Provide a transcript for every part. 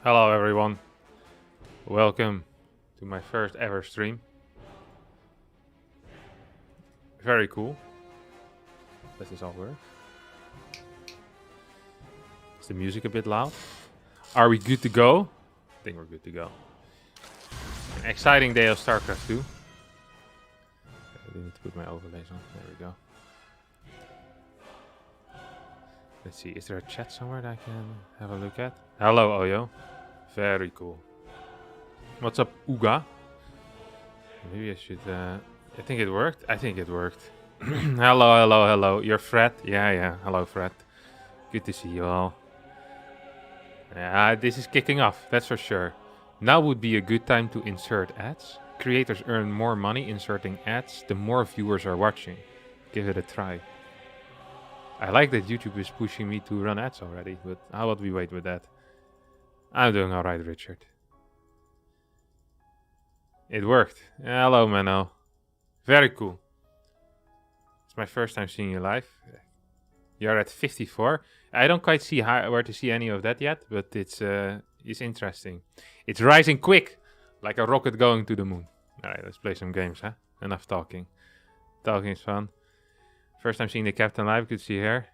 Hello everyone, welcome to my first ever stream. Very cool. Does this all work? Is the music a bit loud? Are we good to go? I think we're good to go. An exciting day of StarCraft 2. I need to put my overlays on. There we go. Let's see, is there a chat somewhere that I can have a look at? Hello Oyo. Very cool. What's up, Uga? Maybe I should, I think it worked. I think it worked. hello. You're Fred? Yeah. Hello, Fred. Good to see you all. Yeah, this is kicking off, that's for sure. Now would be a good time to insert ads. Creators earn more money inserting ads the more viewers are watching. Give it a try. I like that YouTube is pushing me to run ads already, but how about we wait with that? I'm doing alright, Richard. It worked. Hello, Mano. Very cool. It's my first time seeing you live. You're at 54. I don't quite see where to see any of that yet, but it's interesting. It's rising quick, like a rocket going to the moon. Alright, let's play some games, huh? Enough talking. Talking is fun. First time seeing the captain live, good to see you here.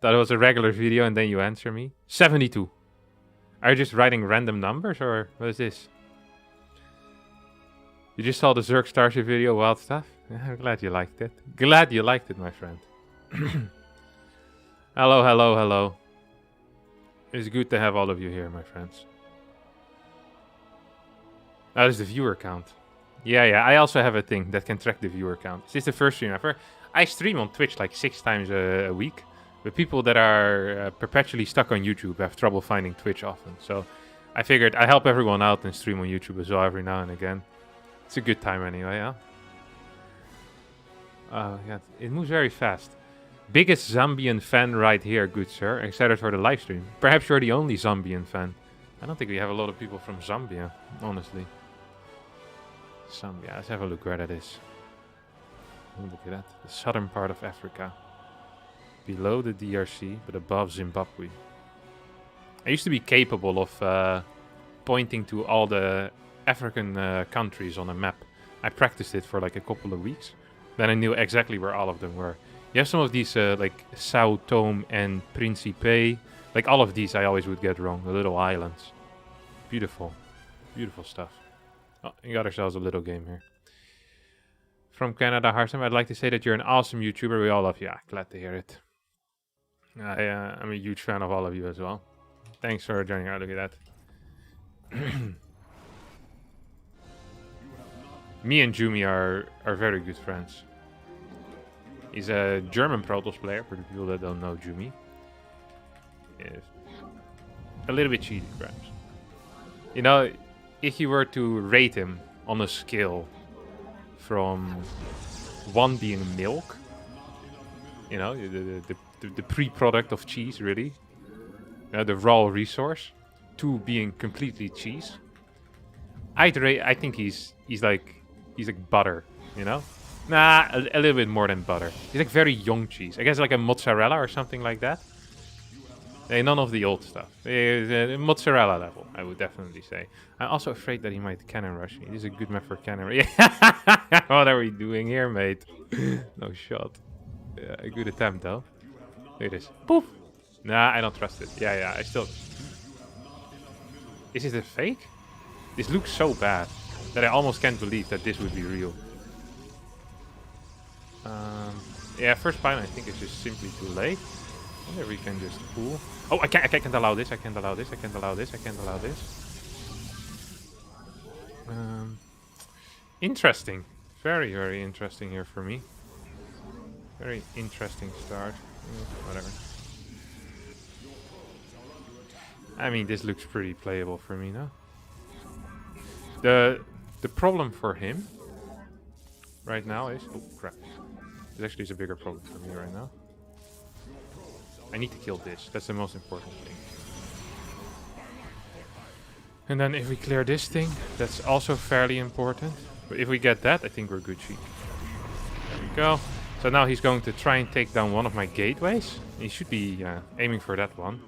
Thought it was a regular video and then you answer me. 72. Are you just writing random numbers or what is this? You just saw the Zerg Starship video, wild stuff? I'm glad you liked it. Glad you liked it, my friend. Hello. It's good to have all of you here, my friends. That is the viewer count. Yeah, I also have a thing that can track the viewer count. Is this the first stream ever? I stream on Twitch like 6 times a week. But people that are perpetually stuck on YouTube have trouble finding Twitch often. So I figured I help everyone out and stream on YouTube as well every now and again. It's a good time anyway, yeah? Oh, yeah, it moves very fast. Biggest Zambian fan right here, good sir. Excited for the live stream. Perhaps you're the only Zambian fan. I don't think we have a lot of people from Zambia, honestly. Zambia, let's have a look where that is. Look at that, the southern part of Africa. Below the DRC, but above Zimbabwe. I used to be capable of pointing to all the African countries on a map. I practiced it for like a couple of weeks. Then I knew exactly where all of them were. You have some of these like Sao Tome and Principe. Like all of these I always would get wrong. The little islands. Beautiful. Beautiful stuff. Oh, we got ourselves a little game here. From Canada, Harstem, I'd like to say that you're an awesome YouTuber. We all love you. Yeah, glad to hear it. I'm a huge fan of all of you as well. Thanks for joining out. Look at that. Me and Jumi are very good friends. He's a German Protoss player, for the people that don't know Jumi. Yes. A little bit cheaty, perhaps. You know, if you were to rate him on a scale from 1 being milk, you know, the pre-product of cheese, really, the raw resource, 2 being completely cheese, I think he's like butter, you know? Nah, a little bit more than butter. He's like very young cheese. I guess like a mozzarella or something like that. None of the old stuff. Mozzarella level, I would definitely say. I'm also afraid that he might cannon rush me. This is a good map for cannon rush. What are we doing here, mate? No shot. Yeah, a good attempt, though. Look at this. Poof! Nah, I don't trust it. Yeah, I still... Is it a fake? This looks so bad that I almost can't believe that this would be real. Yeah, first pine I think is just simply too late. Wonder we can just pull. Oh, I can't allow this. I can't allow this. Interesting. Very interesting here for me. Very interesting start. Whatever. I mean, this looks pretty playable for me now. The problem for him right now is... Oh, crap. This actually is a bigger problem for me right now. I need to kill this. That's the most important thing. And then if we clear this thing, that's also fairly important. But if we get that, I think we're good sheep. There we go. So now he's going to try and take down one of my gateways. He should be aiming for that one.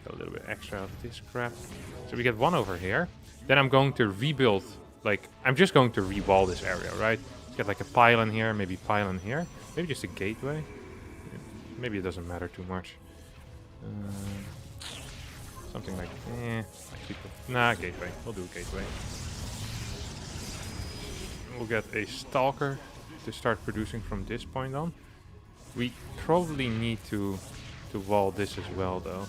Get a little bit extra out of this crap. So we get 1 over here. Then I'm going to rebuild, like, I'm just going to re-wall this area, right? Let's get like a pylon here, maybe pylon here. Maybe just a gateway. Maybe it doesn't matter too much. Something like, nah, gateway. We'll do gateway. We'll get a stalker to start producing from this point on. We probably need to wall this as well, though.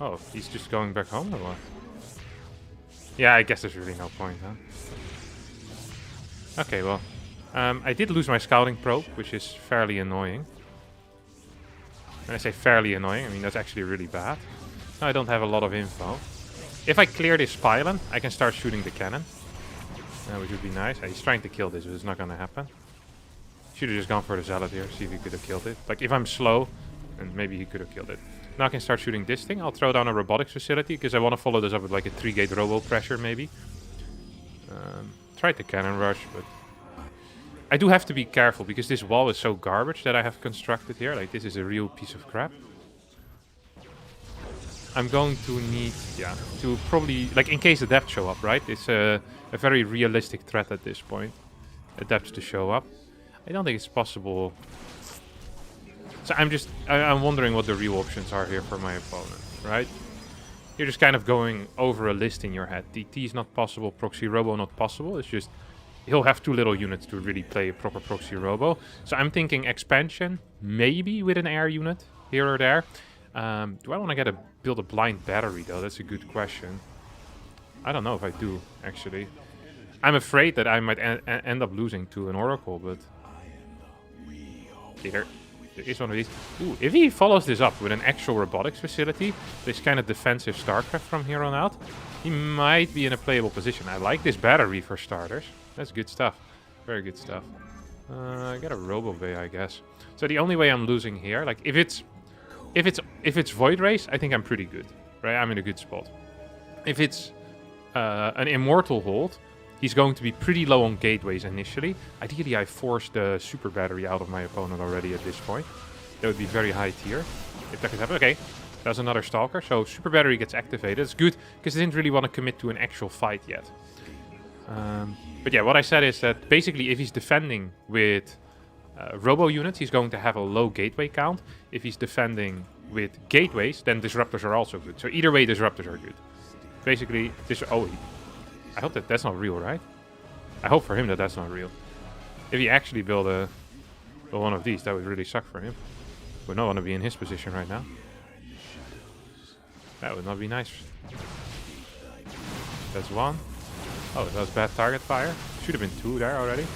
Oh, he's just going back home or what? Yeah, I guess there's really no point, huh? Okay, well, I did lose my scouting probe, which is fairly annoying. When I say fairly annoying, I mean that's actually really bad. Now I don't have a lot of info. If I clear this pylon, I can start shooting the cannon. Which would be nice. He's trying to kill this, but it's not going to happen. Should have just gone for the zealot here, see if he could have killed it. Like, if I'm slow, then maybe he could have killed it. Now I can start shooting this thing. I'll throw down a robotics facility, because I want to follow this up with like a 3-gate robo pressure, maybe. Tried the cannon rush, but... I do have to be careful, because this wall is so garbage that I have constructed here. Like, this is a real piece of crap. I'm going to need, to probably, like, in case the depths show up, right? It's a very realistic threat at this point. The depths to show up. I don't think it's possible. So I'm wondering what the real options are here for my opponent, right? You're just kind of going over a list in your head. DT is not possible, proxy robo not possible. It's just, he'll have too little units to really play a proper proxy robo. So I'm thinking expansion, maybe with an air unit here or there. Do I want to build a blind battery though? That's a good question. I don't know if I do, actually. I'm afraid that I might end up losing to an oracle, but... There is one of these. Ooh, if he follows this up with an actual robotics facility, this kind of defensive StarCraft from here on out, he might be in a playable position. I like this battery for starters. That's good stuff. Very good stuff. I got a robo bay, I guess. So the only way I'm losing here, like if it's Void Race, I think I'm pretty good, right? I'm in a good spot. If it's an Immortal hold, he's going to be pretty low on gateways initially. Ideally, I forced the super battery out of my opponent already at this point. That would be very high tier, if that could happen. Okay, that's another Stalker. So super battery gets activated. It's good, because I didn't really want to commit to an actual fight yet. But yeah, what I said is that basically if he's defending with robo units, he's going to have a low gateway count. If he's defending with gateways, then disruptors are also good. So either way, disruptors are good. Basically, this... Oh, I hope that's not real, right? I hope for him that that's not real. If he actually built one of these, that would really suck for him. Would not want to be in his position right now. That would not be nice. That's one. Oh, that was bad target fire. Should have been 2 there already.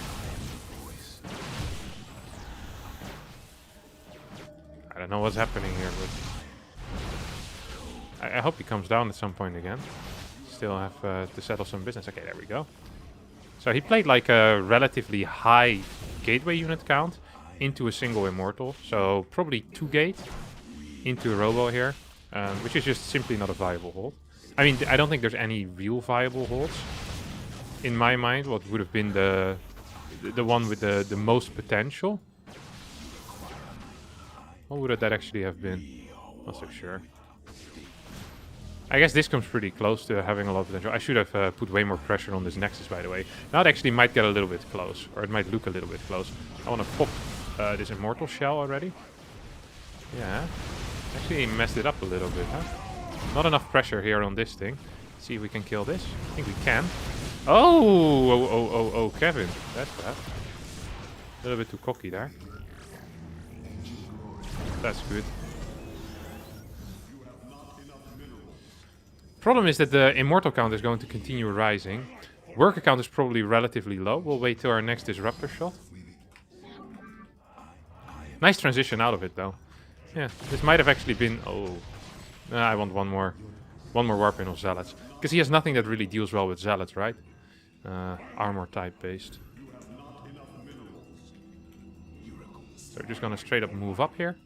I don't know what's happening here, but... I hope he comes down at some point again. Still have to settle some business. Okay, there we go. So he played like a relatively high gateway unit count into a single Immortal. So probably 2 gate into a robo here, which is just simply not a viable hold. I mean, I don't think there's any real viable holds. In my mind, what would have been the one with the most potential. What would that actually have been? Not so sure. I guess this comes pretty close to having a lot of potential. I should have put way more pressure on this Nexus, by the way. Now it actually might get a little bit close, or it might look a little bit close. I want to pop this Immortal Shell already. Yeah. Actually messed it up a little bit, huh? Not enough pressure here on this thing. Let's see if we can kill this. I think we can. Oh, Kevin. That's bad. A little bit too cocky there. That's good. Problem is that the Immortal count is going to continue rising. Worker count is probably relatively low. We'll wait till our next Disruptor shot. Nice transition out of it, though. Yeah, this might have actually been... Oh. I want one more Warpin of Zealots. Because he has nothing that really deals well with Zealots, right? Armor type based. So we're just gonna straight up move up here.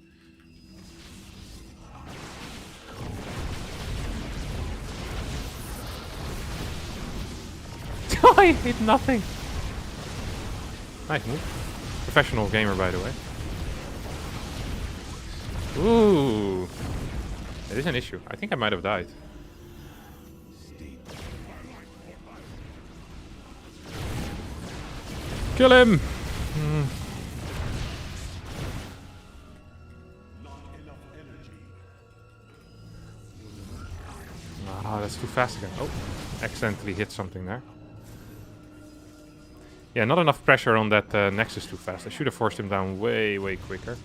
I hit nothing. Nice move. professional gamer, by the way. Ooh. It is an issue. I think I might have died. Kill him! Ah, that's too fast again. Oh, accidentally hit something there. Yeah, not enough pressure on that Nexus too fast. I should have forced him down way, way quicker.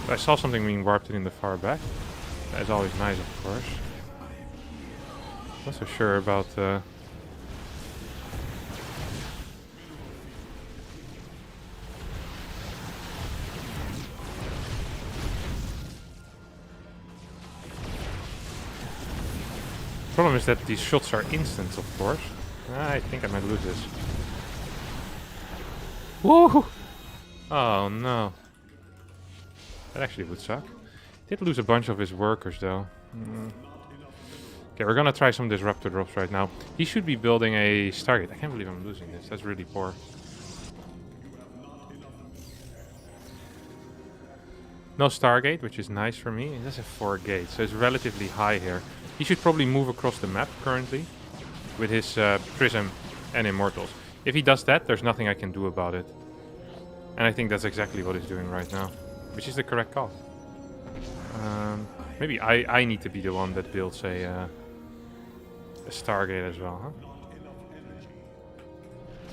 I saw something being warped in the far back. That's always nice, of course. Not so sure about... Problem is that these shots are instant, of course. I think I might lose this. Woo! Oh no. That actually would suck. Did lose a bunch of his workers though. Okay, we're gonna try some disruptor drops right now. He should be building a Stargate. I can't believe I'm losing this. That's really poor. No Stargate, which is nice for me. It does have 4 gates, so it's relatively high here. He should probably move across the map currently with his Prism and Immortals. If he does that, there's nothing I can do about it. And I think that's exactly what he's doing right now, which is the correct call. Maybe I need to be the one that builds a Stargate as well, huh?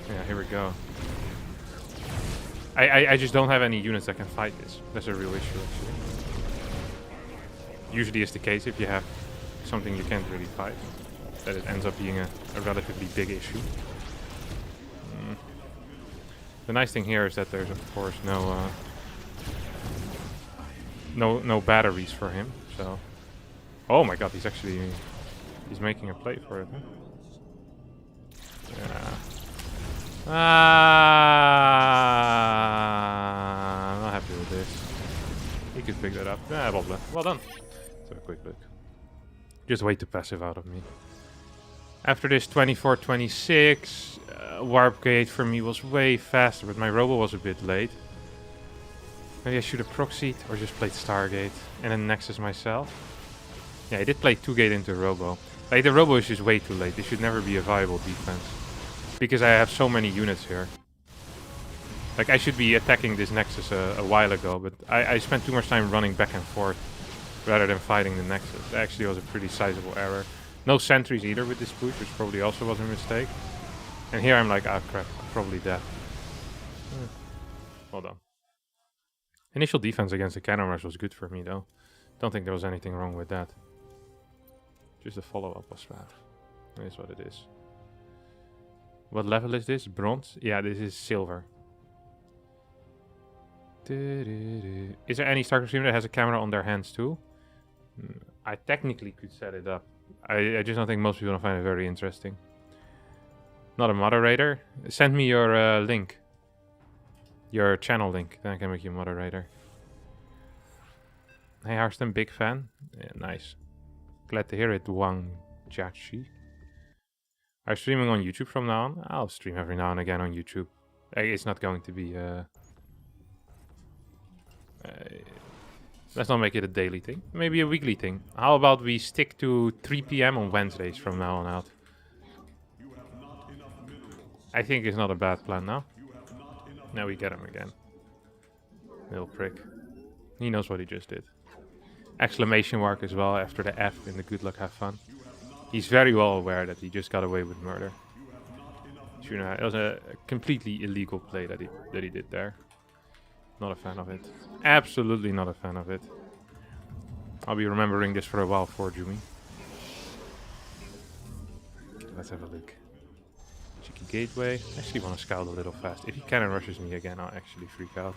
Yeah, here we go. I just don't have any units that can fight this. That's a real issue, actually. Usually is the case if you have something you can't really fight, that it ends up being a relatively big issue. The nice thing here is that there's of course no batteries for him, so... Oh my god, he's making a play for it, huh? Yeah. I'm not happy with this. He could pick that up. Yeah, well done. Let's have a quick look. Just way too passive out of me. After this 24-26, Warp Gate for me was way faster, but my Robo was a bit late. Maybe I should have proxied or just played Stargate and then Nexus myself. Yeah, I did play 2 gate into Robo. Like, the Robo is just way too late. This should never be a viable defense. Because I have so many units here. Like, I should be attacking this Nexus a while ago, but I spent too much time running back and forth rather than fighting the Nexus. That actually was a pretty sizable error. No sentries either with this push, which probably also was a mistake. And here I'm like, ah crap, I'm probably dead. Well done. Initial defense against the cannon rush was good for me though. Don't think there was anything wrong with that. Just the follow-up was bad. It is what it is. What level is this? Bronze? Yeah, this is silver. Is there any StarCraft streamer that has a camera on their hands too? I technically could set it up. I just don't think most people don't find it very interesting. Not a moderator? Send me your link. Your channel link. Then I can make you a moderator. Hey Harstem, big fan. Yeah, nice. Glad to hear it, Wang Jiachi. Are you streaming on YouTube from now on? I'll stream every now and again on YouTube. It's not going to be... let's not make it a daily thing. Maybe a weekly thing. How about we stick to 3 PM on Wednesdays from now on out? I think it's not a bad plan now. Now we get him again. Little prick. He knows what he just did. Exclamation mark as well after the F in the good luck have fun. He's very well aware that he just got away with murder. It was a completely illegal play that he did there. Not a fan of it. Absolutely not a fan of it. I'll be remembering this for a while for Jumi. Okay, let's have a look. Cheeky gateway. I actually want to scout a little fast. If he cannon rushes me again, I'll actually freak out.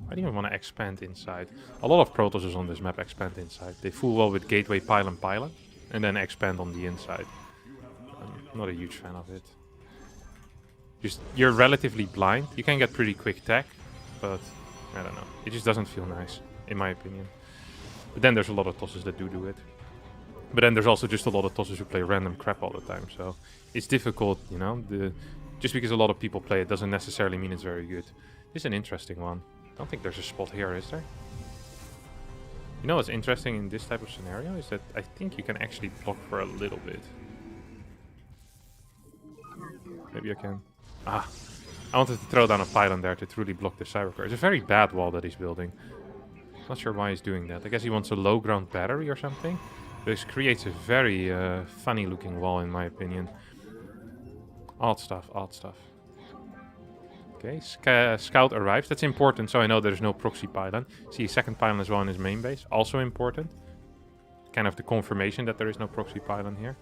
I don't even want to expand inside. A lot of Protosses on this map expand inside. They full well with gateway, pylon, and then expand on the inside. I'm not a huge fan of it. Just, you're relatively blind. You can get pretty quick tech, but I don't know. It just doesn't feel nice, in my opinion. But then there's a lot of tossers that do it. But then there's also just a lot of tossers who play random crap all the time. So it's difficult, you know. Just because a lot of people play it doesn't necessarily mean it's very good. This is an interesting one. I don't think there's a spot here, is there? You know what's interesting in this type of scenario is that I think you can actually block for a little bit. Maybe I can. Ah, I wanted to throw down a pylon there to truly block the cybercore. It's a very bad wall that he's building. Not sure why he's doing that. I guess he wants a low ground battery or something. This creates a very funny looking wall in my opinion. Odd stuff, odd stuff. Okay, scout arrives. That's important, so I know there's no proxy pylon. See, second pylon as well in his main base. Also important. Kind of the confirmation that there is no proxy pylon here.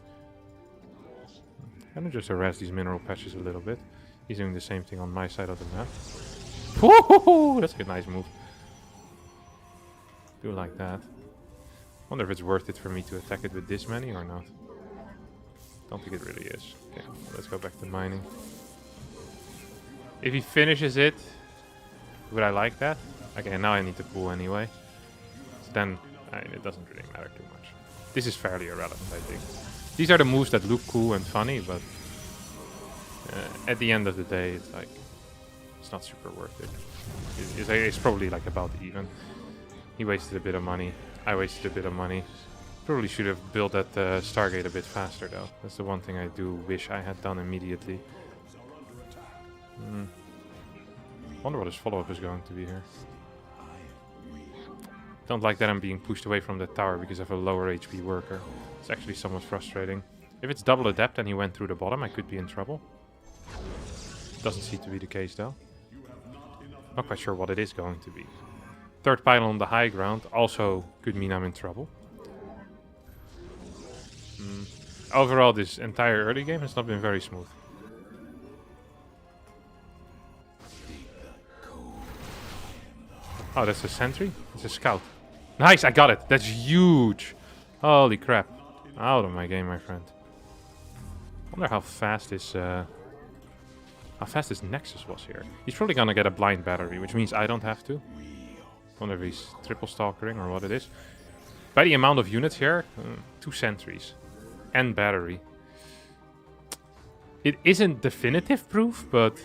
I'm gonna just harass these mineral patches a little bit. He's doing the same thing on my side of the map. Woohoo! That's a nice move. Do like that. Wonder if it's worth it for me to attack it with this many or not. Don't think it really is. Okay, let's go back to mining. If he finishes it, would I like that? Okay, now I need to pull anyway. So then, it doesn't really matter too much. This is fairly irrelevant, I think. These are the moves that look cool and funny, but at the end of the day, it's like, it's not super worth it. It's probably like about even. He wasted a bit of money. I wasted a bit of money. Probably should have built that Stargate a bit faster though. That's the one thing I do wish I had done immediately. Wonder what his follow-up is going to be here. Don't like that I'm being pushed away from the tower because I have a lower HP worker. It's actually somewhat frustrating. If it's double adept and he went through the bottom, I could be in trouble. Doesn't seem to be the case though. Not quite sure what it is going to be. Third pylon on the high ground also could mean I'm in trouble. Overall, this entire early game has not been very smooth. Oh, that's a sentry? It's a scout. Nice, I got it. That's huge. Holy crap. Out of my game, my friend. Wonder how fast this Nexus was here. He's probably gonna get a blind battery, which means I don't have to. Wonder if he's triple stalkering or what it is. By the amount of units here, 2 sentries. And battery. It isn't definitive proof, but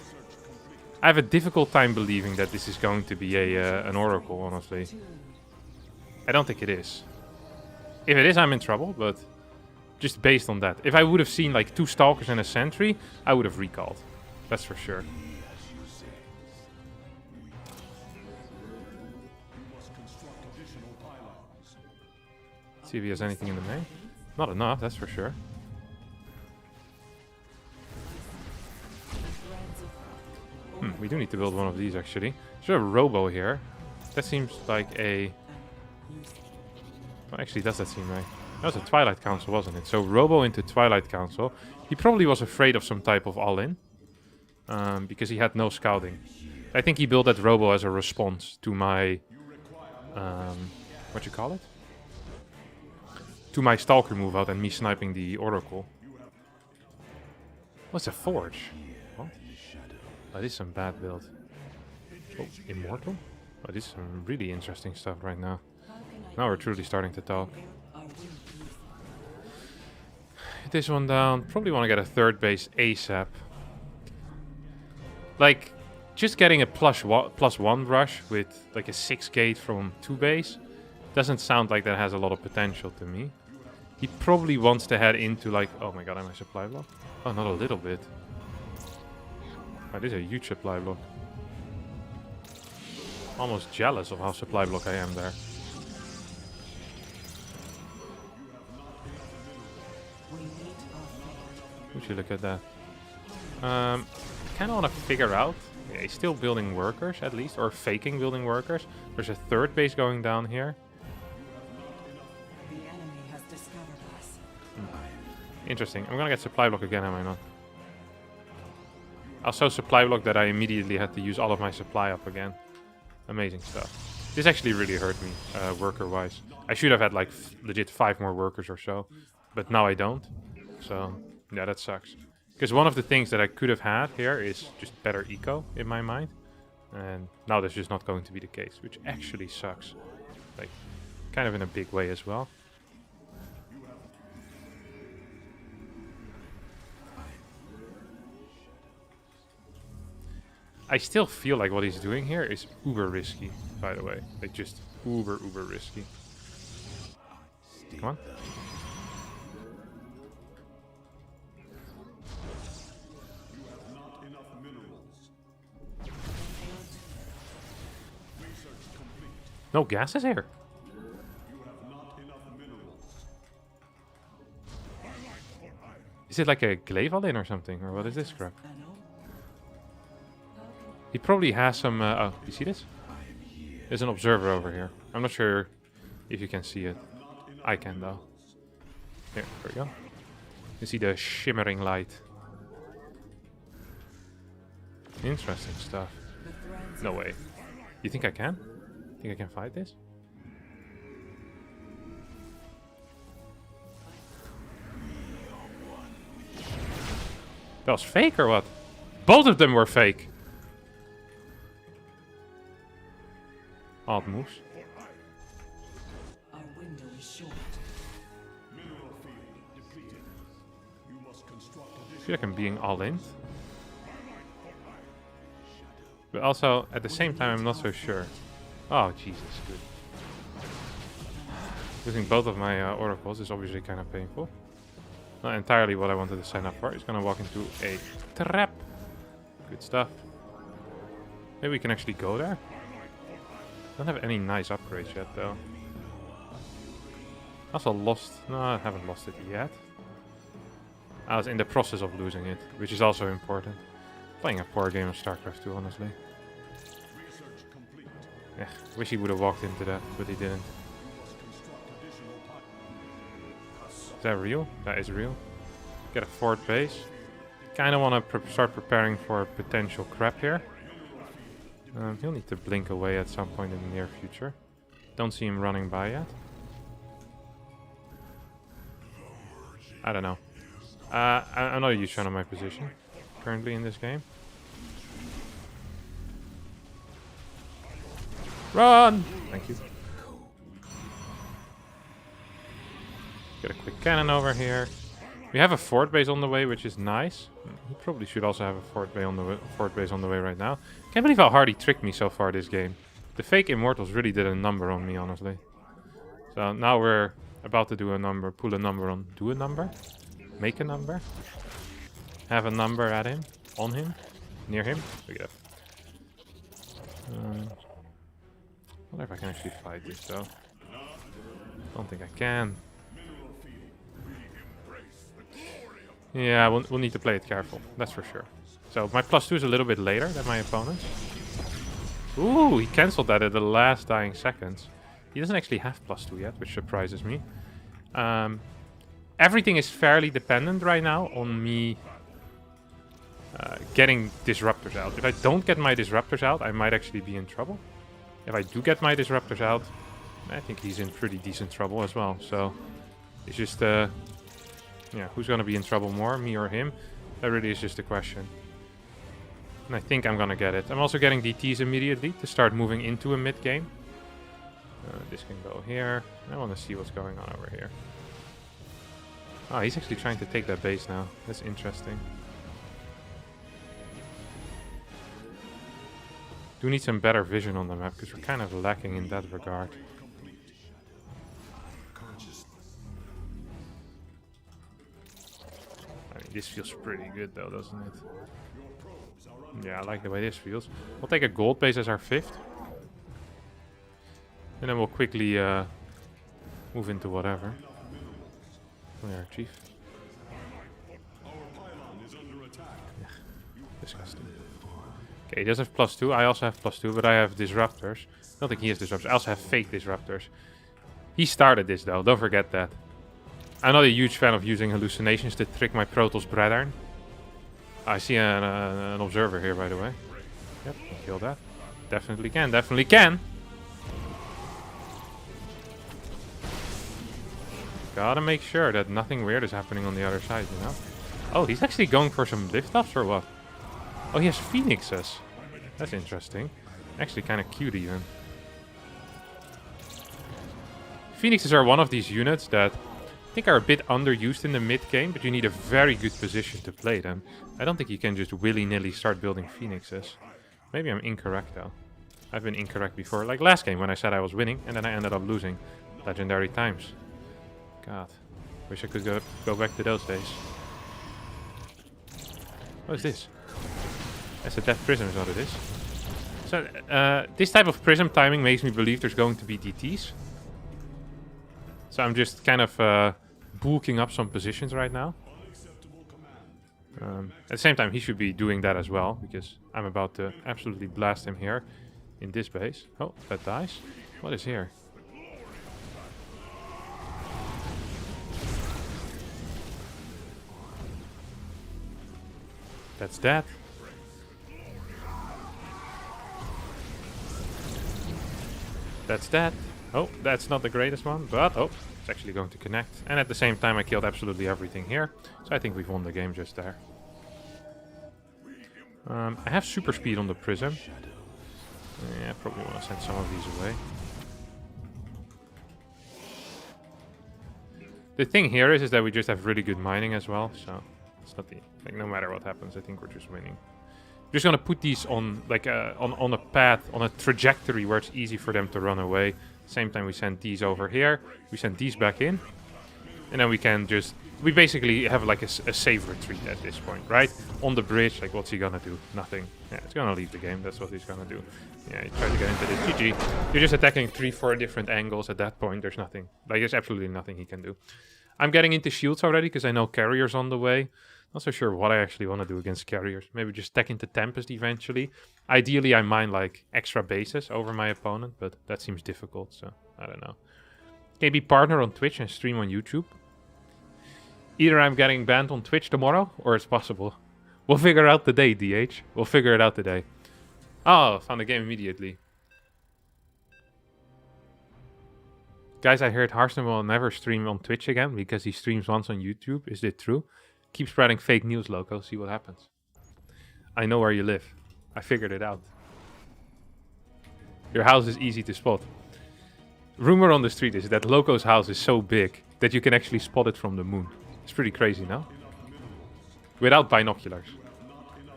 I have a difficult time believing that this is going to be an oracle, honestly. I don't think it is. If it is, I'm in trouble, but just based on that. If I would have seen like 2 stalkers and a sentry, I would have recalled. That's for sure. See if he has anything in the main. Not enough, that's for sure. We do need to build one of these, actually. There's a robo here. That seems like a... Well, actually, does that seem right? That was a Twilight Council, wasn't it? So, robo into Twilight Council. He probably was afraid of some type of all-in. Because he had no scouting. I think he built that robo as a response to my... what you call it? To my Stalker move out and me sniping the Oracle. What's a Forge? What? Oh, this is some bad build. Oh, Immortal? Oh, this is some really interesting stuff right now. Now we're truly starting to talk. Hit this one down. Probably want to get a third base ASAP. Like, just getting a +1 rush with like a 6 gate from 2 base doesn't sound like that has a lot of potential to me. He probably wants to head into like... Oh my god, am I supply block? Oh, not a little bit. Oh, this is a huge supply block. Almost jealous of how supply block I am there. Would you look at that? Kind of want to figure out... Yeah, he's still building workers at least, or faking building workers. There's a third base going down here. Interesting. I'm gonna get supply block again, am I not? Also supply block that I immediately had to use all of my supply up again. Amazing stuff. This actually really hurt me, worker-wise. I should have had like legit 5 more workers or so, but now I don't. So, yeah, that sucks. Because one of the things that I could have had here is just better eco in my mind. And now that's just not going to be the case, which actually sucks. Like, kind of in a big way as well. I still feel like what he's doing here is uber risky, by the way. Like, just uber risky. Come on. No gases here. Is it like a Glevalin or something? Or what is this crap? He probably has some... oh, you see this? There's an observer over here. I'm not sure if you can see it. I can, though. Here, there we go. You see the shimmering light. Interesting stuff. No way. You think I can? Think I can fight this? That was fake or what? Both of them were fake. Odd moves. Our window is short. I feel like I'm being all in. But also, at the same time, I'm not so sure. Oh, Jesus, good. Losing both of my oracles is obviously kind of painful. Not entirely what I wanted to sign up for. He's gonna walk into a trap. Good stuff. Maybe we can actually go there. Don't have any nice upgrades yet, though. Also lost... No, I haven't lost it yet. I was in the process of losing it, which is also important. Playing a poor game of StarCraft 2, honestly. Yeah, wish he would have walked into that, but he didn't. Is that real? That is real. Get a fort base. Kind of want to start preparing for potential crap here. He'll need to blink away at some point in the near future. Don't see him running by yet. I don't know. I'm not a huge fan of my position currently in this game. Run! Thank you. Get a quick cannon over here. We have a fort base on the way, which is nice. He probably should also have a fort base on the way right now. Can't believe how hard he tricked me so far this game. The fake immortals really did a number on me, honestly. So now we're about to do a number, pull a number on, do a number, make a number, have a number at him, on him, near him. Look at that. I wonder if I can actually fight this though. Don't think I can. Yeah, we'll need to play it careful, that's for sure. So my +2 is a little bit later than my opponent's. Ooh, he cancelled that at the last dying seconds. He doesn't actually have +2 yet, which surprises me. Everything is fairly dependent right now on me getting disruptors out. If I don't get my disruptors out, I might actually be in trouble. If I do get my disruptors out, I think he's in pretty decent trouble as well. So it's just, yeah, who's going to be in trouble more, me or him? That really is just a question. And I think I'm going to get it. I'm also getting DTs immediately to start moving into a mid game. This can go here. I want to see what's going on over here. Oh, he's actually trying to take that base now. That's interesting. Do need some better vision on the map because we're kind of lacking in that regard. I mean, this feels pretty good though, doesn't it? Yeah, I like the way this feels. We'll take a gold base as our 5th. And then we'll quickly move into whatever. There, Chief. Yeah, disgusting. Okay, he does have +2. I also have +2, but I have disruptors. I don't think he has disruptors. I also have fake disruptors. He started this though, don't forget that. I'm not a huge fan of using hallucinations to trick my Protoss brethren. I see an observer here, by the way. Yep, can kill that. Definitely can, definitely can! Gotta make sure that nothing weird is happening on the other side, you know? Oh, he's actually going for some lift-ups or what? Oh, he has phoenixes. That's interesting. Actually kind of cute even. Phoenixes are one of these units that I think are a bit underused in the mid-game, but you need a very good position to play them. I don't think you can just willy-nilly start building phoenixes. Maybe I'm incorrect though. I've been incorrect before, like last game when I said I was winning and then I ended up losing. Legendary times. God. Wish I could go back to those days. What is this? That's a death prism is what it is. So, this type of prism timing makes me believe there's going to be DTs. So I'm just kind of bulking up some positions right now. At the same time, he should be doing that as well, because I'm about to absolutely blast him here in this base. Oh, that dies. What is here? That's that. That's that. Oh, that's not the greatest one, but oh, it's actually going to connect. And at the same time, I killed absolutely everything here. So I think we've won the game just there. I have super speed on the prism. Yeah, I probably want to send some of these away. The thing here is that we just have really good mining as well, so it's not the, like, no matter what happens, I think we're just winning. We're just gonna put these on like on a path, on a trajectory where it's easy for them to run away. Same time we send these over here, we send these back in, and then we can just, we basically have like a safe retreat at this point, right? On the bridge, like what's he gonna do? Nothing. Yeah, it's gonna leave the game, that's what he's gonna do. Yeah, he tried to get into this. GG. You're just attacking 3-4 different angles at that point, there's nothing. Like, there's absolutely nothing he can do. I'm getting into shields already, because I know carriers on the way. Not so sure what I actually want to do against carriers. Maybe just tech into Tempest eventually. Ideally, I mine like extra bases over my opponent, but that seems difficult, so I don't know. Can you be partner on Twitch and stream on YouTube? Either I'm getting banned on Twitch tomorrow, or it's possible. We'll figure out the day, DH. We'll figure it out today. Oh, found the game immediately. Guys, I heard Harstem will never stream on Twitch again because he streams once on YouTube. Is it true? Keep spreading fake news, Loco. See what happens. I know where you live. I figured it out. Your house is easy to spot. Rumor on the street is that Loco's house is so big that you can actually spot it from the moon. It's pretty crazy, no? Without binoculars.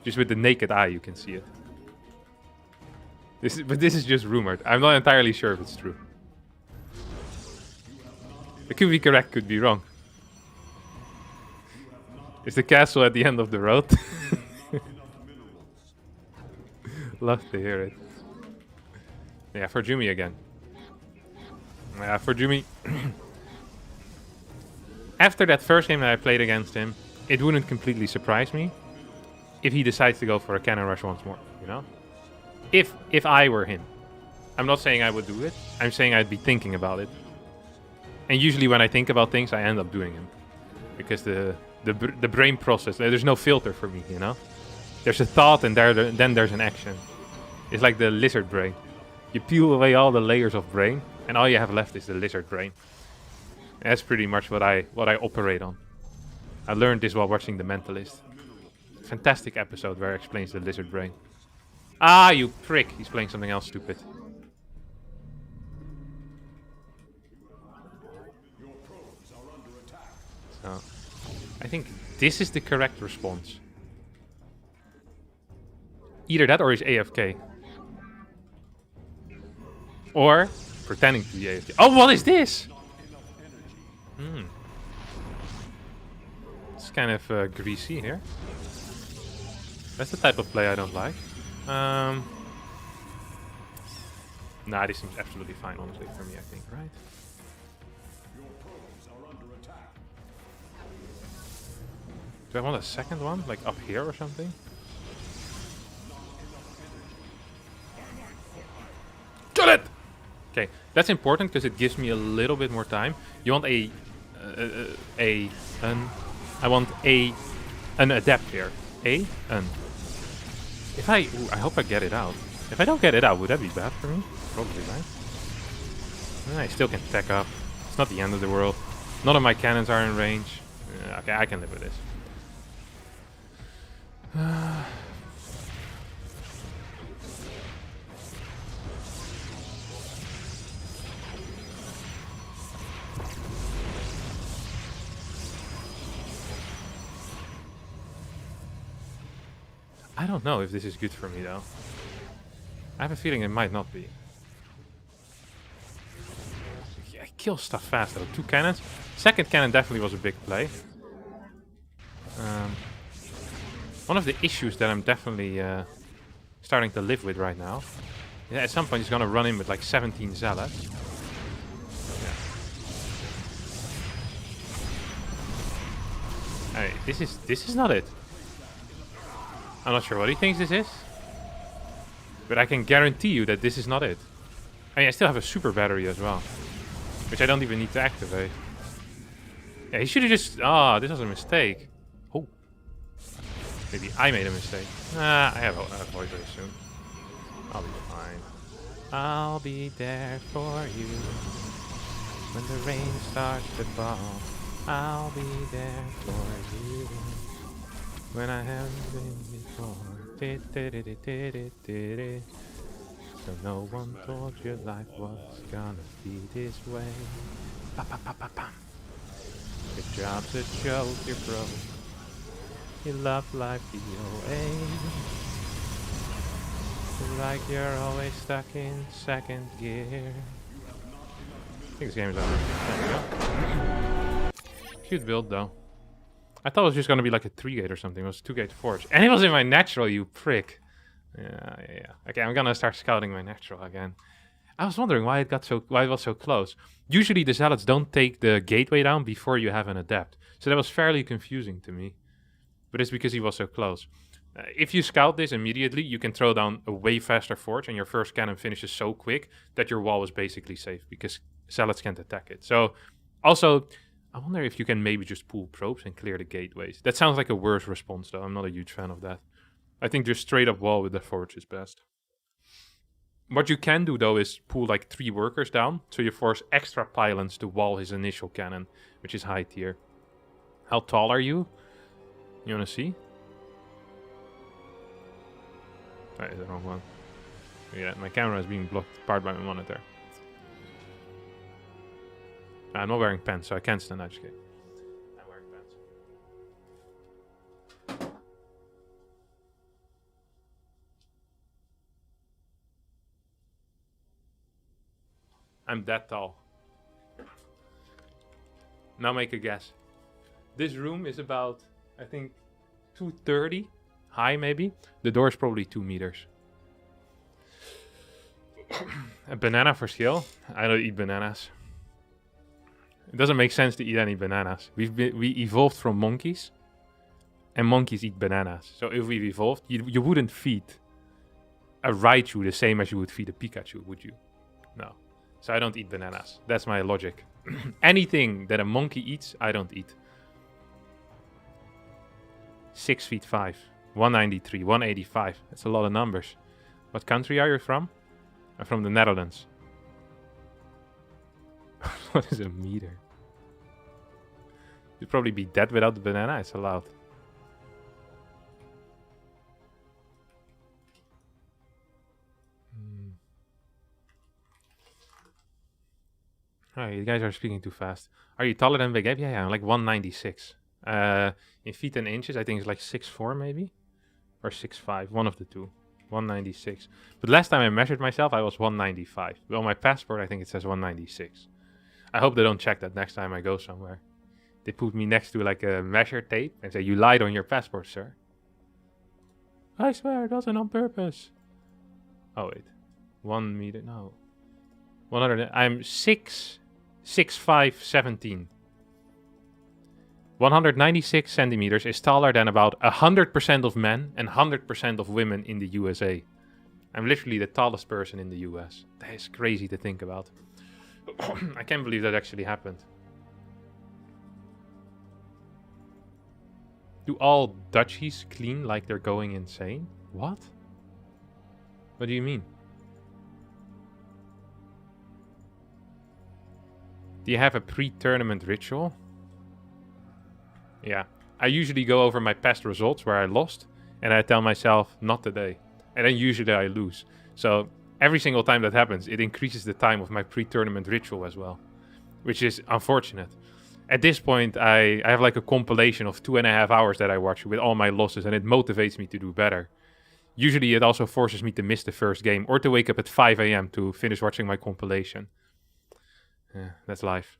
Just with the naked eye you can see it. But this is just rumored. I'm not entirely sure if it's true. It could be correct, could be wrong. Is the castle at the end of the road? Love to hear it. Yeah, for Jumi again. Yeah, for Jumi. After that first game that I played against him, it wouldn't completely surprise me if he decides to go for a cannon rush once more, you know? If I were him. I'm not saying I would do it. I'm saying I'd be thinking about it. And usually when I think about things, I end up doing them. Because the brain process, there's no filter for me, you know? There's a thought and then there's an action. It's like the lizard brain. You peel away all the layers of brain and all you have left is the lizard brain. And that's pretty much what I operate on. I learned this while watching The Mentalist. Fantastic episode where he explains the lizard brain. Ah, you prick! He's playing something else stupid. So, I think this is the correct response. Either that or he's AFK. Or pretending to be AFK. Oh, what is this? It's kind of greasy here. That's the type of play I don't like. Nah, this seems absolutely fine, honestly, for me, I think, right? Do I want a second one? Like up here or something? Got it! Okay, that's important because it gives me a little bit more time. You want I want an adept here. If I hope I get it out. If I don't get it out, would that be bad for me? Probably, right? I still can tech up. It's not the end of the world. None of my cannons are in range. Okay, I can live with this. I don't know if this is good for me though. I have a feeling it might not be. Yeah, I kill stuff fast though. 2 cannons. Second cannon definitely was a big play. One of the issues that I'm definitely starting to live with right now. Yeah, at some point he's gonna run in with like 17 zealots. Yeah. Hey, this is not it. I'm not sure what he thinks this is, but I can guarantee you that this is not it. I mean, I still have a super battery as well, which I don't even need to activate. Yeah, he should have just... Ah, this was a mistake. Oh. Maybe I made a mistake. Nah, I have a void very soon. I'll be fine. I'll be there for you. When the rain starts to fall, I'll be there for you. When I haven't been before. So no one told you life was gonna be this way. Pa, pa, pa, pa, pa. Your job's a joke, you're broke. You love life the OA. Like you're always stuck in second gear. I think this game is over. There we go. Cute build though. I thought it was just gonna be like a 3-gate or something. It was 2-gate forge. And it was in my natural, you prick. Yeah. Okay, I'm gonna start scouting my natural again. I was wondering why it was so close. Usually the zealots don't take the gateway down before you have an adept. So that was fairly confusing to me. But it's because he was so close. If you scout this immediately, you can throw down a way faster forge, and your first cannon finishes so quick that your wall is basically safe because zealots can't attack it. So, also, I wonder if you can maybe just pull probes and clear the gateways. That sounds like a worse response, though. I'm not a huge fan of that. I think just straight up wall with the forge is best. What you can do, though, is pull like 3 workers down, so you force extra pylons to wall his initial cannon, which is high tier. How tall are you? You wanna see? That is the wrong one. Yeah, my camera is being blocked part by my monitor. I'm not wearing pants, so I can't stand. Just kidding. I'm wearing pants. I'm that tall. Now make a guess. This room is about, I think, 230 high, maybe. The door is probably 2 meters. A banana for skill. I don't eat bananas. It doesn't make sense to eat any bananas. We evolved from monkeys, and monkeys eat bananas. So if we've evolved, you wouldn't feed a Raichu the same as you would feed a Pikachu, would you? No. So I don't eat bananas. That's my logic. Anything that a monkey eats, I don't eat. 6 feet 5, 193, 185. That's a lot of numbers. What country are you from? I'm from the Netherlands. What is a meter? You'd probably be dead without the banana. It's allowed. Alright, you guys are speaking too fast. Are you taller than Big Ape? Yeah, I'm like 196. In feet and inches, I think it's like 6'4" maybe? Or 6'5", one of the two. 196. But last time I measured myself, I was 195. But on my passport, I think it says 196. I hope they don't check that next time I go somewhere. They put me next to like a measure tape and say, "You lied on your passport, sir." I swear, it wasn't on purpose. Oh, wait. 1 meter, no. 100, I'm 6'5", 17. 196 centimeters is taller than about 100% of men and 100% of women in the USA. I'm literally the tallest person in the US. That is crazy to think about. I can't believe that actually happened. Do all Dutchies clean like they're going insane? What? What do you mean? Do you have a pre-tournament ritual? Yeah. I usually go over my past results where I lost, And I tell myself, not today. And then usually I lose. So every single time that happens, it increases the time of my pre-tournament ritual as well, which is unfortunate. At this point, I have like a compilation of 2.5 hours that I watch with all my losses, and it motivates me to do better. Usually it also forces me to miss the first game or to wake up at 5 a.m. to finish watching my compilation. Yeah, that's life.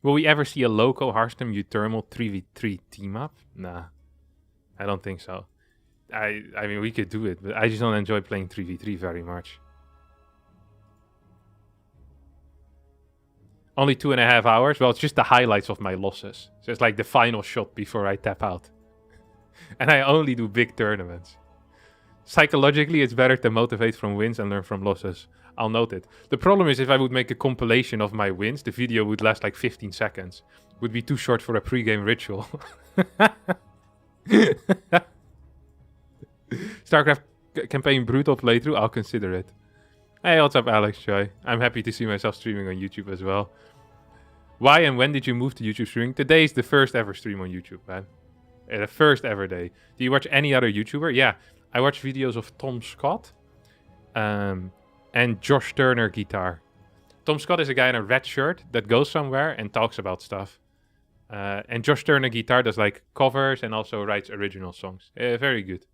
Will we ever see a local Harstem Uthermal 3v3 team up? Nah, I don't think so. I mean, we could do it, but I just don't enjoy playing 3v3 very much. Only 2.5 hours? Well, it's just the highlights of my losses. So it's like the final shot before I tap out. And I only do big tournaments. Psychologically, it's better to motivate from wins and learn from losses. I'll note it. The problem is if I would make a compilation of my wins, the video would last like 15 seconds. It would be too short for a pre-game ritual. StarCraft campaign brutal playthrough, I'll consider it. Hey, what's up, Alex Joy? I'm happy to see myself streaming on YouTube as well. Why and when did you move to YouTube streaming? Today is the first ever stream on YouTube, man. The first ever day. Do you watch any other YouTuber? Yeah, I watch videos of Tom Scott and Josh Turner Guitar. Tom Scott is a guy in a red shirt that goes somewhere and talks about stuff. And Josh Turner Guitar does like covers and also writes original songs. Very good.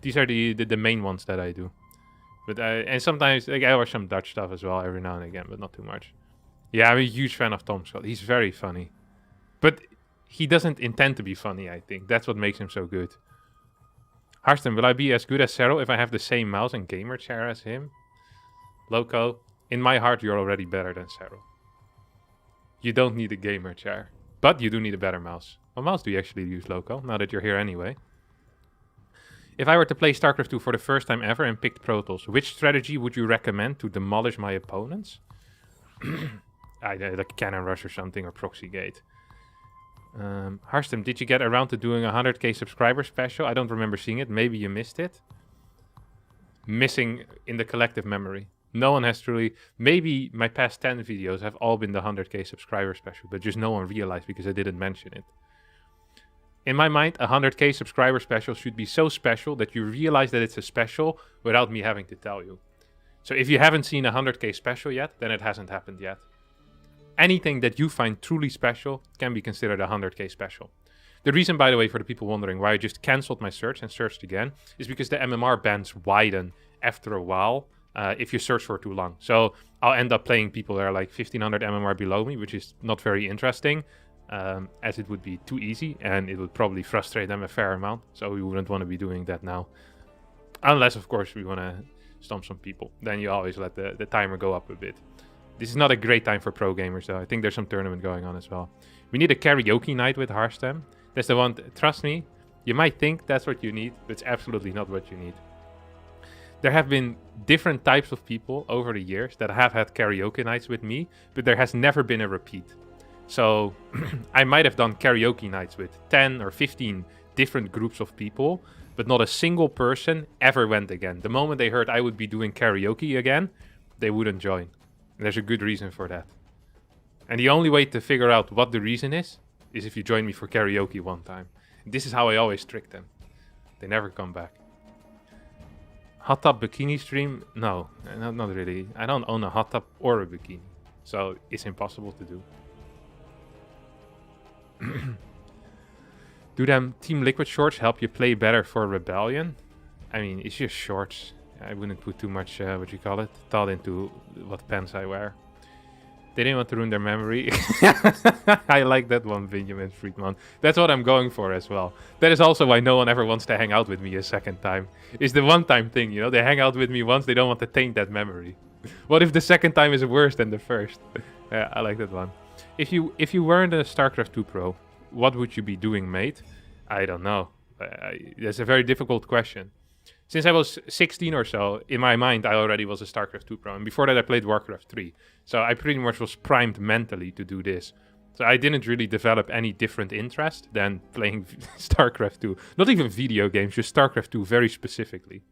These are the main ones that I do. But and sometimes like, I watch some Dutch stuff as well every now and again, but not too much. Yeah, I'm a huge fan of Tom Scott. He's very funny. But he doesn't intend to be funny, I think. That's what makes him so good. Harstem, will I be as good as Cero if I have the same mouse and gamer chair as him? Loco, in my heart, you're already better than Cero. You don't need a gamer chair. But you do need a better mouse. What mouse do you actually use, Loco, now that you're here anyway? If I were to play StarCraft 2 for the first time ever and picked Pro Tools, which strategy would you recommend to demolish my opponents? Like Cannon Rush or something, or Proxy Gate. Harstem, did you get around to doing a 100k subscriber special? I don't remember seeing it. Maybe you missed it. Missing in the collective memory. No one has truly... Maybe my past 10 videos have all been the 100k subscriber special, but just no one realized because I didn't mention it. In my mind, a 100k subscriber special should be so special that you realize that it's a special without me having to tell you. So if you haven't seen a 100k special yet, then it hasn't happened yet. Anything that you find truly special can be considered a 100k special. The reason, by the way, for the people wondering why I just cancelled my search and searched again, is because the MMR bands widen after a while if you search for too long. So I'll end up playing people that are like 1500 MMR below me, which is not very interesting, as it would be too easy and it would probably frustrate them a fair amount. So we wouldn't want to be doing that now. Unless, of course, we want to stomp some people. Then you always let the timer go up a bit. This is not a great time for pro gamers, though. I think there's some tournament going on as well. We need a karaoke night with Harstem. That's the one. Trust me, you might think that's what you need, but it's absolutely not what you need. There have been different types of people over the years that have had karaoke nights with me, but there has never been a repeat. So I might have done karaoke nights with 10 or 15 different groups of people, but not a single person ever went again. The moment they heard I would be doing karaoke again, they wouldn't join. There's a good reason for that. And the only way to figure out what the reason is if you join me for karaoke one time. This is how I always trick them. They never come back. Hot tub bikini stream? No, not really. I don't own a hot tub or a bikini. So it's impossible to do. Do them Team Liquid shorts help you play better for Rebellion? I mean, it's just shorts. I wouldn't put too much, thought into what pants I wear. They didn't want to ruin their memory. I like that one, Benjamin Friedman. That's what I'm going for as well. That is also why no one ever wants to hang out with me a second time. It's the one-time thing, you know? They hang out with me once, they don't want to taint that memory. What if the second time is worse than the first? Yeah, I like that one. If you weren't a StarCraft 2 pro, what would you be doing, mate? I don't know. That's a very difficult question. Since I was 16 or so, in my mind, I already was a StarCraft 2 pro. And before that, I played Warcraft 3. So I pretty much was primed mentally to do this. So I didn't really develop any different interest than playing StarCraft 2. Not even video games, just StarCraft 2 very specifically.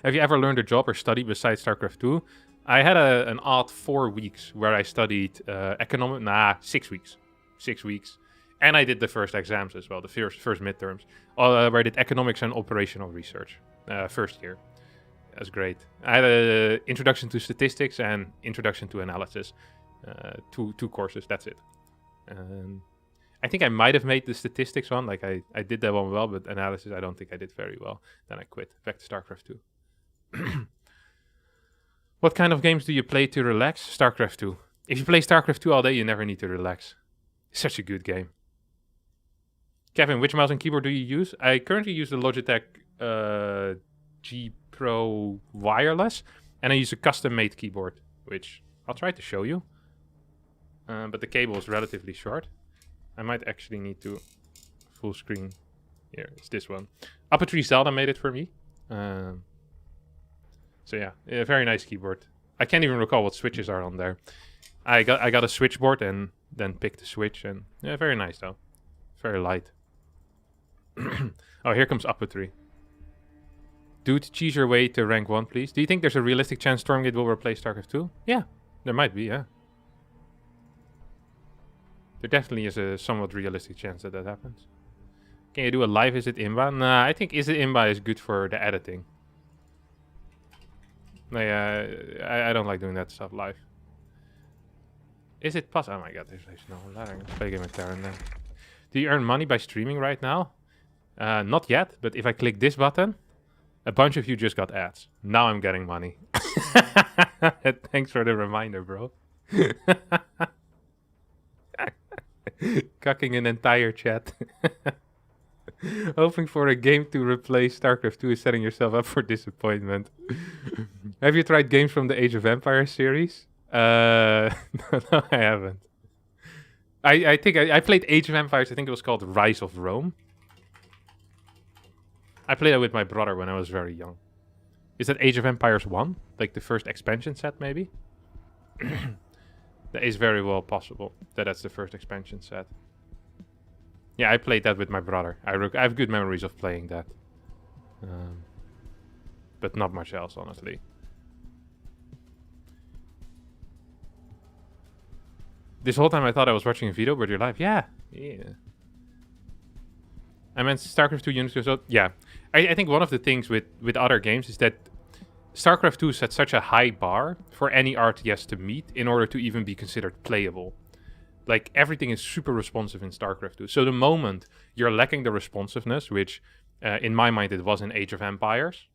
Have you ever learned a job or study besides StarCraft 2? I had an odd 4 weeks where I studied 6 weeks. 6 weeks. And I did the first exams as well, the first midterms, where I did economics and operational research, first year. That's great. I had an introduction to statistics and introduction to analysis, two courses, that's it. I think I might have made the statistics one, like I did that one well, but analysis I don't think I did very well. Then I quit, back to StarCraft 2. What kind of games do you play to relax? StarCraft 2. If you play StarCraft 2 all day, you never need to relax. It's such a good game. Kevin, which mouse and keyboard do you use? I currently use the Logitech G Pro Wireless, and I use a custom-made keyboard, which I'll try to show you. But the cable is relatively short. I might actually need to full screen. Here, it's this one. Upper Tree Zelda made it for me. So yeah, a very nice keyboard. I can't even recall what switches are on there. I got a switchboard and then picked the switch, and yeah, very nice though. Very light. Oh, here comes Upper Tree. Dude, choose your way to rank 1, please. Do you think there's a realistic chance Stormgate will replace StarCraft 2? Yeah, there might be, yeah. There definitely is a somewhat realistic chance that happens. Can you do a live Is It Imba? Nah, I think Is It Imba is good for the editing. I don't like doing that stuff live. Is it possible? Oh my god, there's no ladder. Play a game with Terran then. Do you earn money by streaming right now? Not yet, but if I click this button, a bunch of you just got ads. Now I'm getting money. Thanks for the reminder, bro. Cucking an entire chat. Hoping for a game to replace StarCraft 2 is setting yourself up for disappointment. Have you tried games from the Age of Empires series? No, I haven't. I think I played Age of Empires. I think it was called Rise of Rome. I played it with my brother when I was very young. Is that Age of Empires 1? Like the first expansion set, maybe? That is very well possible. That's the first expansion set. Yeah, I played that with my brother. I have good memories of playing that. But not much else, honestly. This whole time I thought I was watching a video, but you're live. Yeah. I meant StarCraft 2 units result. Yeah. I think one of the things with other games is that StarCraft 2 set such a high bar for any RTS to meet in order to even be considered playable. Like, everything is super responsive in StarCraft 2. So the moment you're lacking the responsiveness, which in my mind it was in Age of Empires,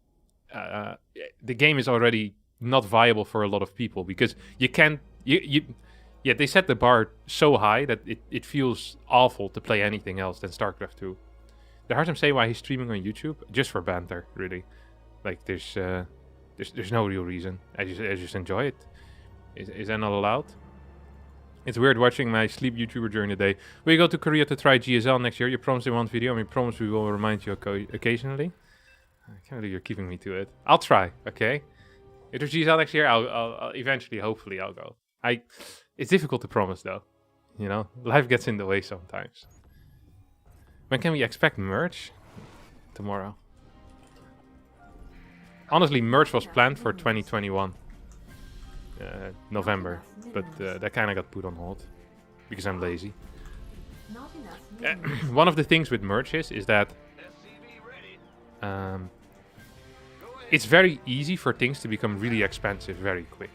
the game is already not viable for a lot of people because you can't... Yeah, they set the bar so high that it feels awful to play anything else than StarCraft 2. The Harstem say why he's streaming on YouTube? Just for banter, really. Like, there's no real reason. I just enjoy it. Is that not allowed? It's weird watching my sleep YouTuber during the day. Will you go to Korea to try GSL next year? You promised in one video, and we promise we will remind you occasionally. I can't believe you're keeping me to it. I'll try, okay? If there's GSL next year, I'll eventually, hopefully, I'll go. It's difficult to promise, though. You know, life gets in the way sometimes. When can we expect merch? Tomorrow. Honestly, merch was planned for 2021. November. But that kind of got put on hold. Because I'm lazy. One of the things with merch is that... it's very easy for things to become really expensive very quick.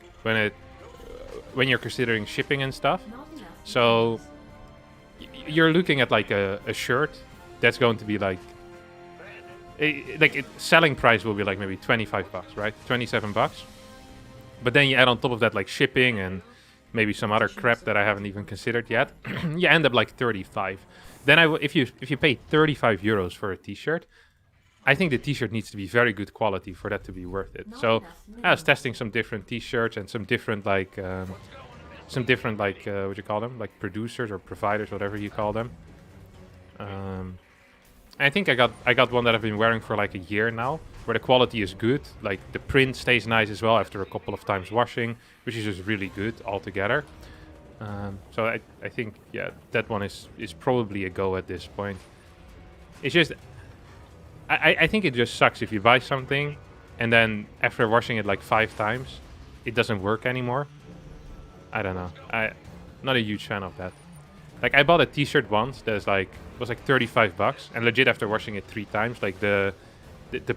When you're considering shipping and stuff. So you're looking at like a shirt that's going to be like selling price will be like maybe 25 bucks, right? 27 bucks. But then you add on top of that like shipping and maybe some other crap that I haven't even considered yet. You end up like 35. Then if you pay 35 euros for a t-shirt, I think the t-shirt needs to be very good quality for that to be worth it. So I was testing some different t-shirts and some different what you call them, like producers or providers, whatever you call them. I think I got one that I've been wearing for like a year now, where the quality is good. Like the print stays nice as well after a couple of times washing, which is just really good altogether. So I think yeah, that one is probably a go at this point. It's just I think it just sucks if you buy something and then after washing it like 5 times, it doesn't work anymore. I don't know. I'm not a huge fan of that. Like, I bought a t-shirt once that's like, was like 35 bucks. And legit, after washing it 3 times, like the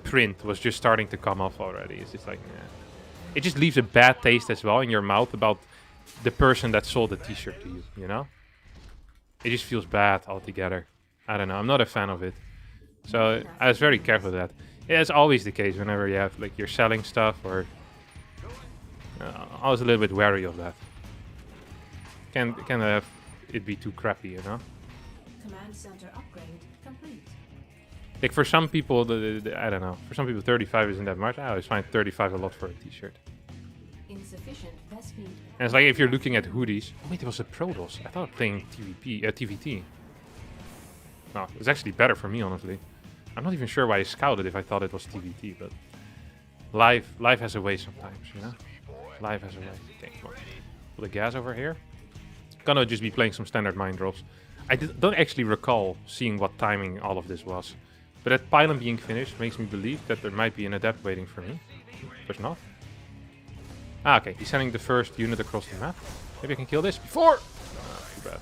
print was just starting to come off already. It's just like, yeah. It just leaves a bad taste as well in your mouth about the person that sold the t-shirt to you, you know? It just feels bad altogether. I don't know, I'm not a fan of it. So I was very careful with that. Yeah, it's always the case whenever you have, like, you're selling stuff or... I was a little bit wary of that. Can have it be too crappy, you know? Command center upgrade complete. Like, for some people, I don't know. For some people, 35 isn't that much. I always find 35 a lot for a t-shirt. Insufficient Vespeed. And it's like if you're looking at hoodies. Oh, wait, it was a Protoss. I thought playing TVT. No, it's actually better for me, honestly. I'm not even sure why I scouted if I thought it was TVT, but life has a way sometimes, you know? Life has a way. Okay, come on. Put the gas over here. Gonna just be playing some standard mine drops. I don't actually recall seeing what timing all of this was. But that pylon being finished makes me believe that there might be an adept waiting for me. There's not. Ah, okay. He's sending the first unit across the map. Maybe I can kill this before... Ah, too bad.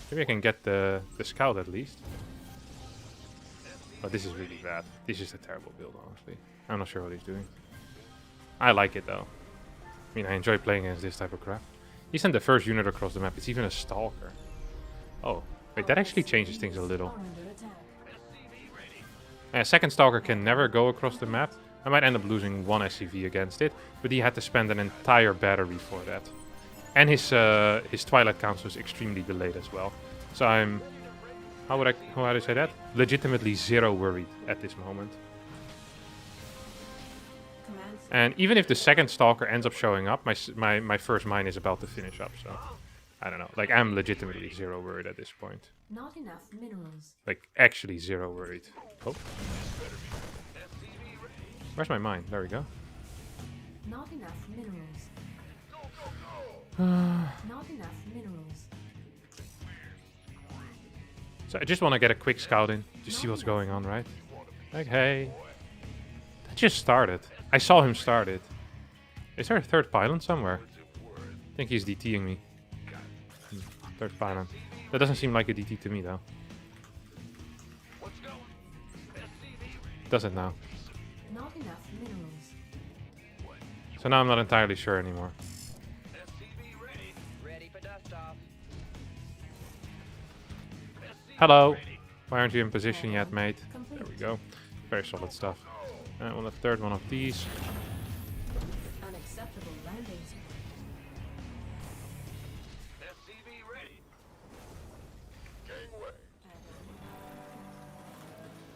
Maybe I can get the scout at least. But this is really bad. This is a terrible build, honestly. I'm not sure what he's doing. I like it, though. I mean, I enjoy playing against this type of crap. He sent the first unit across the map. It's even a stalker. Oh, wait, that actually changes things a little. Second stalker can never go across the map. I might end up losing 1 SCV against it, but he had to spend an entire battery for that. And his Twilight Council is extremely delayed as well. So I'm... How would I say that? Legitimately 0 worried at this moment. And even if the second stalker ends up showing up, my first mine is about to finish up, so... I don't know. Like, I'm legitimately 0 worried at this point. Not enough minerals. Like, actually 0 worried. Oh. Where's my mine? There we go. Not enough minerals. Not enough minerals. So I just want to get a quick scout in, just see what's going on, right? Like, hey. That just started. I saw him start it. Is there a third pylon somewhere? I think he's DTing me. Third pylon. That doesn't seem like a DT to me, though. Does it now? Not enough minerals. So now I'm not entirely sure anymore. Hello. Why aren't you in position yet, mate? There we go. Very solid stuff. I want a third one of these. Unacceptable landings.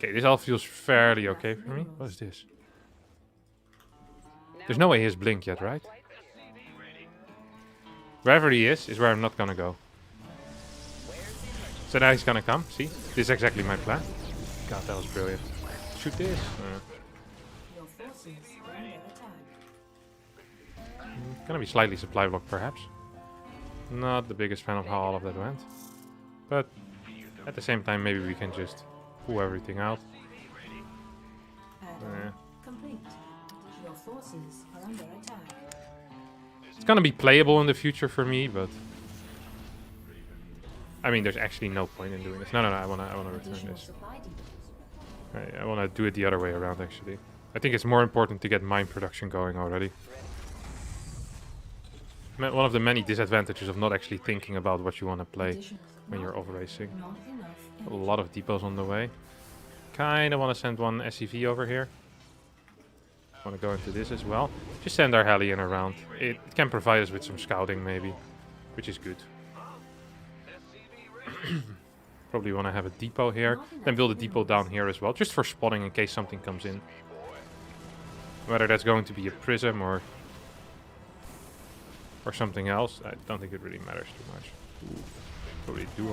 Okay, this all feels fairly okay for me. What is this? There's no way he has blink yet, right? Wherever he is where I'm not gonna go. So now he's gonna come. See? This is exactly my plan. God, that was brilliant. Shoot this. Your forces are under attack. Gonna be slightly supply block, perhaps. Not the biggest fan of how all of that went. But at the same time, maybe we can just pull everything out. Complete. Your forces are under attack. It's gonna be playable in the future for me, but I mean, there's actually no point in doing this. No, I wanna return this. I wanna do it the other way around, actually. I think it's more important to get mine production going already. One of the many disadvantages of not actually thinking about what you want to play when you're over-racing. A lot of depots on the way. Kinda want to send one SCV over here. Want to go into this as well. Just send our Hellion around. It can provide us with some scouting maybe, which is good. Probably want to have a depot here. Then build a depot down here as well, just for spotting in case something comes in. Whether that's going to be a prism or something else, I don't think it really matters too much. Ooh, probably do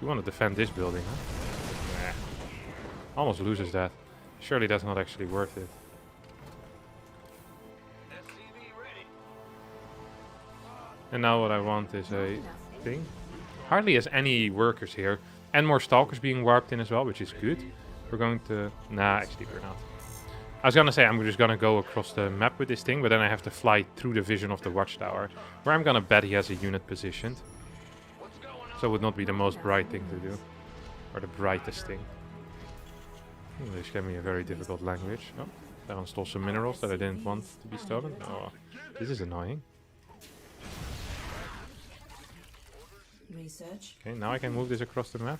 want to defend this building, huh? Nah. Almost loses that. Surely that's not actually worth it. And now what I want is a thing. Hardly has any workers here. And more stalkers being warped in as well, which is good. We're going to... Nah, actually we're not. I was gonna say I'm just gonna go across the map with this thing, but then I have to fly through the vision of the watchtower, where I'm gonna bet he has a unit positioned. So it would not be the most bright thing to do. Or the brightest thing. English gave me a very difficult language. Oh, that one stole some minerals that I didn't want to be stolen. Oh, this is annoying. Research. Okay, now I can move this across the map.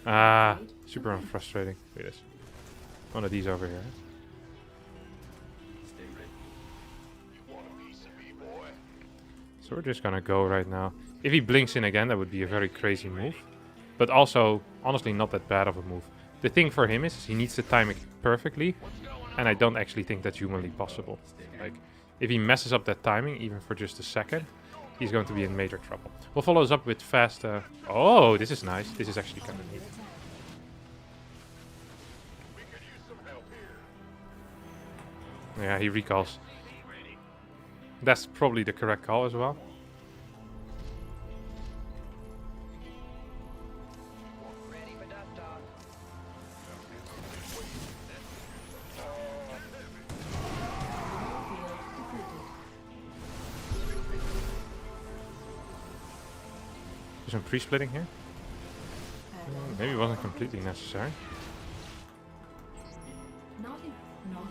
Ah, super frustrating. Look at this. One of these over here. So we're just gonna go right now. If he blinks in again, that would be a very crazy move. But also, honestly, not that bad of a move. The thing for him is he needs to time it perfectly. And I don't actually think that's humanly possible. Like, if he messes up that timing, even for just a second, he's going to be in major trouble. We'll follow us up with fast... oh, this is nice. This is actually kind of neat. Yeah, he recalls. That's probably the correct call as well. There's some pre-splitting here. Maybe it wasn't completely necessary. Not enough.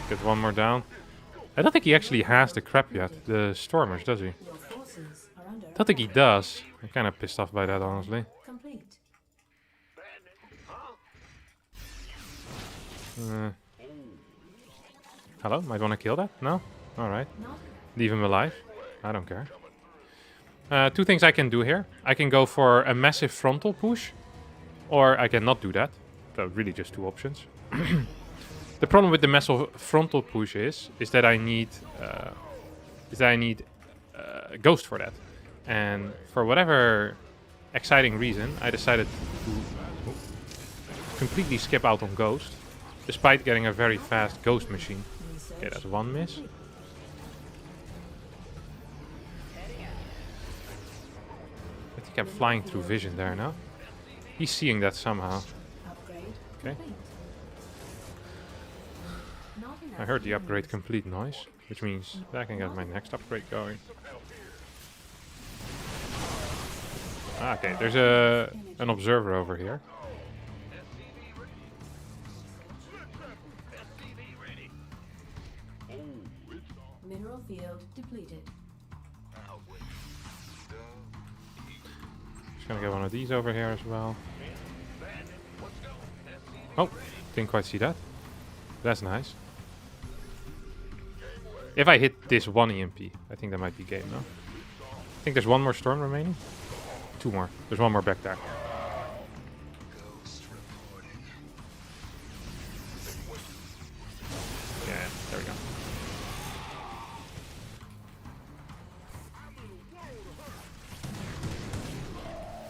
Get one more down. I don't think he actually has the crap yet, the Stormers, does he? Your forces are under I don't think he does. I'm kind of pissed off by that, honestly. complete. Hello? Might want to kill that? No? Alright. Not Leave him alive. I don't care. Two things I can do here. I can go for a massive frontal push. Or I can not do that. So really just two options. The problem with the massive frontal push is that I need Ghost for that. And for whatever exciting reason, I decided to completely skip out on Ghost, despite getting a very fast Ghost machine. Okay, that's one miss. I think I'm flying through vision there now. He's seeing that somehow. upgrade. Okay. Complete. Not enough. I heard the upgrade complete noise, which means that I can get my next upgrade going. Ah, okay, there's an observer over here. Mineral field depleted. Just gonna get one of these over here as well. Oh, didn't quite see that. That's nice. If I hit this one EMP, I think that might be game, no? I think there's one more storm remaining. Two more. There's one more back there. Yeah, there we go.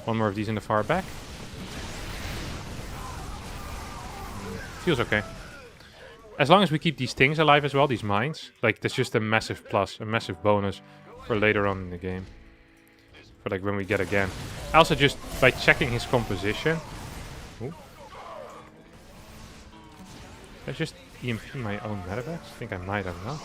One more of these in the far back. Feels okay. As long as we keep these things alive as well, these mines, like that's just a massive plus, a massive bonus for later on in the game. For like when we get again. I also just, by checking his composition... Ooh. I just EMP my own medevacs? I think I might have, no?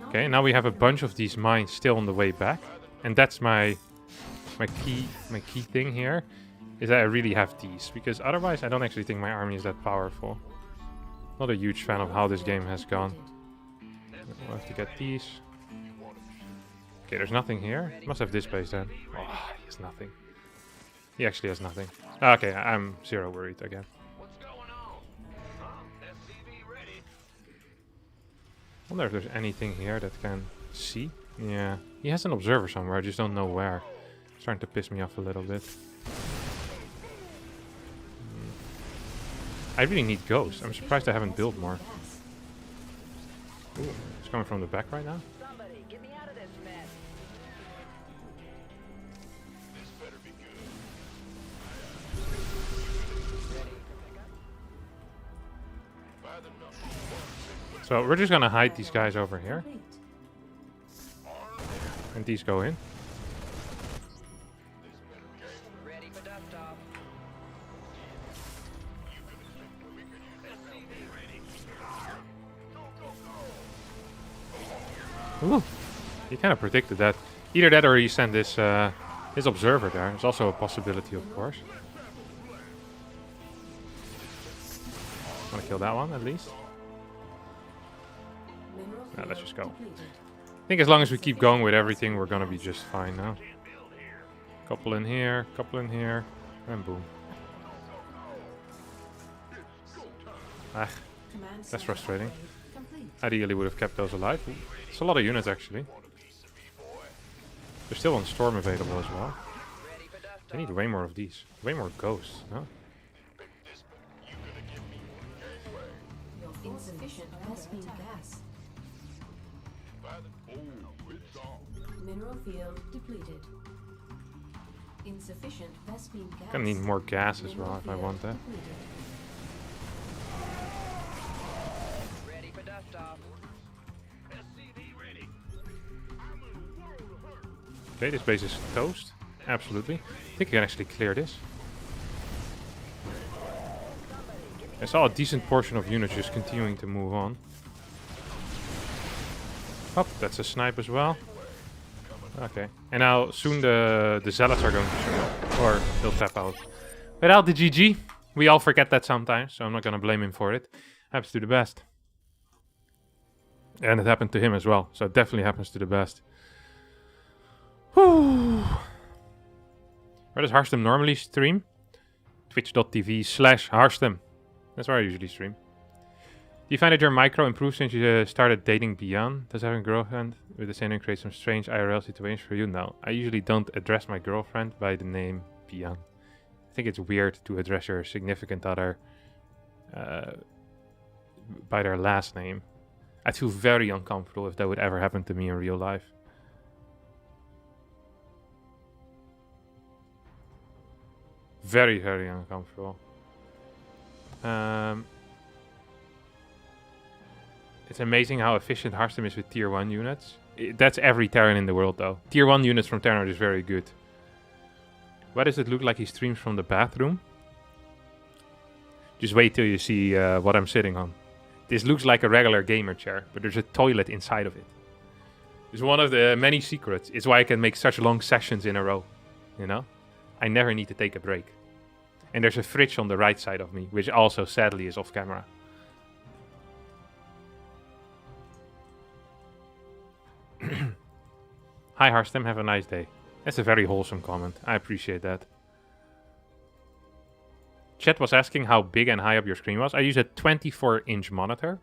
Okay, now we have a bunch of these mines still on the way back. And that's my key thing here. Is that I really have these. Because otherwise I don't actually think my army is that powerful. Not a huge fan of how this game has gone. We'll have to get these. Okay, there's nothing here. Must have this base then. Oh, he has nothing. He actually has nothing. Okay, I'm zero worried again. I wonder if there's anything here that can see. Yeah, he has an observer somewhere. I just don't know where. It's starting to piss me off a little bit. I really need ghosts. I'm surprised I haven't built more. Ooh, it's coming from the back right now. Somebody, get me out of this mess. So we're just gonna hide these guys over here. Complete. And these go in. Ready for dust off. Ooh, he kind of predicted that. Either that or he sent his observer there. It's also a possibility, of course. Want to kill that one at least? Yeah, let's just go. I think as long as we keep going with everything, we're gonna be just fine now. Couple in here, and boom. Ah, that's frustrating. Ideally would have kept those alive. It's a lot of units actually. There's still one storm available as well. I need way more of these. Way more ghosts, no? Insufficient Vespene gas. Mineral field depleted. Insufficient Vespene gas. Gonna need more gas as well if I want that. Ready for dust off. Okay, this base is toast. Absolutely. I think I can actually clear this. I saw a decent portion of units just continuing to move on. Oh, that's a snipe as well. Okay. And now soon the zealots are going to show up. Or they'll tap out. Without the GG. We all forget that sometimes, so I'm not going to blame him for it. Happens to the best. And it happened to him as well, so it definitely happens to the best. Whew. Where does Harstem normally stream? Twitch.tv/Harstem. That's where I usually stream. Do you find that your micro improved since you started dating Beyond? Does having a girlfriend with the same name create some strange IRL situations for you? No, I usually don't address my girlfriend by the name Beyond. I think it's weird to address your significant other by their last name. I'd feel very uncomfortable if that would ever happen to me in real life. Very, very uncomfortable. It's amazing how efficient Harstem is with tier 1 units. That's every Terran in the world though. Tier 1 units from Terran are just very good. Why does it look like he streams from the bathroom? Just wait till you see what I'm sitting on. This looks like a regular gamer chair, but there's a toilet inside of it. It's one of the many secrets. It's why I can make such long sessions in a row. You know? I never need to take a break. And there's a fridge on the right side of me, which also sadly is off camera. Hi Harstem, have a nice day. That's a very wholesome comment. I appreciate that. Chat was asking how big and high up your screen was. I use a 24-inch monitor.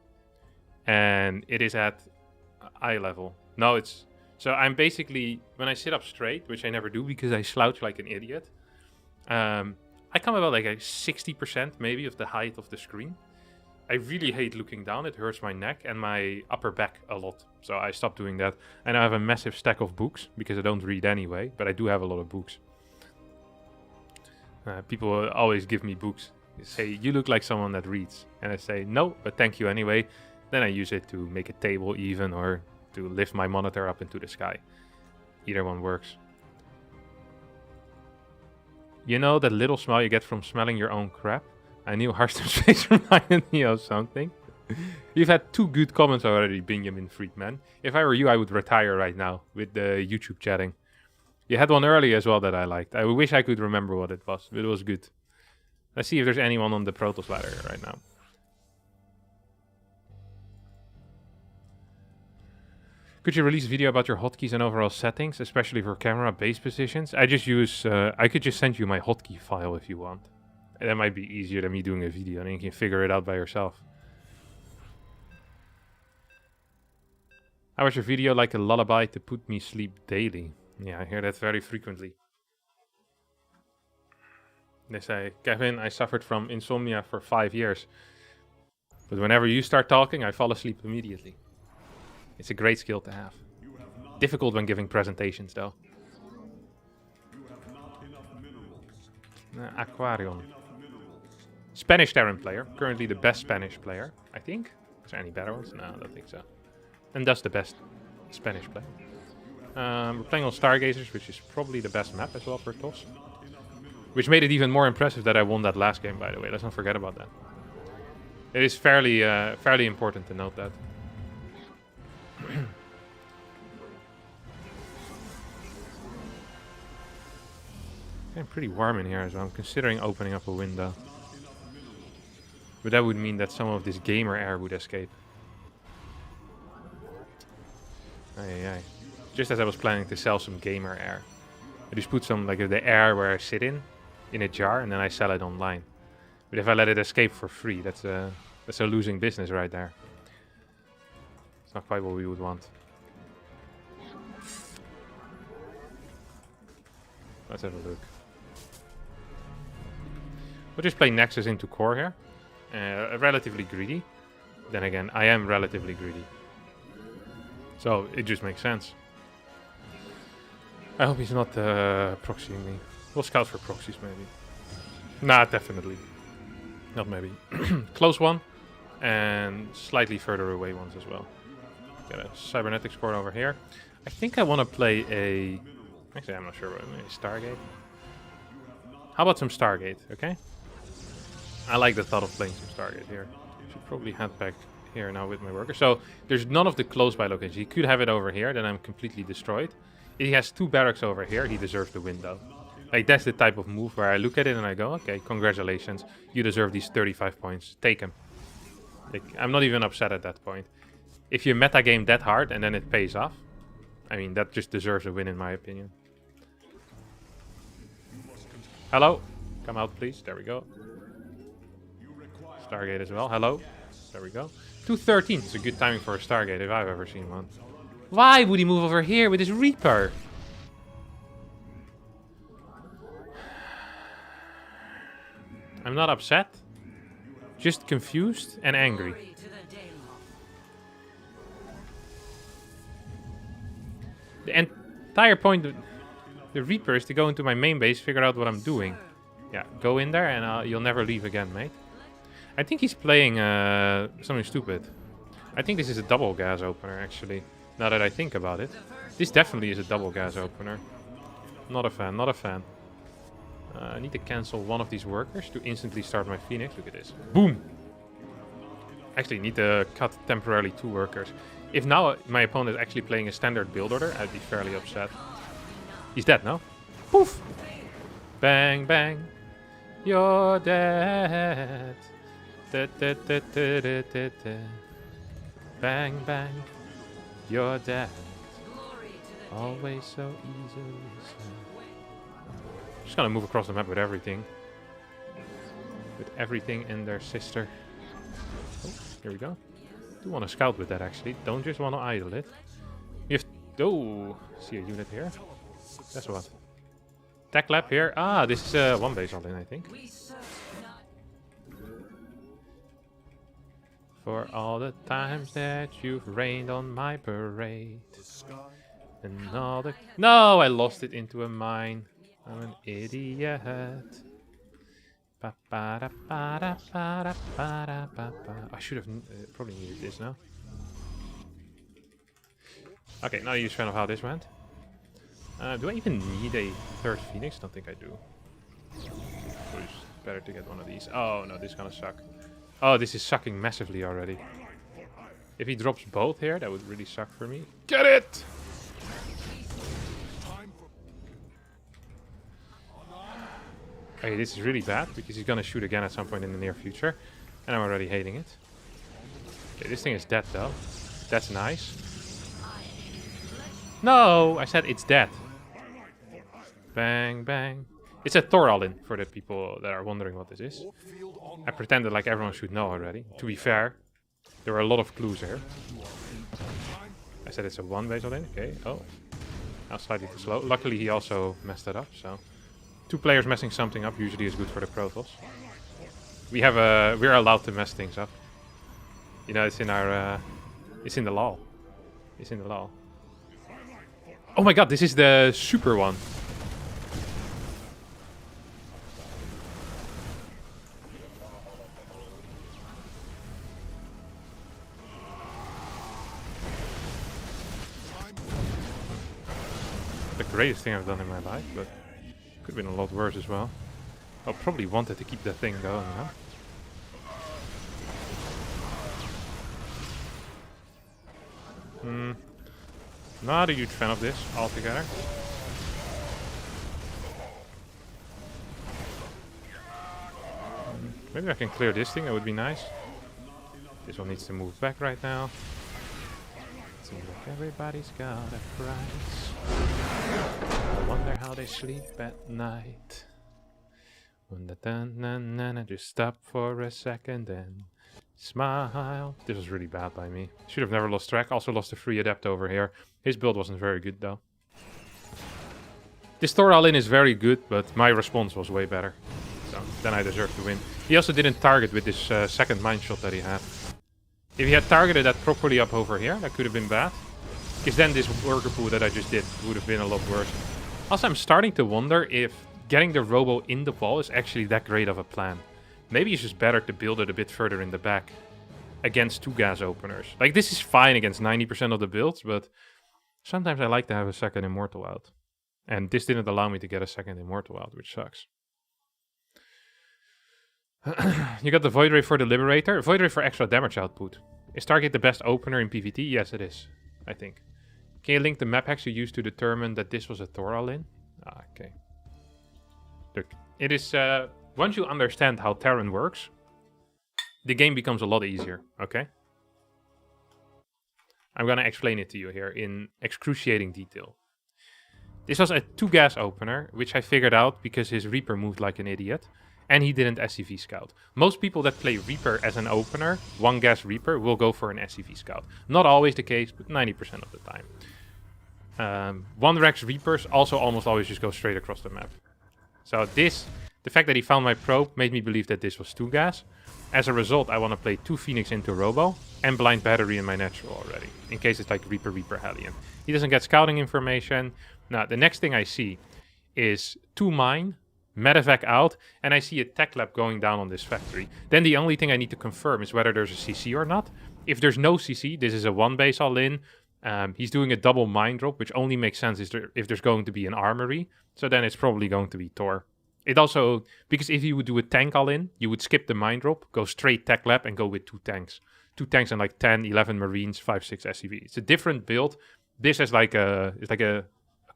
And it is at eye level. No, it's... So I'm basically... When I sit up straight, which I never do because I slouch like an idiot. I come about like a 60% maybe of the height of the screen. I really hate looking down. It hurts my neck and my upper back a lot. So I stopped doing that. And I have a massive stack of books because I don't read anyway. But I do have a lot of books. People always give me books. They say, you look like someone that reads. And I say, no, but thank you anyway. Then I use it to make a table even or to lift my monitor up into the sky. Either one works. You know that little smell you get from smelling your own crap? I knew Harstem's face reminded me of something. You've had 2 good comments already, Benjamin Friedman. If I were you, I would retire right now with the YouTube chatting. You had one earlier as well that I liked. I wish I could remember what it was, but it was good. Let's see if there's anyone on the Protoss ladder right now. Could you release a video about your hotkeys and overall settings, especially for camera base positions? I just use, I could just send you my hotkey file if you want. That might be easier than me doing a video, and you can figure it out by yourself. I watch your video like a lullaby to put me sleep daily. Yeah, I hear that very frequently. They say, Kevin, I suffered from insomnia for 5 years. But whenever you start talking, I fall asleep immediately. It's a great skill to have. Difficult when giving presentations, though. Aquarium. Spanish Terran player. Currently the best Spanish player, I think. Is there any better ones? No, I don't think so. And thus the best Spanish player. We're playing on Stargazers, which is probably the best map as well for TOS. Which made it even more impressive that I won that last game, by the way. Let's not forget about that. It is fairly important to note that. getting pretty warm in here as well. I'm considering opening up a window. But that would mean that some of this gamer air would escape. Aye. Just as I was planning to sell some gamer air. I just put some, like, the air where I sit in a jar, and then I sell it online. But if I let it escape for free, that's a losing business right there. It's not quite what we would want. Let's have a look. We'll just play Nexus into core here. Relatively greedy. Then again, I am relatively greedy. So, it just makes sense. I hope he's not proxying me. We'll scout for proxies, maybe. Nah, definitely. Not maybe. Close one. And slightly further away ones as well. Got a cybernetics core over here. I think I want to play a... Actually, I'm not sure what maybe Stargate. How about some Stargate, okay? I like the thought of playing some Stargate here. Should probably head back here now with my worker. So, there's none of the close-by locations. He could have it over here, then I'm completely destroyed. He has 2 barracks over here, he deserves the window. Like, that's the type of move where I look at it and I go, okay, congratulations. You deserve these 35 points. Take them. Like, I'm not even upset at that point. If you metagame that hard and then it pays off, I mean, that just deserves a win in my opinion. Hello? Come out, please. There we go. Stargate as well. Hello? There we go. 213. It's a good timing for a Stargate if I've ever seen one. Why would he move over here with his Reaper? I'm not upset. Just confused and angry. The entire point of the Reaper is to go into my main base, figure out what I'm doing. Yeah, go in there and you'll never leave again, mate. I think he's playing something stupid. I think this is a double gas opener, actually. Now that I think about it. This definitely is a double gas opener. Not a fan, not a fan. I need to cancel one of these workers to instantly start my Phoenix. Look at this. Boom! Actually, need to cut temporarily 2 workers. If now my opponent is actually playing a standard build order, I'd be fairly upset. He's dead now. Poof! Bang, bang. You're dead. Da, da, da, da, da, da, da. Bang, bang. You're dead. Always so easily said. Just gonna move across the map with everything. With everything and their sister. Oh, here we go. Do want to scout with that actually. Don't just want to idle it. You have... Oh, see a unit here. That's what. Tech lab here. Ah, this is one base all in, I think. For all the times that you've rained on my parade. And all the... No, I lost it into a mine. I'm an idiot. I should have probably needed this now. Okay, now you're a fan of how this went. Do I even need a 3rd Phoenix? Don't think I do. So it's better to get one of these. Oh no, this is gonna suck. Oh, this is sucking massively already. If he drops both here, that would really suck for me. Get it! Okay, this is really bad, because he's gonna shoot again at some point in the near future. And I'm already hating it. Okay, this thing is dead though. That's nice. No! I said it's dead. Bang, bang. It's a Thor all-in, for the people that are wondering what this is. I pretended like everyone should know already. To be fair, there were a lot of clues here. I said it's a 1-base all-in. Okay, oh. Now slightly too slow. Luckily he also messed it up, so... 2 players messing something up usually is good for the Protoss. We're allowed to mess things up. You know, it's in our... it's in the law. It's in the law. Oh my god, this is the super one. The greatest thing I've done in my life, but could have been a lot worse as well. I probably wanted to keep that thing going, huh? Not a huge fan of this altogether. Maybe I can clear this thing, that would be nice. This one needs to move back right now. Seems like everybody's got a price. I wonder how they sleep at night. Just stop for a second and smile. This was really bad by me. Should have never lost track. Also lost a free adept over here. His build wasn't very good though. This Thor all-in is very good, but my response was way better. So then I deserve to win. He also didn't target with this second mine shot that he had. If he had targeted that properly up over here, that could have been bad. Because then this worker pool that I just did would have been a lot worse. Also, I'm starting to wonder if getting the robo in the wall is actually that great of a plan. Maybe it's just better to build it a bit further in the back against 2 gas openers. Like, this is fine against 90% of the builds, but sometimes I like to have a second Immortal out. And this didn't allow me to get a second Immortal out, which sucks. You got the Void Ray for the Liberator. Void Ray for extra damage output. Is Target the best opener in PvT? Yes, it is, I think. Can you link the map hacks you used to determine that this was a Thor all-in? Ah, okay. Look, it is... once you understand how Terran works, the game becomes a lot easier, okay? I'm gonna explain it to you here in excruciating detail. This was a 2-gas opener, which I figured out because his Reaper moved like an idiot. And he didn't SCV scout. Most people that play Reaper as an opener, 1-gas Reaper, will go for an SCV scout. Not always the case, but 90% of the time. 1-Rex Reapers also almost always just go straight across the map. So this, the fact that he found my probe made me believe that this was 2-gas. As a result, I want to play 2 Phoenix into Robo and Blind Battery in my natural already. In case it's like Reaper Hellion. He doesn't get scouting information. Now, the next thing I see is 2 mine, medevac out, and I see a tech lab going down on this factory. Then the only thing I need to confirm is whether there's a CC or not. If there's no CC, this is a 1-base all-in. He's doing a double mine drop, which only makes sense if there's going to be an armory. So then it's probably going to be Thor. It also, because if you would do a tank all-in, you would skip the mine drop, go straight tech lab, and go with 2 tanks. 2 tanks and like 10, 11 Marines, 5, 6 SCV. It's a different build. This is like a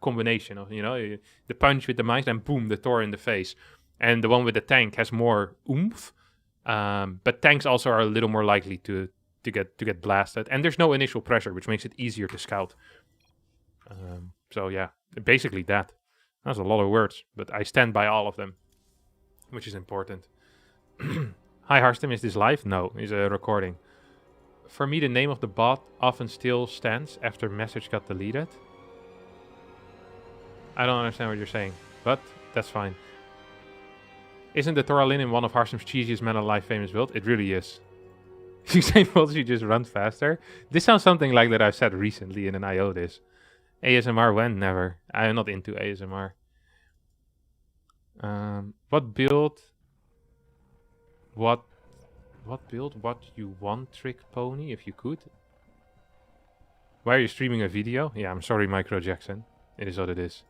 combination of, you know, the punch with the mines and boom, the Thor in the face. And the one with the tank has more oomph, but tanks also are a little more likely to get blasted. And there's no initial pressure, which makes it easier to scout. So yeah, basically that. That's a lot of words, but I stand by all of them, which is important. Hi Harstem, is this live? No, it's a recording. For me, the name of the bot often still stands after message got deleted. I don't understand what you're saying, but that's fine. Isn't the Thor all-in in one of Harstem's cheesiest men alive famous build? It really is. Usain Bolt, you just run faster. This sounds something like that I've said recently in an IO this. ASMR when? Never. I'm not into ASMR. What build? What build? What you want, Trick Pony, if you could? Why are you streaming a video? Yeah, I'm sorry, Micro Jackson. It is what it is.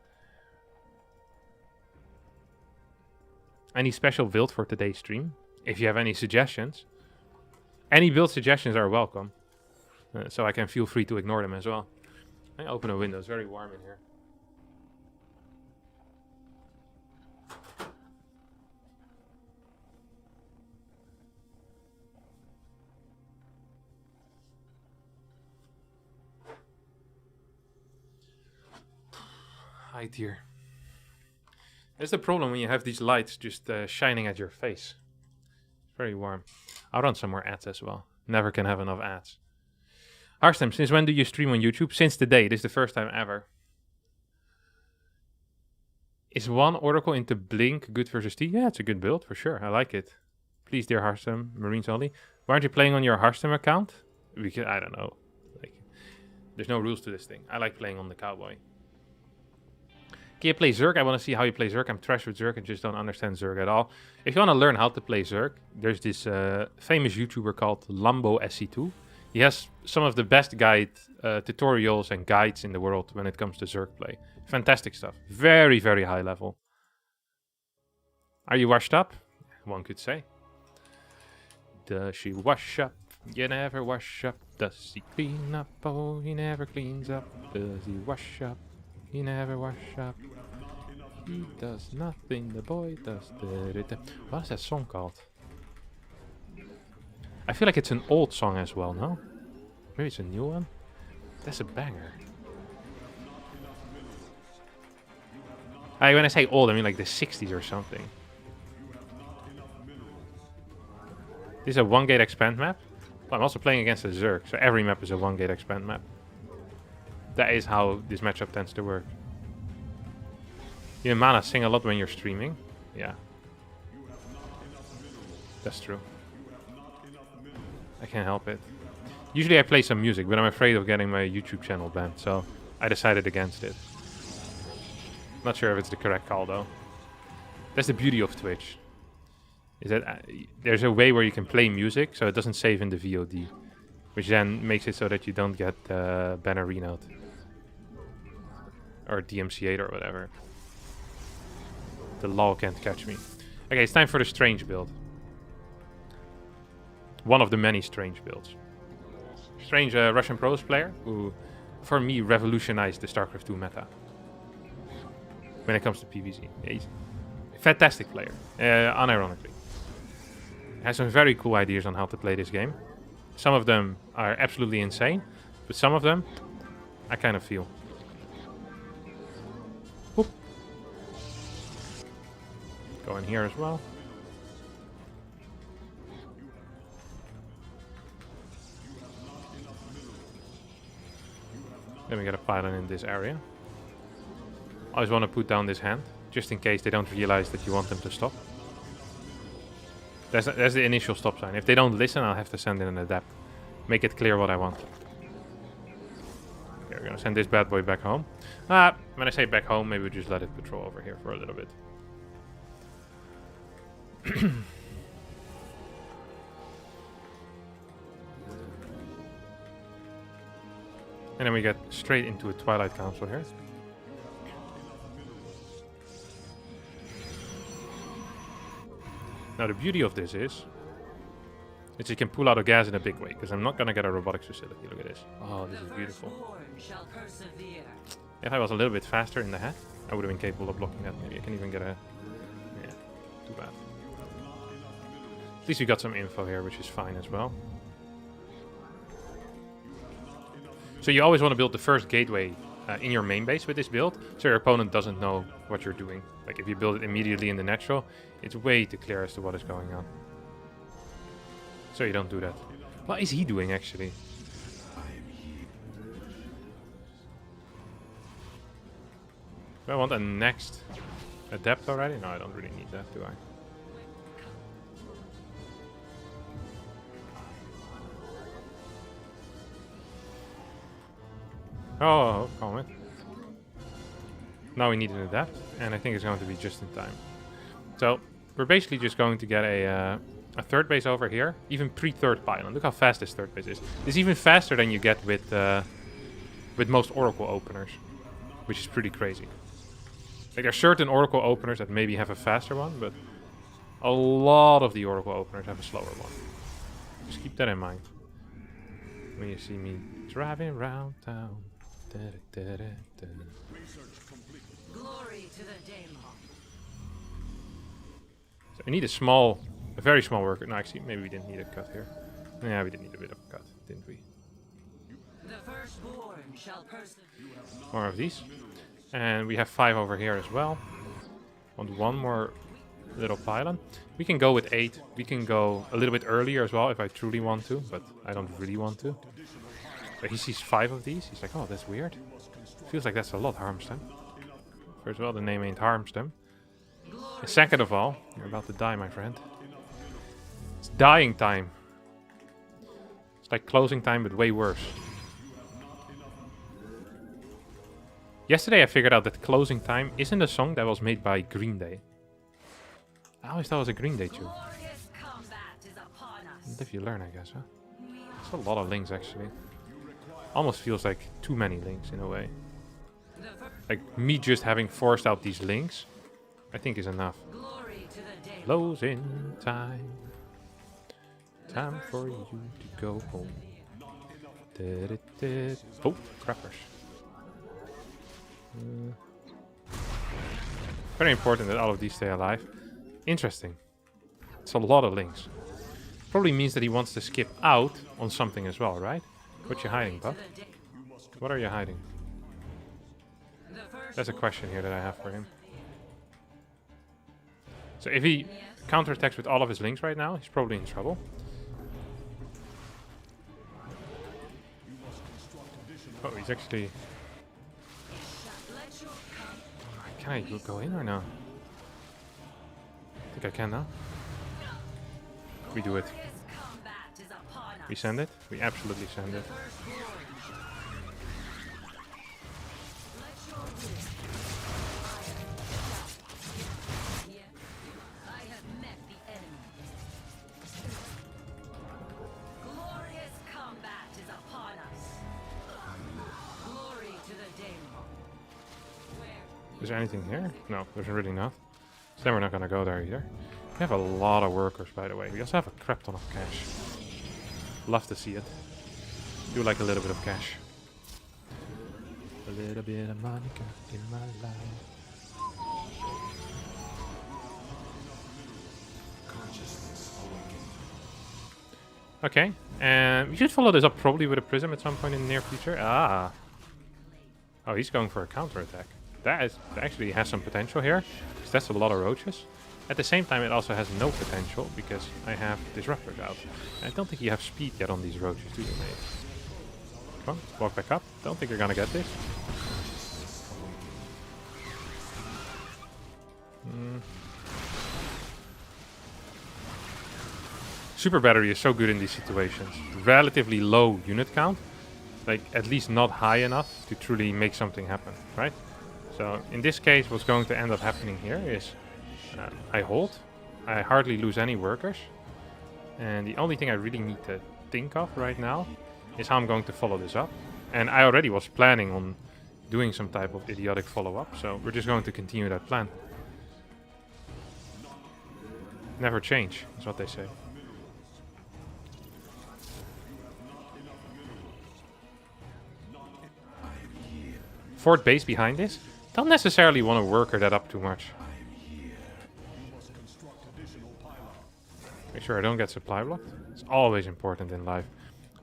Any special build for today's stream? If you have any suggestions. Any build suggestions are welcome. So I can feel free to ignore them as well. I open a window, it's very warm in here. Hi dear. That's the problem when you have these lights just shining at your face. It's very warm. I'll run some more ads as well. Never can have enough ads. Harstem, since when do you stream on YouTube? Since today. This is the first time ever. Is 1 Oracle into Blink good versus T? Yeah, it's a good build for sure. I like it. Please, dear Harstem, Marines only. Why aren't you playing on your Harstem account? Because I don't know. Like, there's no rules to this thing. I like playing on the Cowboy. Can you play Zerg? I want to see how you play Zerg. I'm trash with Zerg and just don't understand Zerg at all. If you want to learn how to play Zerg, there's this famous YouTuber called Lambo SC2. He has some of the best tutorials and guides in the world when it comes to Zerg play. Fantastic stuff. Very, very high level. Are you washed up? One could say. Does she wash up? You never wash up. Does he clean up? Oh, he never cleans up. Does he wash up? He never wash up. He does nothing. The boy does. What is that song called? I feel like it's an old song as well, no? Maybe it's a new one? That's a banger. When I say old, I mean like the 60s or something. This is a 1-gate expand map. Well, I'm also playing against a Zerg, so every map is a 1-gate expand map. That is how this matchup tends to work. You and Mana sing a lot when you're streaming. Yeah. That's true. I can't help it. Usually I play some music, but I'm afraid of getting my YouTube channel banned, so I decided against it. Not sure if it's the correct call, though. That's the beauty of Twitch. Is that there's a way where you can play music, so it doesn't save in the VOD. Which then makes it so that you don't get banner renoed. Or DMCA'd or whatever. The law can't catch me. Okay, it's time for the strange build. One of the many strange builds. Strange Russian pros player who, for me, revolutionized the StarCraft 2 meta. When it comes to PvZ. He's a fantastic player, unironically. Has some very cool ideas on how to play this game. Some of them are absolutely insane, but some of them I kind of feel. Whoop. Go in here as well. Then we get a pylon in this area. I always want to put down this hand, just in case they don't realize that you want them to stop. That's the initial stop sign. If they don't listen, I'll have to send in an adapt. Make it clear what I want. Okay, we're gonna send this bad boy back home. When I say back home, maybe we just let it patrol over here for a little bit. And then we get straight into a Twilight Council here. Now the beauty of this is you can pull out a gas in a big way, because I'm not gonna get a robotics facility. Look at this. Oh, this is beautiful. If I was a little bit faster in the head, I would have been capable of blocking that. Maybe I can even get a... Yeah, too bad. At least we got some info here, which is fine as well. So you always want to build the first gateway in your main base with this build, so your opponent doesn't know what you're doing. Like if you build it immediately in the natural, it's way too clear as to what is going on. So you don't do that. What is he doing actually? Do I want a next adept already? No, I don't really need that, do I? Oh, calm it. Now we need an adapt, and I think it's going to be just in time. So we're basically just going to get a third base over here, even pre-third pylon. Look how fast this third base is. It's even faster than you get with most Oracle openers, which is pretty crazy. Like there are certain Oracle openers that maybe have a faster one, but a lot of the Oracle openers have a slower one. Just keep that in mind when you see me driving around town. Da, da, da, da. Glory to the Daemon. So I need a very small worker. No, actually, maybe we didn't need a cut here. Yeah, we did need a bit of a cut, didn't we? The firstborn shall persevere. More of these. And we have 5 over here as well. Want one more little pylon. We can go with 8. We can go a little bit earlier as well if I truly want to, but I don't really want to. But he sees 5 of these. He's like, oh, that's weird. Feels like that's a lot, Harstem. First of all, the name ain't Harstem. And second of all, you're about to die, my friend. It's dying time. It's like closing time, but way worse. Yesterday I figured out that Closing Time isn't a song that was made by Green Day. I always thought it was a Green Day tune. If you learn, I guess, huh? It's a lot of links, actually. Almost feels like too many links in a way. Like me just having forced out these links, I think is enough. Closing time. Time for you to go home. Oh, crappers. Very important that all of these stay alive. Interesting. It's a lot of links. Probably means that he wants to skip out on something as well, right? What you hiding, Buff? What are you hiding? There's a question here that I have for him. So if he counterattacks with all of his links right now, he's probably in trouble. Oh, he's actually... Can I go in or no? I think I can now. We do it. We send it? We absolutely send it. Is there anything here? No, there's really not. So then we're not gonna go there either. We have a lot of workers, by the way. We also have a crap ton of cash. Love to see it. Do like a little bit of cash. A little bit of money in my life. Okay, and we should follow this up probably with a prism at some point in the near future. Ah. Oh, he's going for a counterattack. That actually has some potential here, because that's a lot of roaches. At the same time, it also has no potential, because I have disruptors out. And I don't think you have speed yet on these roaches, do you, mate? Come on, walk back up. Don't think you're gonna get this. Super battery is so good in these situations. Relatively low unit count. Like, at least not high enough to truly make something happen, right? So, in this case, what's going to end up happening here is I hold. I hardly lose any workers. And the only thing I really need to think of right now is how I'm going to follow this up. And I already was planning on doing some type of idiotic follow-up, so we're just going to continue that plan. Never change, is what they say. Fort base behind this. Don't necessarily want to worker that up too much. Make sure I don't get supply blocked. It's always important in life.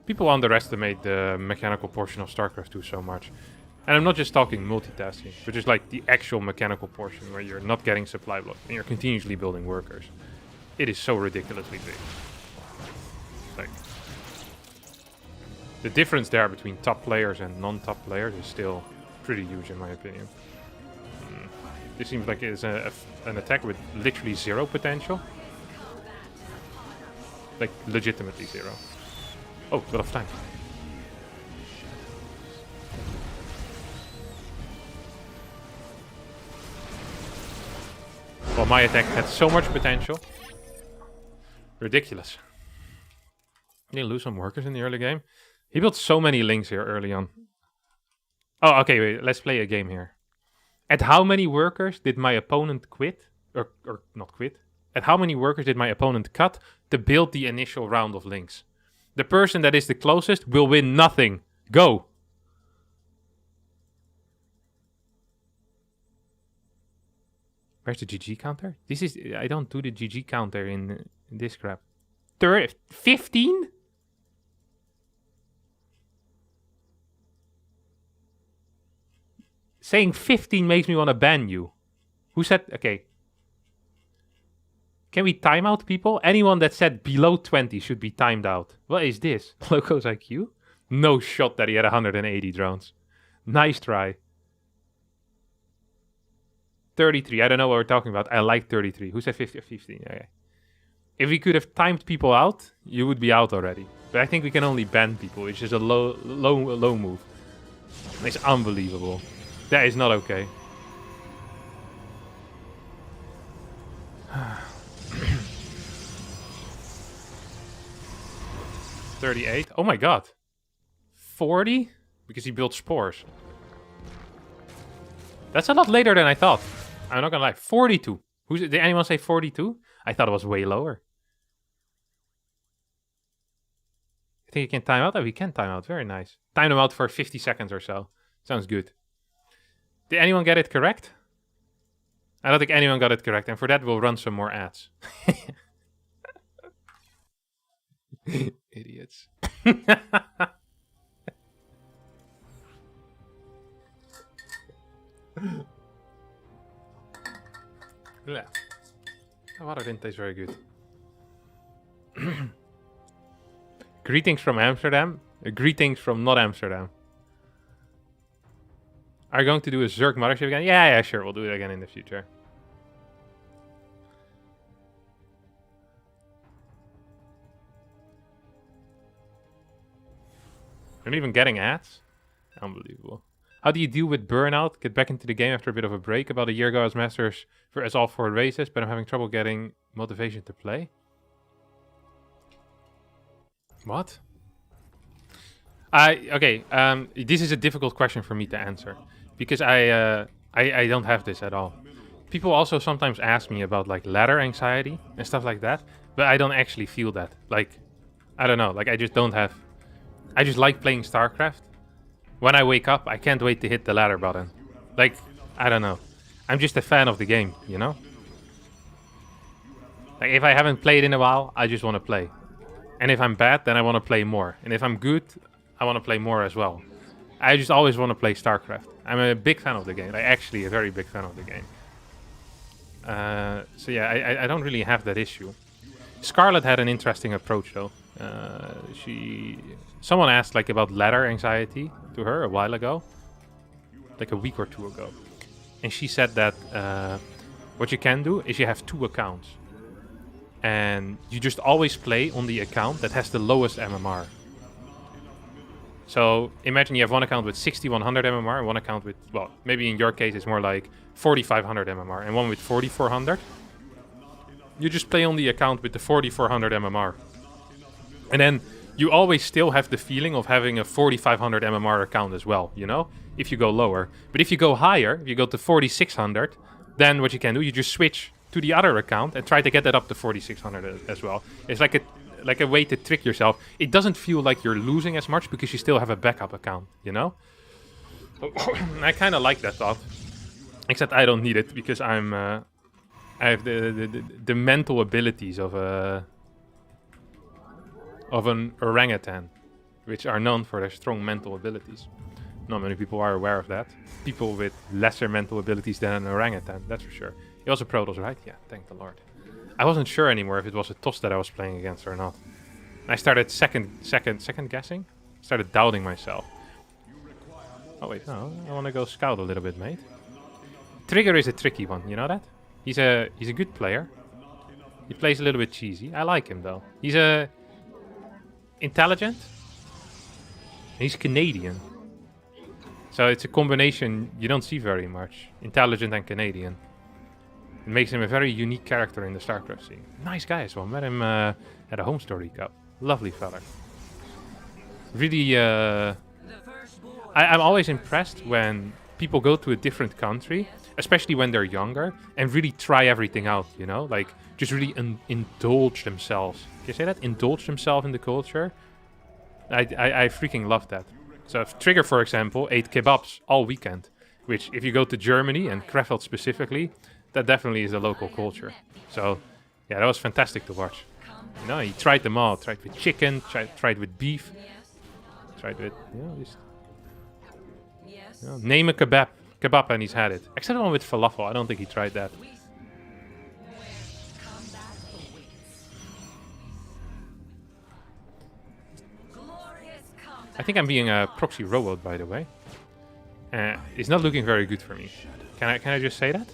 People underestimate the mechanical portion of StarCraft 2 so much. And I'm not just talking multitasking, but just like the actual mechanical portion where you're not getting supply blocked and you're continuously building workers. It is so ridiculously big. Like, the difference there between top players and non-top players is still pretty huge in my opinion. This seems like it's an attack with literally zero potential. Like, legitimately zero. Oh, got off time. Well, my attack had so much potential. Ridiculous. Did he lose some workers in the early game? He built so many links here early on. Oh, okay, wait, let's play a game here. At how many workers did my opponent quit? Or not quit. At how many workers did my opponent cut to build the initial round of links? The person that is the closest will win nothing. Go! Where's the GG counter? This is... I don't do the GG counter in this crap. 15? Saying 15 makes me want to ban you. Who said... Okay. Can we time out people? Anyone that said below 20 should be timed out. What is this? Locos IQ? No shot that he had 180 drones. Nice try. 33. I don't know what we're talking about. I like 33. Who said 50 or 15? Okay. If we could have timed people out, you would be out already. But I think we can only ban people, which is a low move. It's unbelievable. That is not okay. 38. Oh my god. 40? Because he built spores. That's a lot later than I thought. I'm not gonna lie. 42. Did anyone say 42? I thought it was way lower. I think you can time out? Oh, we can time out. Very nice. Time them out for 50 seconds or so. Sounds good. Did anyone get it correct? I don't think anyone got it correct. And for that, we'll run some more ads. Idiots. Yeah. Water didn't taste very good. Greetings from Amsterdam. Greetings from not Amsterdam. Are you going to do a Zerg mothership again? Yeah, sure. We'll do it again in the future. You're not even getting ads? Unbelievable. How do you deal with burnout? Get back into the game after a bit of a break. About a year ago, I was Masters for as all 4 races, but I'm having trouble getting motivation to play. What? Okay. This is a difficult question for me to answer because I don't have this at all. People also sometimes ask me about like ladder anxiety and stuff like that, but I don't actually feel that. Like, I don't know. Like, I just don't have. I just like playing StarCraft. When I wake up, I can't wait to hit the ladder button. Like, I don't know. I'm just a fan of the game, you know? Like, if I haven't played in a while, I just want to play. And if I'm bad, then I want to play more. And if I'm good, I want to play more as well. I just always want to play StarCraft. I'm a big fan of the game. Like, actually a very big fan of the game. So yeah, I don't really have that issue. Scarlet had an interesting approach, though. Someone asked like about ladder anxiety to her a while ago, like a week or 2 ago, and she said that what you can do is you have 2 accounts, and you just always play on the account that has the lowest MMR. So imagine you have one account with 6100 MMR and one account with, well, maybe in your case it's more like 4500 MMR and one with 4400. You just play on the account with the 4400 MMR. And then you always still have the feeling of having a 4500 MMR account as well, you know? If you go lower. But if you go higher, if you go to 4600, then what you can do, you just switch to the other account and try to get that up to 4600 as well. It's like a way to trick yourself. It doesn't feel like you're losing as much because you still have a backup account, you know? I kind of like that thought. Except I don't need it because I have the mental abilities of an orangutan, which are known for their strong mental abilities. Not many people are aware of that. People with lesser mental abilities than an orangutan, that's for sure. He was a Protoss, right? Yeah, thank the Lord. I wasn't sure anymore if it was a Toss that I was playing against or not. I started second guessing. Started doubting myself. Oh wait, no, I want to go scout a little bit, mate. Trigger is a tricky one, you know that? He's a good player. He plays a little bit cheesy. I like him though. He's intelligent. He's Canadian. So it's a combination you don't see very much. Intelligent and Canadian. It makes him a very unique character in the StarCraft scene. Nice guy as well. Met him at a Home Story Cup. Lovely fella. Really, I'm always impressed when people go to a different country, especially when they're younger, and really try everything out, you know? Like, just really indulge themselves. Can you say that? Indulge themselves in the culture. I freaking love that. So if Trigger, for example, ate kebabs all weekend, which if you go to Germany, and Krefeld specifically, that definitely is a local culture. So, yeah, that was fantastic to watch. You know, he tried them all. Tried with chicken, tried with beef, tried with, you know, just... You know, name a kebab and he's had it. Except the one with falafel. I don't think he tried that. I think I'm being a proxy robot, by the way. It's not looking very good for me. Can I just say that?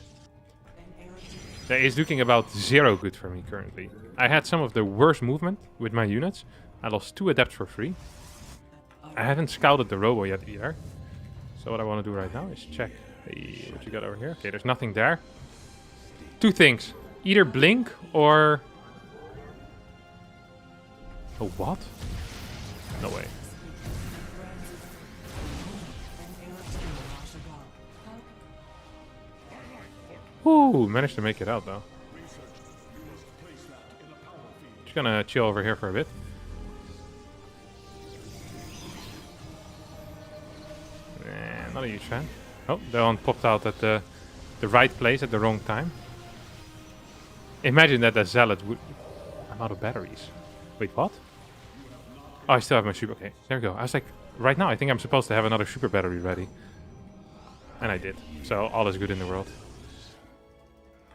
It's looking about 0 good for me currently. I had some of the worst movement with my units. I lost 2 adepts for free. I haven't scouted the robo yet either. So what I want to do right now is check what you got over here. Okay, there's nothing there. 2 things. Either blink or... Oh, what? No way. Ooh, managed to make it out though. Just gonna chill over here for a bit. Not a huge fan. Oh, that one popped out at the right place at the wrong time. Imagine that the Zealot would... I'm out of batteries. Wait, what? Oh, I still have my super. Okay, there we go. I was like, right now, I think I'm supposed to have another super battery ready. And I did. So all is good in the world.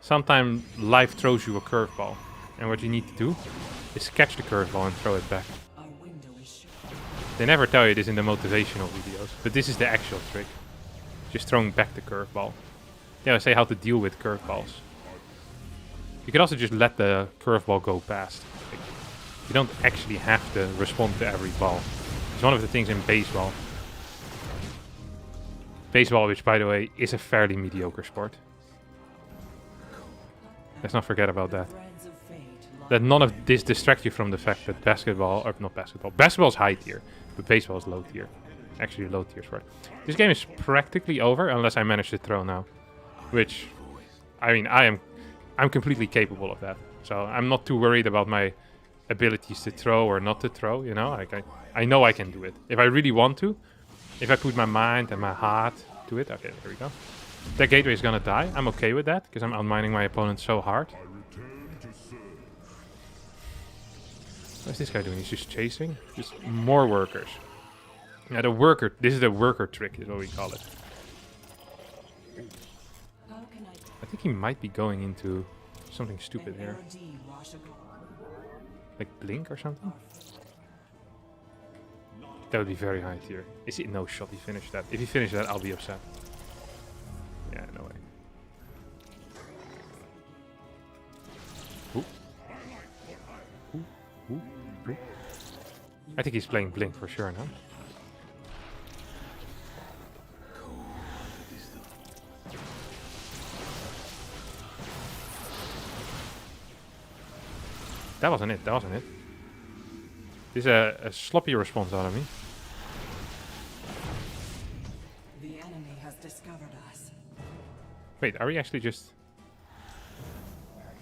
Sometimes life throws you a curveball. And what you need to do is catch the curveball and throw it back. Our window is shut. They never tell you this in the motivational videos. But this is the actual trick. Just throwing back the curveball. They always say how to deal with curveballs. You could also just let the curveball go past. Like, you don't actually have to respond to every ball. It's one of the things in baseball. Baseball, which by the way, is a fairly mediocre sport. Let's not forget about that. Threads of fate lie Let none of this distract you from the fact that basketball, or not basketball, basketball is high tier, but baseball is low tier. Actually low tier sport. This game is practically over unless I manage to throw now. Which, I mean, I'm completely capable of that. So I'm not too worried about my abilities to throw or not to throw, you know? Like I know I can do it. If I really want to, if I put my mind and my heart to it. Okay, there we go. That gateway is gonna die. I'm okay with that, because I'm outmining my opponent so hard. What's this guy doing? He's just chasing? Just more workers. Yeah, the worker, this is the worker trick, is what we call it. How can I think he might be going into something stupid here. LD wash across? Like Blink or something? That would be very high tier. Is he? No shot, he finished that. If he finished that, I'll be upset. Yeah, no way. Ooh. Ooh. Ooh. Ooh. I think he's playing Blink for sure now. That wasn't it, that wasn't it. This is a sloppy response out of me. The enemy has discovered us. Wait, are we actually just...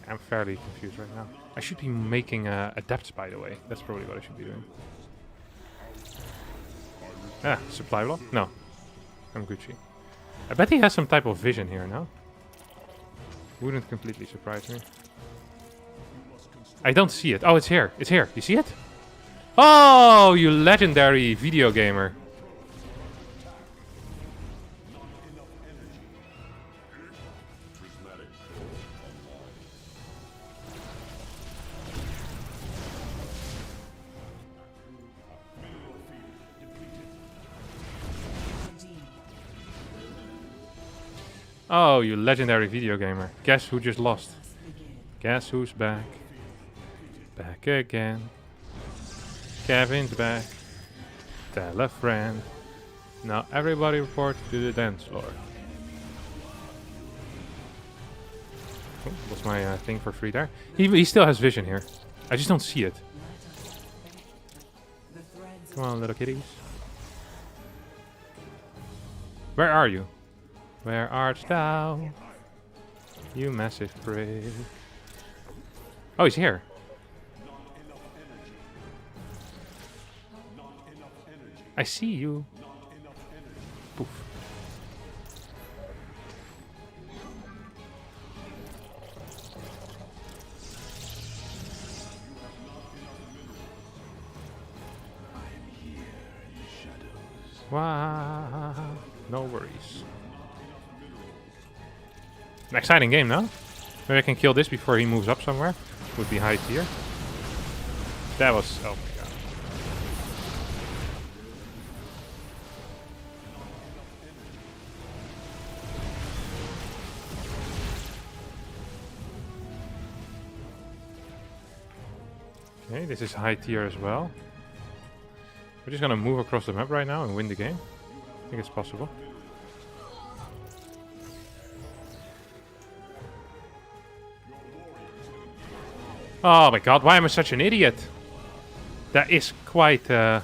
I'm fairly confused right now. I should be making adepts, by the way. That's probably what I should be doing. Ah, supply block? No. I'm Gucci. I bet he has some type of vision here now. Wouldn't completely surprise me. I don't see it. Oh, it's here. It's here. You see it? Oh, you legendary video gamer. Oh, you legendary video gamer. Guess who just lost? Guess who's back? Back again. Kevin's back. Tell a friend. Now everybody report to the dance floor. Oh, what's my thing for free there? He still has vision here. I just don't see it. Come on, little kitties. Where are you? Where art thou? You massive prick. Oh, he's here. I see you. Poof. Wow. No worries. An exciting game, no? Maybe I can kill this before he moves up somewhere. Would be high tier. That was... oh my god. Okay, this is high tier as well. We're just gonna move across the map right now and win the game. I think it's possible. Oh my god, why am I such an idiot? That is quite... quite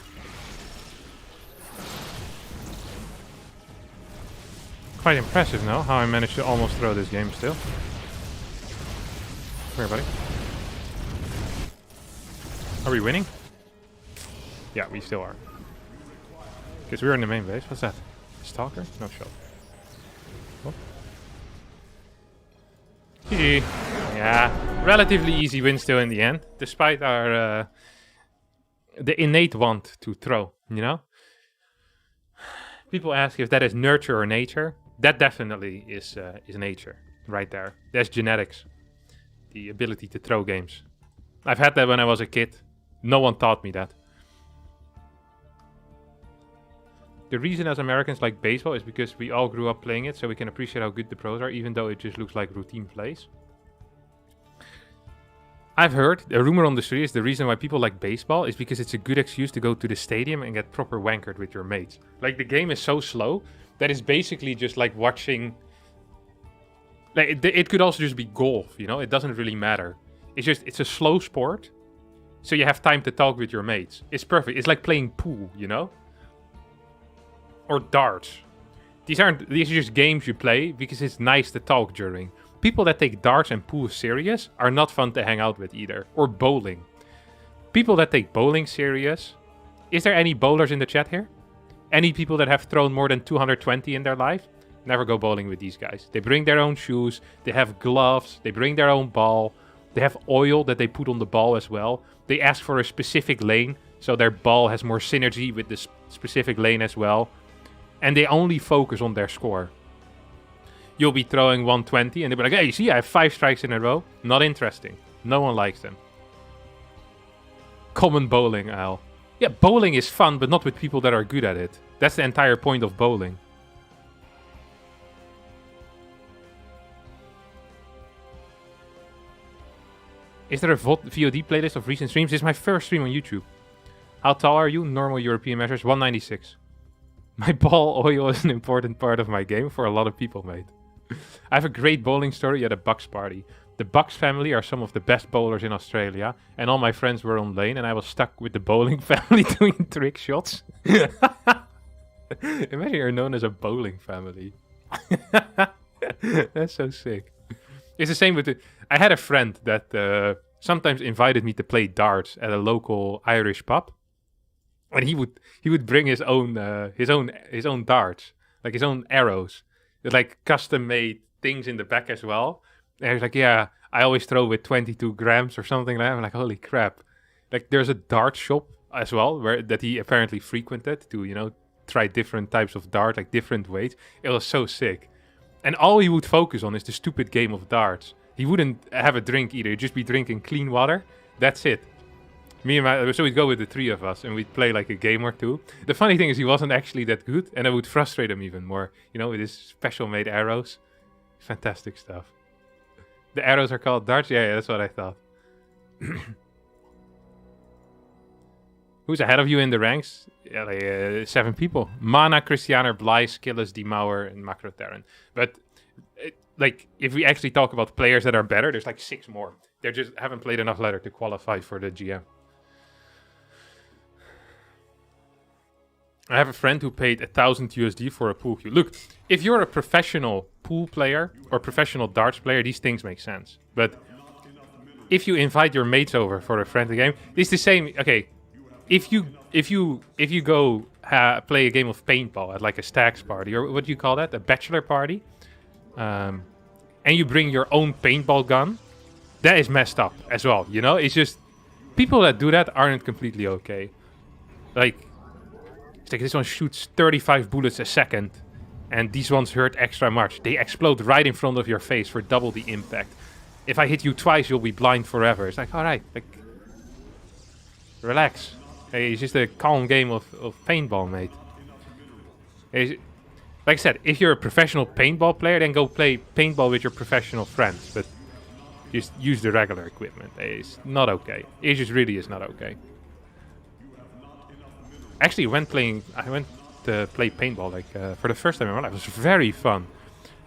impressive, no? How I managed to almost throw this game still. Come here, buddy. Are we winning? Yeah, we still are. Because we're in the main base. What's that? Stalker? No shot. Oh. GG. Yeah, relatively easy win still in the end. Despite our the innate want to throw, you know? People ask if that is nurture or nature. That definitely is nature, right there. That's genetics. The ability to throw games. I've had that when I was a kid. No one taught me that. The reason as Americans like baseball is because we all grew up playing it, so we can appreciate how good the pros are, even though it just looks like routine plays. I've heard, a rumor on the street is the reason why people like baseball is because it's a good excuse to go to the stadium and get proper wankered with your mates. Like, the game is so slow that it's basically just like watching... Like, it could also just be golf, you know? It doesn't really matter. It's a slow sport, so you have time to talk with your mates. It's perfect. It's like playing pool, you know? Or darts. These are just games you play because it's nice to talk during. People that take darts and pool serious are not fun to hang out with either. Or bowling. People that take bowling serious... Is there any bowlers in the chat here? Any people that have thrown more than 220 in their life? Never go bowling with these guys. They bring their own shoes, they have gloves, they bring their own ball, they have oil that they put on the ball as well. They ask for a specific lane, so their ball has more synergy with the specific lane as well. And they only focus on their score. You'll be throwing 120 and they'll be like, hey, you see, I have 5 strikes in a row. Not interesting. No one likes them. Common bowling, Al. Yeah, bowling is fun, but not with people that are good at it. That's the entire point of bowling. Is there a VOD playlist of recent streams? This is my first stream on YouTube. How tall are you? Normal European measures, 196. My ball oil is an important part of my game for a lot of people, mate. I have a great bowling story at a Bucks party. The Bucks family are some of the best bowlers in Australia, and all my friends were on lane, and I was stuck with the bowling family doing trick shots. Imagine you're known as a bowling family. That's so sick. It's the same with the... I had a friend that sometimes invited me to play darts at a local Irish pub. And he would bring his own darts, like his own arrows, with like custom made things in the back as well. And he was like, yeah, I always throw with 22 grams or something like that. I'm like, holy crap! Like, there's a dart shop as well that he apparently frequented to, you know, try different types of dart, like different weights. It was so sick. And all he would focus on is the stupid game of darts. He wouldn't have a drink either. He'd just be drinking clean water. That's it. So we'd go with the 3 of us and we'd play like a game or 2. The funny thing is he wasn't actually that good, and I would frustrate him even more. You know, with his special made arrows. Fantastic stuff. The arrows are called darts? Yeah, that's what I thought. Who's ahead of you in the ranks? Yeah, like, 7 people. Mana, Christianer, Bly, Skillis, Demauer, and Macroterran. But, like, if we actually talk about players that are better, there's like 6 more. They just haven't played enough ladder to qualify for the GM. I have a friend who paid 1,000 USD for a pool cue. Look, if you're a professional pool player or professional darts player, these things make sense. But if you invite your mates over for a friendly game, it's the same. Okay, if you go play a game of paintball at like a stag's party, or what do you call that, a bachelor party, and you bring your own paintball gun, that is messed up as well. You know, it's just people that do that aren't completely okay. Like. Like, this one shoots 35 bullets a second, and these ones hurt extra much. They explode right in front of your face for double the impact. If I hit you twice, you'll be blind forever. It's like, alright, like, relax. Hey, it's just a calm game of paintball, mate. Like I said, if you're a professional paintball player, then go play paintball with your professional friends. But just use the regular equipment. It's not okay. It just really is not okay. Actually, I went to play paintball like for the first time in my life. It was very fun.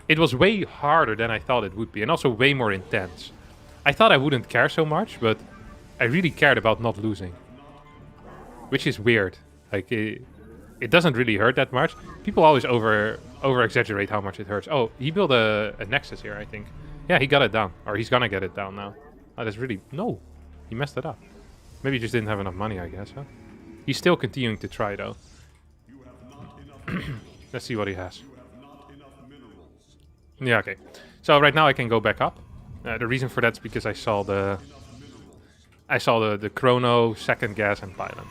It was way harder than I thought it would be, and also way more intense. I thought I wouldn't care so much, but I really cared about not losing, which is weird. Like it doesn't really hurt that much. People always over exaggerate how much it hurts. Oh, he built a Nexus here, I think. Yeah, he got it down, or he's gonna get it down now. Oh, that's really he messed it up. Maybe he just didn't have enough money, I guess, huh? He's still continuing to try, though. Let's see what he has. Yeah, okay. So right now I can go back up. The reason for that is because I saw the I saw the chrono, second gas, and pylon.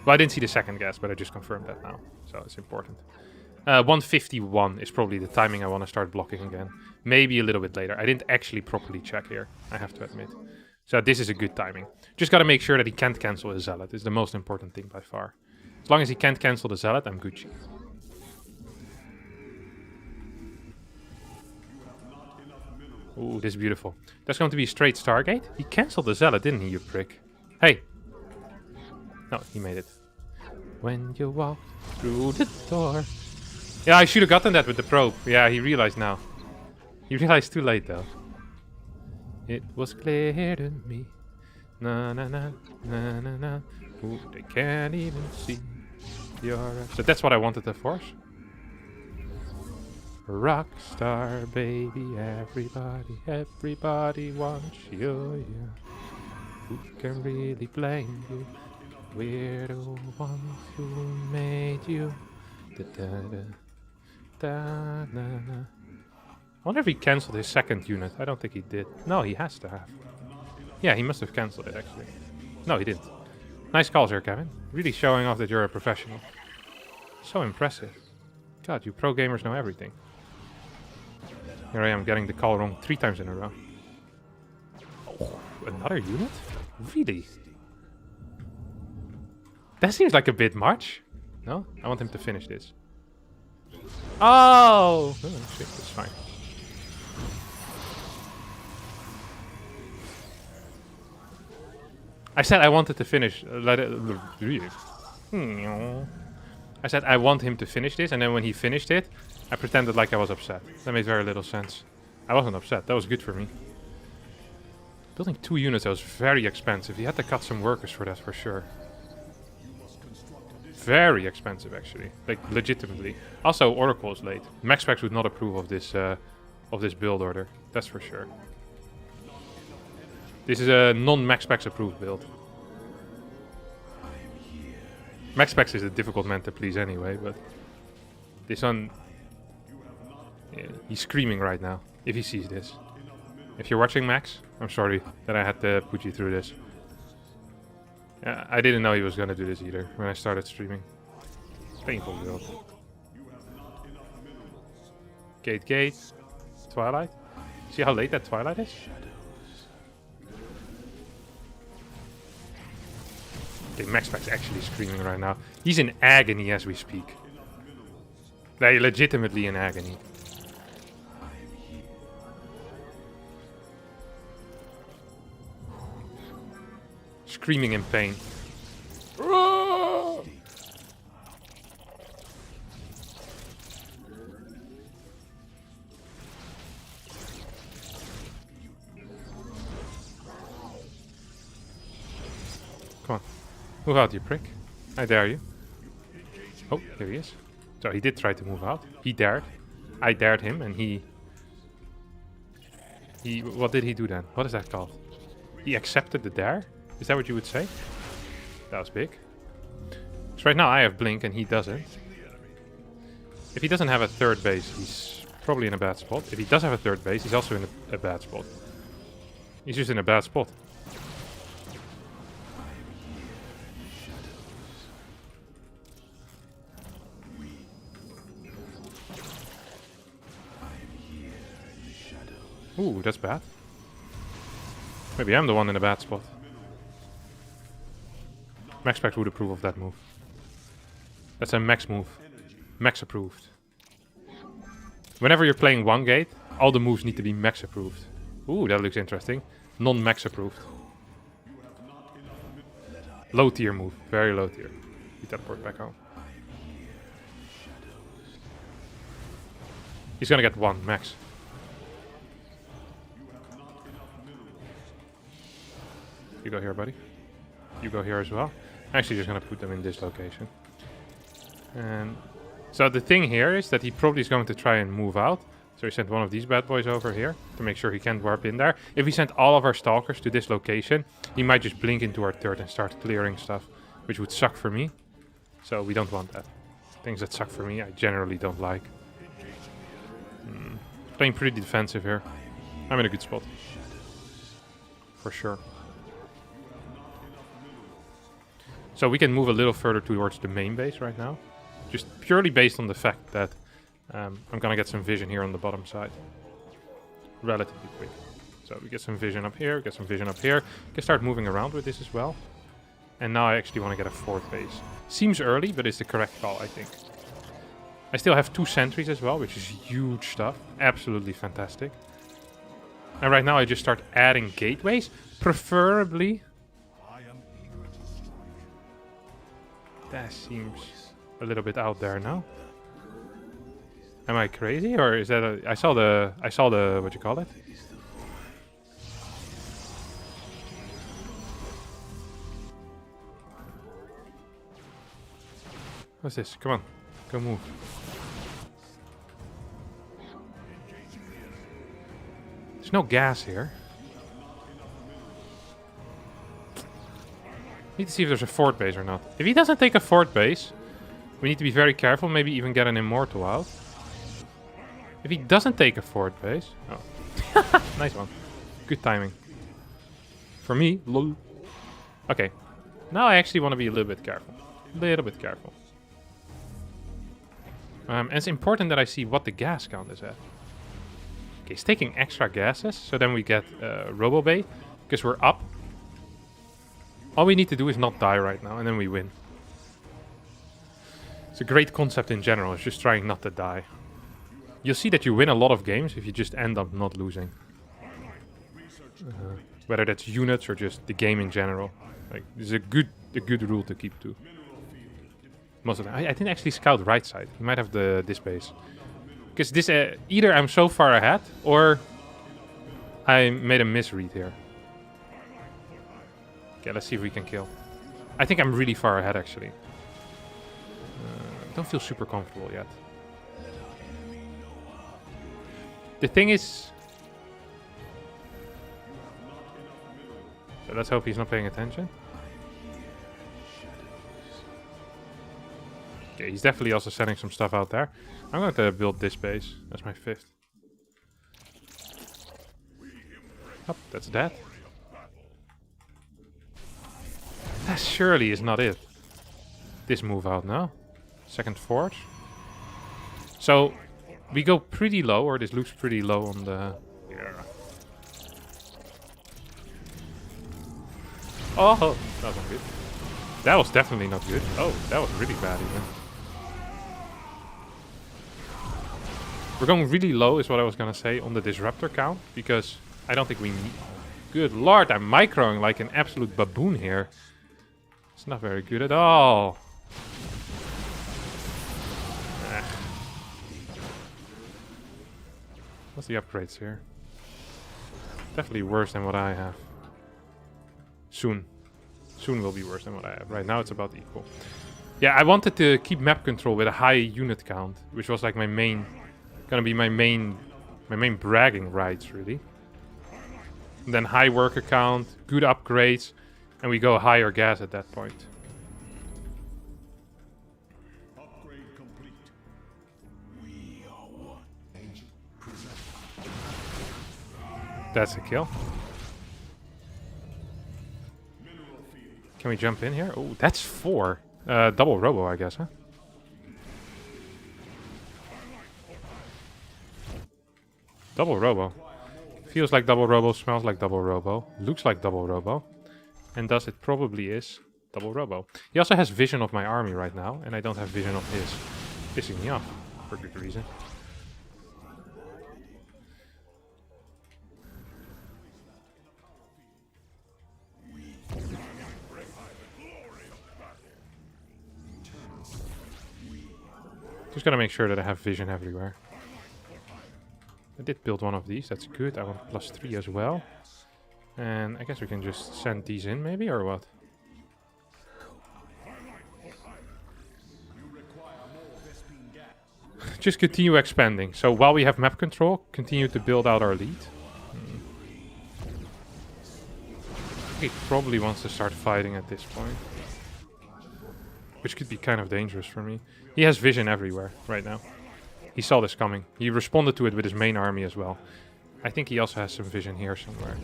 Well, I didn't see the second gas, but I just confirmed that now, so it's important. 151 is probably the timing I want to start blocking again. Maybe a little bit later. I didn't actually properly check here, I have to admit. So this is a good timing. Just gotta make sure that he can't cancel his Zealot. It's the most important thing by far. As long as he can't cancel the Zealot, I'm Gucci. Ooh, this is beautiful. That's going to be a straight Stargate. He cancelled the Zealot, didn't he, you prick? Hey! No, he made it. When you walk through the door... Yeah, I should have gotten that with the probe. Yeah, he realized now. He realized too late, though. It was clear to me. Na na na na na na. Ooh, they can't even see your... So that's what I wanted to force. Rockstar, baby, everybody wants you, yeah. Who can really blame you? We're the ones who made you. Da, da, da, da, na, na. I wonder if he cancelled his second unit. I don't think he did. No, he has to have. Yeah, he must have cancelled it, actually. No, he didn't. Nice calls here, Kevin. Really showing off that you're a professional. So impressive. God, you pro gamers know everything. Here I am getting the call wrong 3 times in a row. Oh, another unit? Really? That seems like a bit much. No? I want him to finish this. Oh! Oh shit, that's fine. I said I wanted to finish. I said I want him to finish this, and then when he finished it, I pretended like I was upset. That made very little sense. I wasn't upset. That was good for me. Building 2 units, that was very expensive. He had to cut some workers for that, for sure. Very expensive, actually. Like, legitimately. Also, Oracle is late. MaxPax would not approve of this build order. That's for sure. This is a non-MaxPax approved build. MaxPax is a difficult man to please anyway, but... This one... Yeah, he's screaming right now, if he sees this. If you're watching, Max, I'm sorry that I had to put you through this. Yeah, I didn't know he was gonna do this either when I started streaming. Painful build. Gate. Twilight. See how late that Twilight is? Okay, MaxPack's actually screaming right now. He's in agony as we speak. They're legitimately in agony. Screaming in pain. Come on. Move out, you prick. I dare you. Oh, there he is. So he did try to move out. He dared. I dared him, and he... What did he do then? What is that called? He accepted the dare? Is that what you would say? That was big. So right now I have Blink and he doesn't. If he doesn't have a third base, he's probably in a bad spot. If he does have a third base, he's also in a bad spot. He's just in a bad spot. Ooh, that's bad. Maybe I'm the one in a bad spot. MaxPax would approve of that move. That's a max move. Max approved. Whenever you're playing one gate, all the moves need to be max approved. Ooh, that looks interesting. Non-max approved. Low tier move. Very low tier. He teleport back home. He's gonna get 1 max. You go here, buddy. You go here as well. Actually, just gonna put them in this location. And so the thing here is that he probably is going to try and move out. So he sent one of these bad boys over here to make sure he can't warp in there. If he sent all of our stalkers to this location, he might just blink into our third and start clearing stuff, which would suck for me. So we don't want that. Things that suck for me, I generally don't like. Playing pretty defensive here. I'm in a good spot. For sure. So we can move a little further towards the main base right now. Just purely based on the fact that I'm gonna get some vision here on the bottom side. Relatively quick. So we get some vision up here, get some vision up here. Can start moving around with this as well. And now I actually want to get a fourth base. Seems early, but it's the correct call, I think. I still have 2 sentries as well, which is huge stuff. Absolutely fantastic. And right now I just start adding gateways, preferably. That seems a little bit out there now. Am I crazy, or is that a... I saw the what you call it? What's this? Come on, go move. There's no gas here. Need to see if there's a fort base or not. If he doesn't take a fort base, we need to be very careful. Maybe even get an immortal out. If he doesn't take a fort base... Oh. Nice one. Good timing. For me, lol. Okay. Now I actually want to be a little bit careful. Little bit careful. And it's important that I see what the gas count is at. Okay, he's taking extra gases. So then we get Robo Bay. Because we're up. All we need to do is not die right now, and then we win. It's a great concept in general, it's just trying not to die. You'll see that you win a lot of games if you just end up not losing. Whether that's units or just the game in general. Like, this is a good rule to keep to. Most of the time. I didn't actually scout right side. He might have this base. Because this, either I'm so far ahead, or I made a misread here. Okay, let's see if we can kill. I think I'm really far ahead, actually. Don't feel super comfortable yet. The thing is... So let's hope he's not paying attention. Okay, he's definitely also sending some stuff out there. I'm going to build this base. That's my 5th. Oh, that's that. That surely is not it. This move out now. Second forge. So, we go pretty low, or this looks pretty low on the... Yeah. Oh, that was not good. That was definitely not good. Oh, that was really bad even. We're going really low is what I was gonna say on the disruptor count, because I don't think we need... Good lord, I'm microing like an absolute baboon here. It's not very good at all. What's the upgrades here? Definitely worse than what I have. Soon. Soon will be worse than what I have. Right now it's about equal. Yeah, I wanted to keep map control with a high unit count, which was like my main... Gonna be my main bragging rights, really. And then high worker count, good upgrades, and we go higher gas at that point. Upgrade complete. We are one. Engine present. That's a kill. Can we jump in here? Oh, that's 4. Double robo, I guess, huh? Double robo. Feels like double robo, smells like double robo, looks like double robo. And thus it probably is double robo. He also has vision of my army right now, and I don't have vision of his. Pissing me off, for good reason. Just gotta make sure that I have vision everywhere. I did build one of these, that's good. I want +3 as well. And I guess we can just send these in maybe, or what? Just continue expanding. So while we have map control, continue to build out our lead. He probably wants to start fighting at this point. Which could be kind of dangerous for me. He has vision everywhere right now. He saw this coming. He responded to it with his main army as well. I think he also has some vision here somewhere.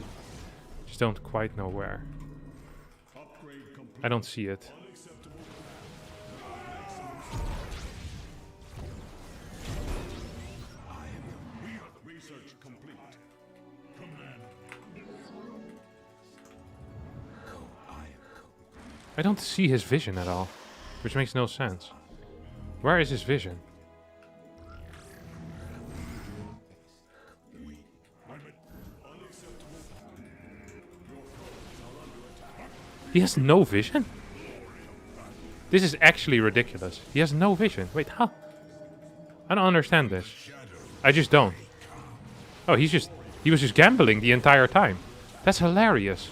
Just don't quite know where. I don't see it. I don't see his vision at all, which makes no sense. Where is his vision? He has no vision? This is actually ridiculous. He has no vision. Wait, how? I don't understand this. I just don't. Oh, he was just gambling the entire time. That's hilarious.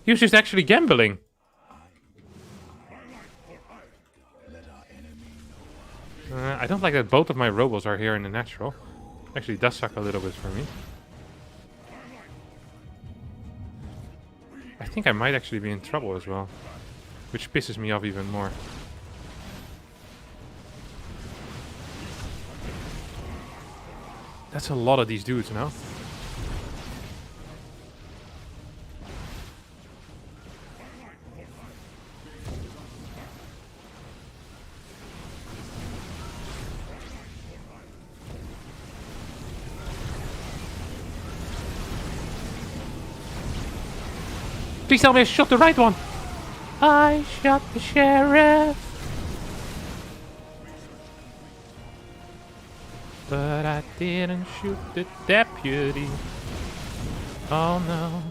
He was just actually gambling. I don't like that both of my robots are here in the natural. Actually, it does suck a little bit for me. I think I might actually be in trouble as well. Which pisses me off even more. That's a lot of these dudes now. Please tell me I shot the right one. I shot the sheriff. But I didn't shoot the deputy. Oh no.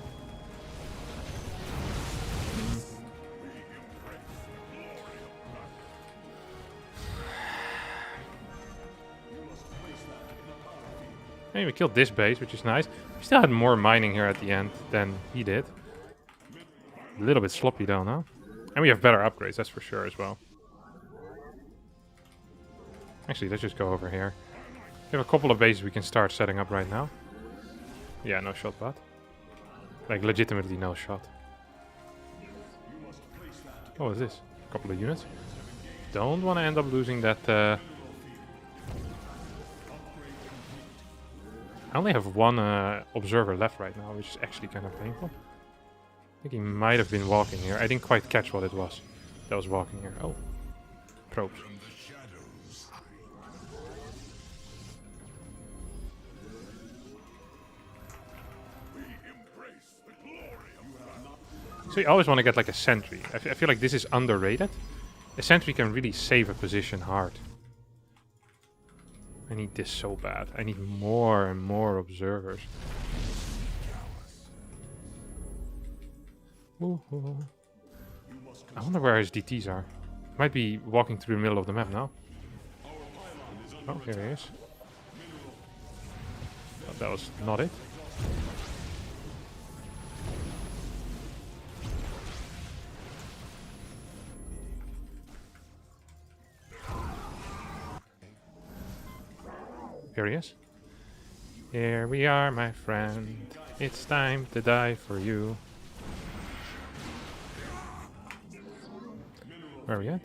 Hey, we killed this base, which is nice. We still had more mining here at the end than he did. A little bit sloppy though, no? And we have better upgrades, that's for sure as well. Actually, let's just go over here. We have a couple of bases we can start setting up right now. Yeah, no shot, but like legitimately no shot. What was this? A couple of units. Don't want to end up losing that. I only have one observer left right now, which is actually kind of painful. I think he might have been walking here. I didn't quite catch what it was that was walking here. Oh, probes. So you always want to get like a sentry. I feel like this is underrated. A sentry can really save a position hard. I need this so bad. I need more and more observers. Ooh. I wonder where his DTs are. Might be walking through the middle of the map now. Oh, here he is. Oh, that was not it. Here he is. Here we are, my friend. It's time to die for you. Where are we at?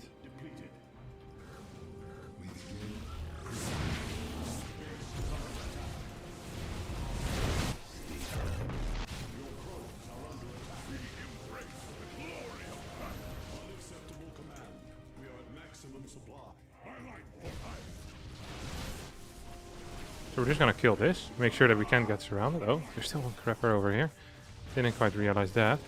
So we're just gonna kill this, make sure that we can't get surrounded. Oh, there's still one crapper over here. Didn't quite realize that.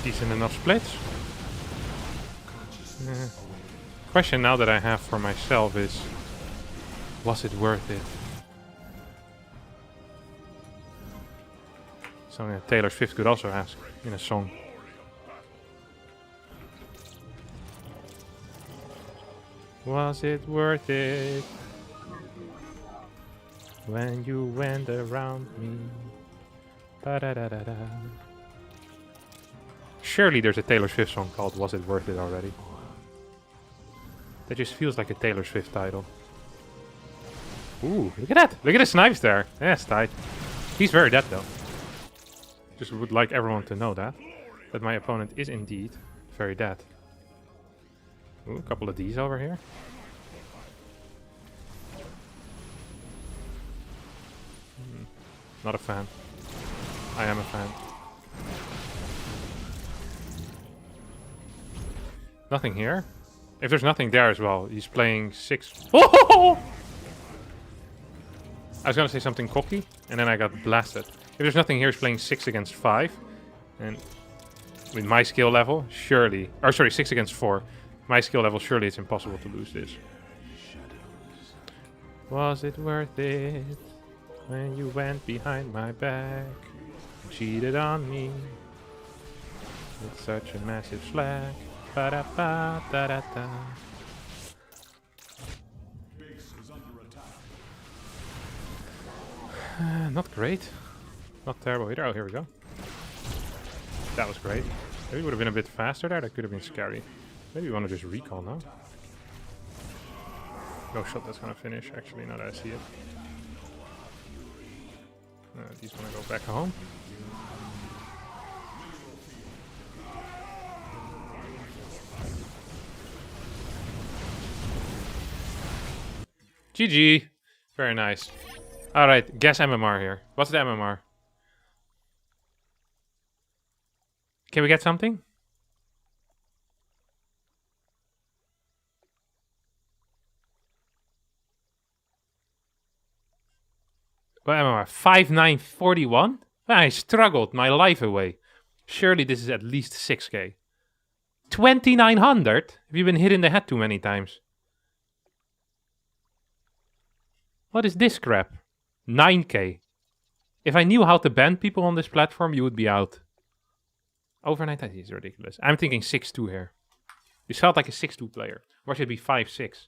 Decent enough splits. Question now that I have for myself is, was it worth it? Something that Taylor Swift could also ask in a song. Was it worth it when you went around me? Ba-da-da-da-da. Surely there's a Taylor Swift song called Was It Worth It already. That just feels like a Taylor Swift title. Ooh, look at that! Look at the snipes there! Yeah, it's tight. He's very dead though. Just would like everyone to know that my opponent is indeed very dead. Ooh, a couple of these over here. Not a fan. I am a fan. Nothing here. If there's nothing there as well, he's playing 6. Oh! I was gonna say something cocky, and then I got blasted. If there's nothing here, he's playing 6 against 5. And with my skill level, surely... Or sorry, 6 against 4. My skill level, surely it's impossible to lose this. Was it worth it when you went behind my back and cheated on me with such a massive slack? Ba-da-ba-da-da-da. Base is under attack. Not great. Not terrible either. Oh, here we go. That was great. Maybe would have been a bit faster there. That could have been scary. Maybe we want to just recall now. No shot that's gonna finish, actually, now that I see it. These wanna go back home. GG! Very nice. Alright, guess MMR here. What's the MMR? Can we get something? What MMR? 5941? I struggled my life away. Surely this is at least 6k. 2900? Have you been hit in the head too many times? What is this crap? 9k. If I knew how to ban people on this platform, you would be out. Overnight, that is ridiculous. I'm thinking 6-2 here. This felt like a 6-2 player. Or should it be 5-6?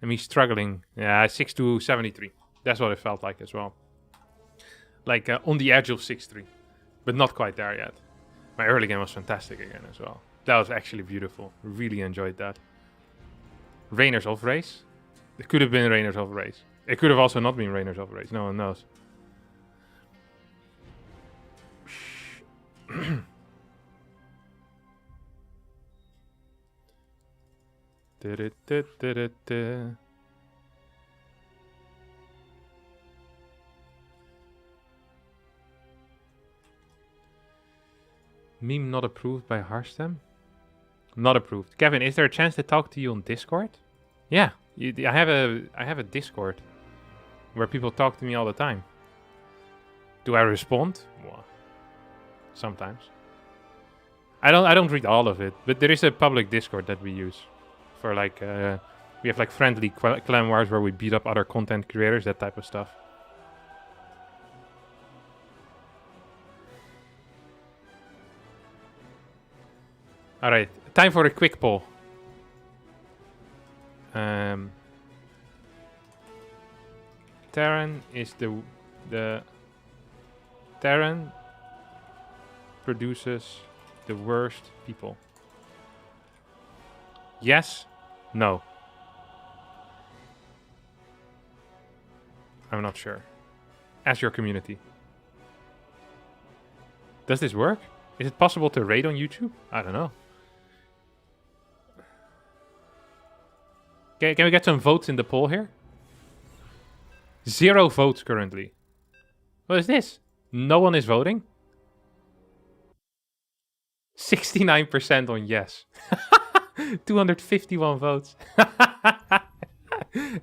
And me struggling. Yeah, 6-2, 73. That's what it felt like as well. Like on the edge of 6-3. But not quite there yet. My early game was fantastic again as well. That was actually beautiful. Really enjoyed that. Rainers of Race? It could have been Rainers of Race. It could have also not been Rainers of Race. No one knows. Meme not approved by Harstem? Not approved. Kevin, is there a chance to talk to you on Discord? Yeah, I have a Discord where people talk to me all the time. Do I respond? Well, sometimes. I don't read all of it, but there is a public Discord that we use for like we have like friendly clan wars where we beat up other content creators, that type of stuff. All right, time for a quick poll. Terran is the Terran produces the worst people. Yes? No? I'm not sure. Ask your community. Does this work? Is it possible to raid on YouTube? I don't know. Okay, can we get some votes in the poll here? 0 votes currently. What is this? No one is voting? 69% on yes. 251 votes.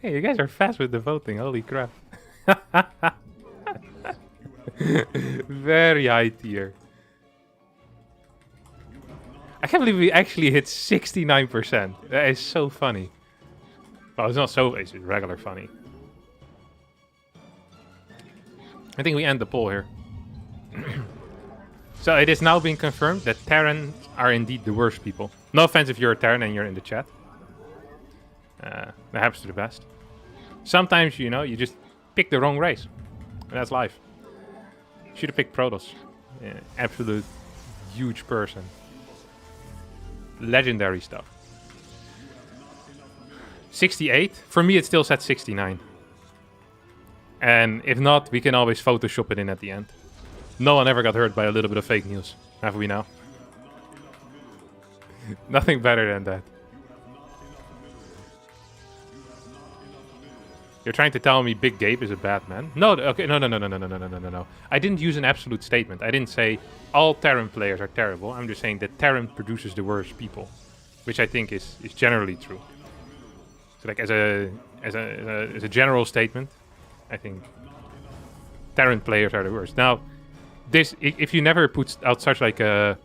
Hey, you guys are fast with the voting. Holy crap. Very high tier. I can't believe we actually hit 69%. That is so funny. Well, it's not so... It's regular funny. I think we end the poll here. So it is now being confirmed that Terran are indeed the worst people. No offense if you're a Terran and you're in the chat. That happens to the best. Sometimes, you know, you just pick the wrong race. And that's life. Should have picked Protoss. Yeah, absolute huge person. Legendary stuff. 68. For me, it still said 69. And if not, we can always Photoshop it in at the end. No one ever got hurt by a little bit of fake news, have we now? Nothing better than that. You're trying to tell me Big Gabe is a bad man? No, okay, no. I didn't use an absolute statement. I didn't say all Terran players are terrible. I'm just saying that Terran produces the worst people, which I think is generally true. So like as a general statement, I think Terran players are the worst. Now, if you never put out such like a,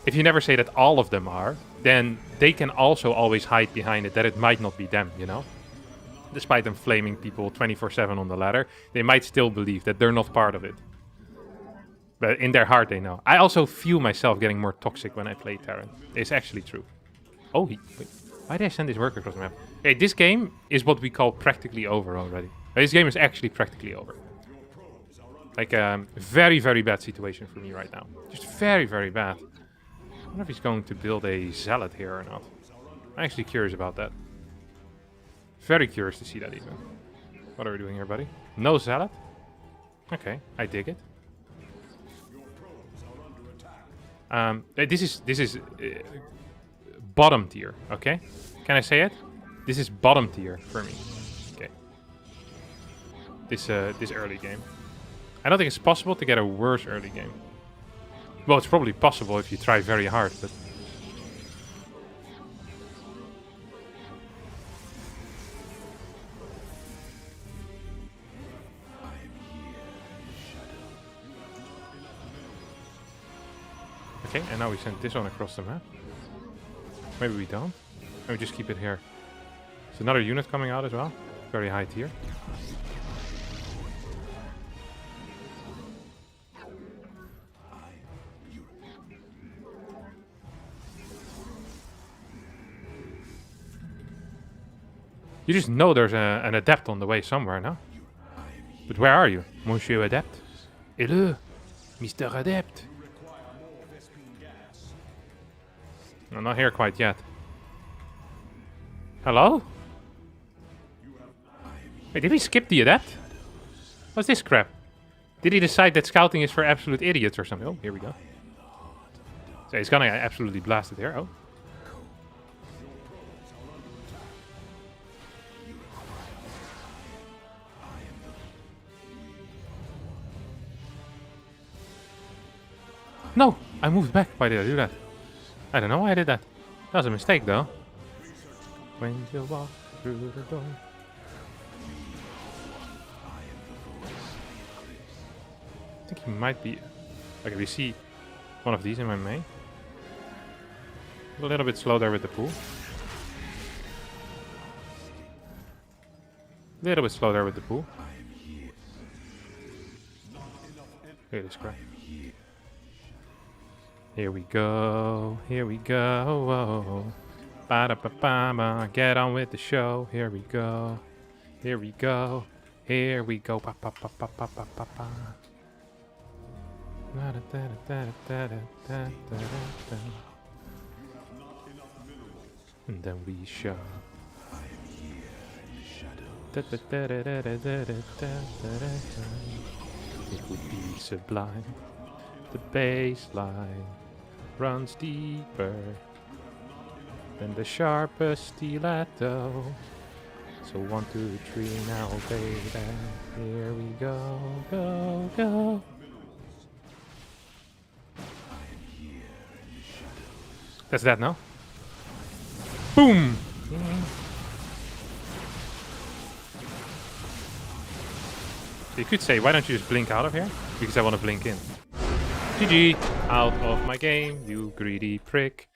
if you never say that all of them are, then they can also always hide behind it that it might not be them, you know? Despite them flaming people 24/7 on the ladder, they might still believe that they're not part of it. But in their heart, they know. I also feel myself getting more toxic when I play Terran. It's actually true. Oh, wait. Why did I send this worker across the map? Okay, this game is what we call practically over already. This game is actually practically over. Like, very, very bad situation for me right now. Just very, very bad. I wonder if he's going to build a Zealot here or not. I'm actually curious about that. Very curious to see that even. What are we doing here, buddy? No Zealot? Okay, I dig it. This is bottom tier, okay? Can I say it? This is bottom tier for me. Okay. This early game. I don't think it's possible to get a worse early game. Well, it's probably possible if you try very hard, but... Okay, and now we send this one across the map. Maybe we don't. Maybe we just keep it here. There's another unit coming out as well. Very high tier. You just know there's an adept on the way somewhere, no? But where are you, Monsieur Adept? Hello, Mr. Adept. I'm not here quite yet. Hello? Wait, did we skip the Adept? What's this crap? Did he decide that scouting is for absolute idiots or something? Oh, here we go. So he's gonna absolutely blast it here. Oh. No! I moved back. Why did I do that? I don't know why I did that. That was a mistake, though. When you walk through the door. I think he might be... Okay, we see one of these in my main. A little bit slow there with the pool. A little bit slow there with the pool. Look at this crap. Here we go, here we go. Ba-da-ba-ba-ba. Get on with the show. Here we go, here we go, here we go. Ba-ba-ba-ba-ba-ba-ba. And then we show. It would be sublime. The baseline runs deeper than the sharpest stiletto. So 1, 2, 3 now, baby. Here we go, go, go. That's that now. Boom! So you could say, why don't you just blink out of here? Because I want to blink in. GG! Out of my game, you greedy prick.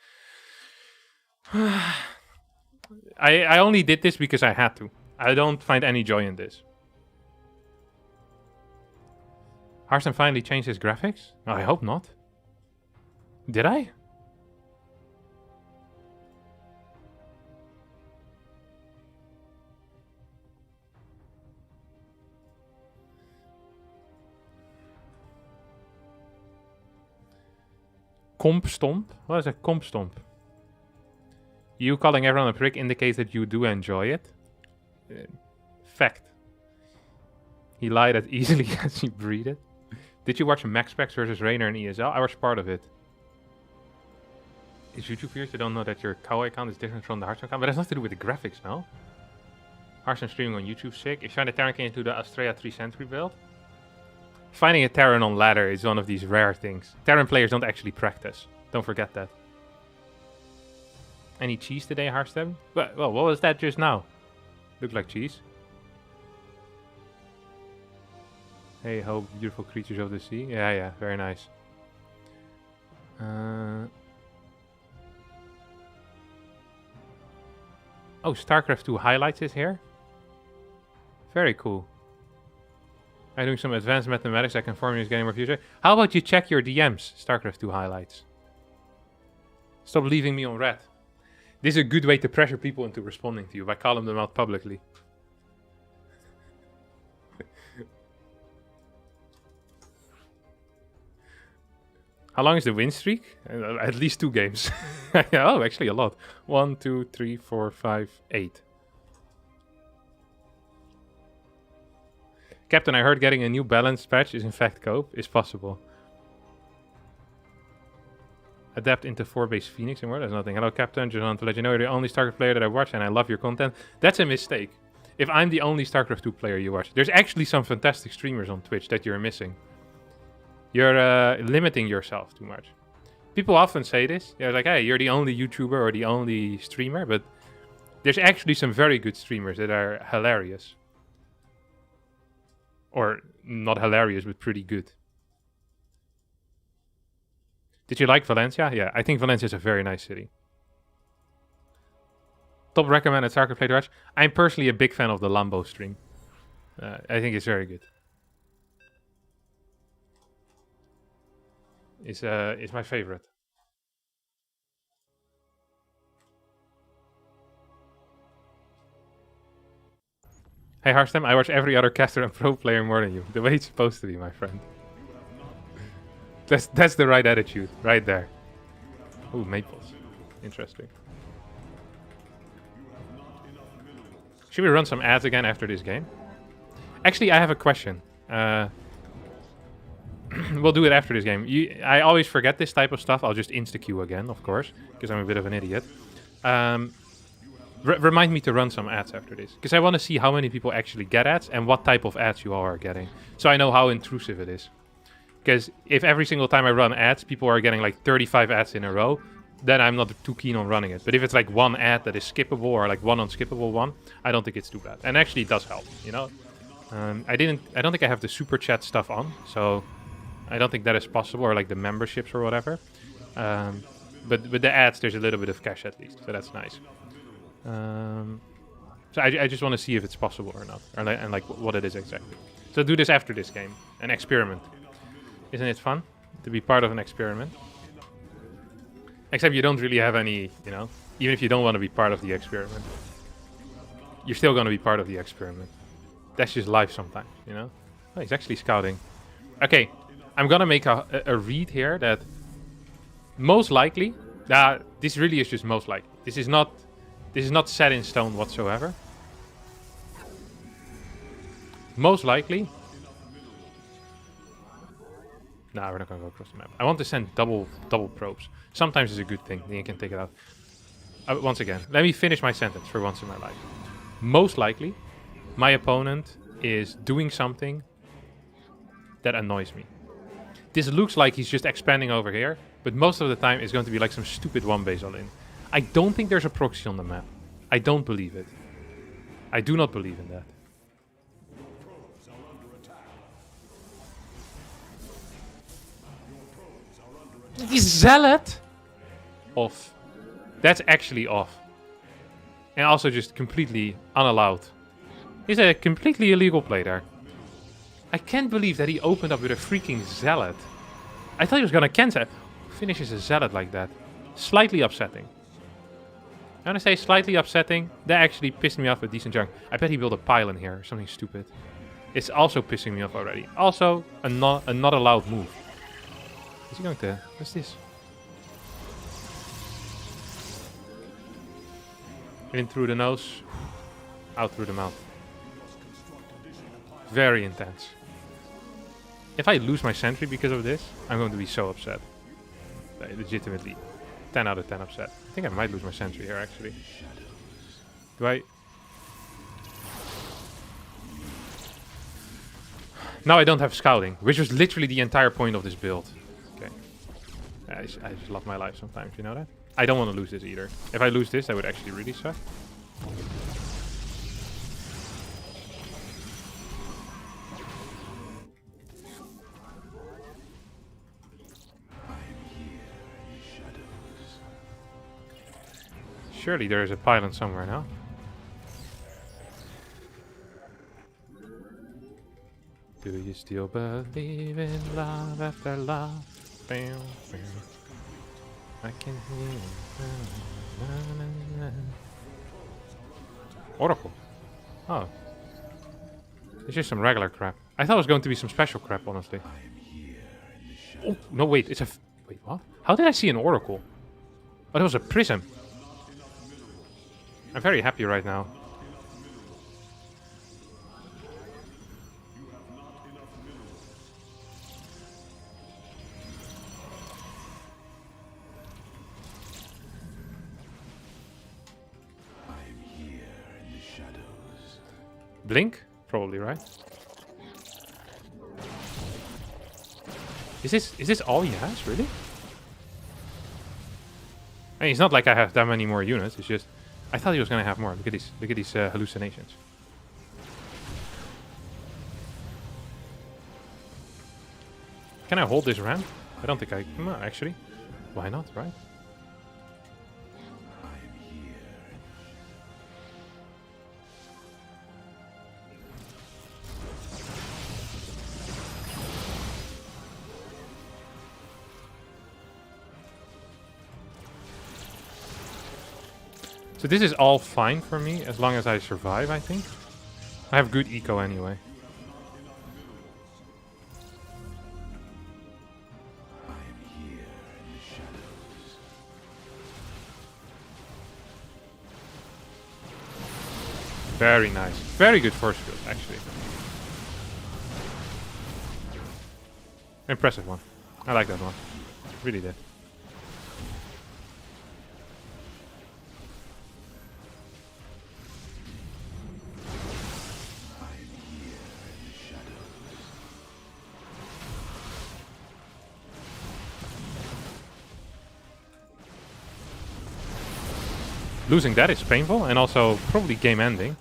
I only did this because I had to. I don't find any joy in this. Harstem finally changed his graphics? Oh, I hope not. Did I? Comp stomp? What is a comp stomp? You calling everyone a prick indicates that you do enjoy it. Fact. He lied as easily as he breathed. Did you watch Max Specs versus Rainer in ESL? I watched part of it. Is YouTube viewers who don't know that your Kawaii account is different from the Harstem account? But that's nothing to do with the graphics, no? Harstem streaming on YouTube, sick. If you find a Terran can into the Astrea 3 Century build. Finding a Terran on ladder is one of these rare things. Terran players don't actually practice. Don't forget that. Any cheese today, Harstem? Well, what was that just now? Looked like cheese. Hey ho, beautiful creatures of the sea. Yeah, very nice. Oh, StarCraft 2 highlights is here. Very cool. I'm doing some advanced mathematics that can formulas getting more future. How about you check your DMs, StarCraft 2 highlights? Stop leaving me on red. This is a good way to pressure people into responding to you by calling them out publicly. How long is the win streak? At least 2 games. Oh, actually a lot. 1, 2, 3, 4, 5, 8. Captain, I heard getting a new balance patch is in fact cope. Is possible. Adapt into 4-base Phoenix and more. There's nothing. Hello, Captain. Just want to let you know you're the only StarCraft player that I watch and I love your content. That's a mistake. If I'm the only StarCraft 2 player you watch, there's actually some fantastic streamers on Twitch that you're missing. You're limiting yourself too much. People often say this. They're like, hey, you're the only YouTuber or the only streamer. But there's actually some very good streamers that are hilarious. Or not hilarious, but pretty good. Did you like Valencia? Yeah, I think Valencia is a very nice city. Top recommended StarCraft play to watch. I'm personally a big fan of the Lambo stream. I think it's very good. It's my favorite. Hey Harstem, I watch every other caster and pro player more than you. The way it's supposed to be, my friend. That's the right attitude, right there. Ooh, maples. Interesting. Should we run some ads again after this game? Actually, I have a question. We'll do it after this game. I always forget this type of stuff. I'll just insta-queue again, of course, because I'm a bit of an idiot. Remind me to run some ads after this, because I want to see how many people actually get ads and what type of ads you all are getting, so I know how intrusive it is. Because if every single time I run ads, people are getting like 35 ads in a row, then I'm not too keen on running it. But if it's like one ad that is skippable or like one unskippable one, I don't think it's too bad. And actually it does help, you know? I don't think I have the super chat stuff on, so I don't think that is possible, or like the memberships or whatever. But with the ads, there's a little bit of cash at least, so that's nice. So I just want to see if it's possible or not, and like what it is exactly. So do this after this game, an experiment. Isn't it fun to be part of an experiment? Except you don't really have any, you know, even if you don't want to be part of the experiment, you're still going to be part of the experiment. That's just life sometimes, you know? Oh, he's actually scouting. Okay, I'm going to make a read here that most likely, this really is just most likely. This is not set in stone whatsoever. Most likely. No, we're not going to go across the map. I want to send double probes. Sometimes it's a good thing. Then you can take it out. Once again, let me finish my sentence for once in my life. Most likely, my opponent is doing something that annoys me. This looks like he's just expanding over here, but most of the time it's going to be like some stupid one-base all-in. I don't think there's a proxy on the map. I don't believe it. I do not believe in that. He's Zealot? Off. That's actually off. And also just completely unallowed. He's a completely illegal play there. I can't believe that he opened up with a freaking Zealot. I thought he was gonna cancel. Finishes a Zealot like that. Slightly upsetting. I want to say slightly upsetting. That actually pissed me off a decent chunk. I bet he built a pylon here or something stupid. It's also pissing me off already. Also, a not allowed move. Is he going to... What's this? In through the nose. Out through the mouth. Very intense. If I lose my sentry because of this, I'm going to be so upset. Legitimately. 10 out of 10 upset. I think I might lose my sentry here, actually. Do I... Now I don't have scouting, which was literally the entire point of this build. Okay. I just love my life sometimes, you know that? I don't want to lose this either. If I lose this, that would actually really suck. Surely there is a pylon somewhere now. Do you still believe in love after love? Bam, bam. I can hear you. Oracle. Oh. It's just some regular crap. I thought it was going to be some special crap, honestly. Oh, no, wait. It's a... Wait, what? How did I see an oracle? Oh, that was a prism. I'm very happy right now. Blink? Probably, right? Is this all he has, really? I mean, it's not like I have that many more units, it's just... I thought he was gonna have more. Look at these hallucinations. Can I hold this ramp? I don't think I can, actually. Why not, right? So this is all fine for me, as long as I survive, I think. I have good eco anyway. Very nice. Very good force field, actually. Impressive one. I like that one. Really did. Losing that is painful, and also probably game ending.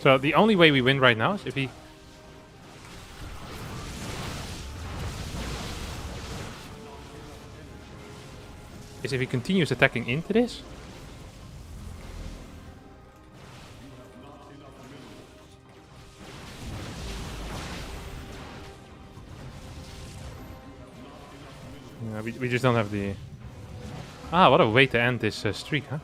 So the only way we win right now is if he... continues attacking into this. We just don't have the... Ah, what a way to end this streak, huh?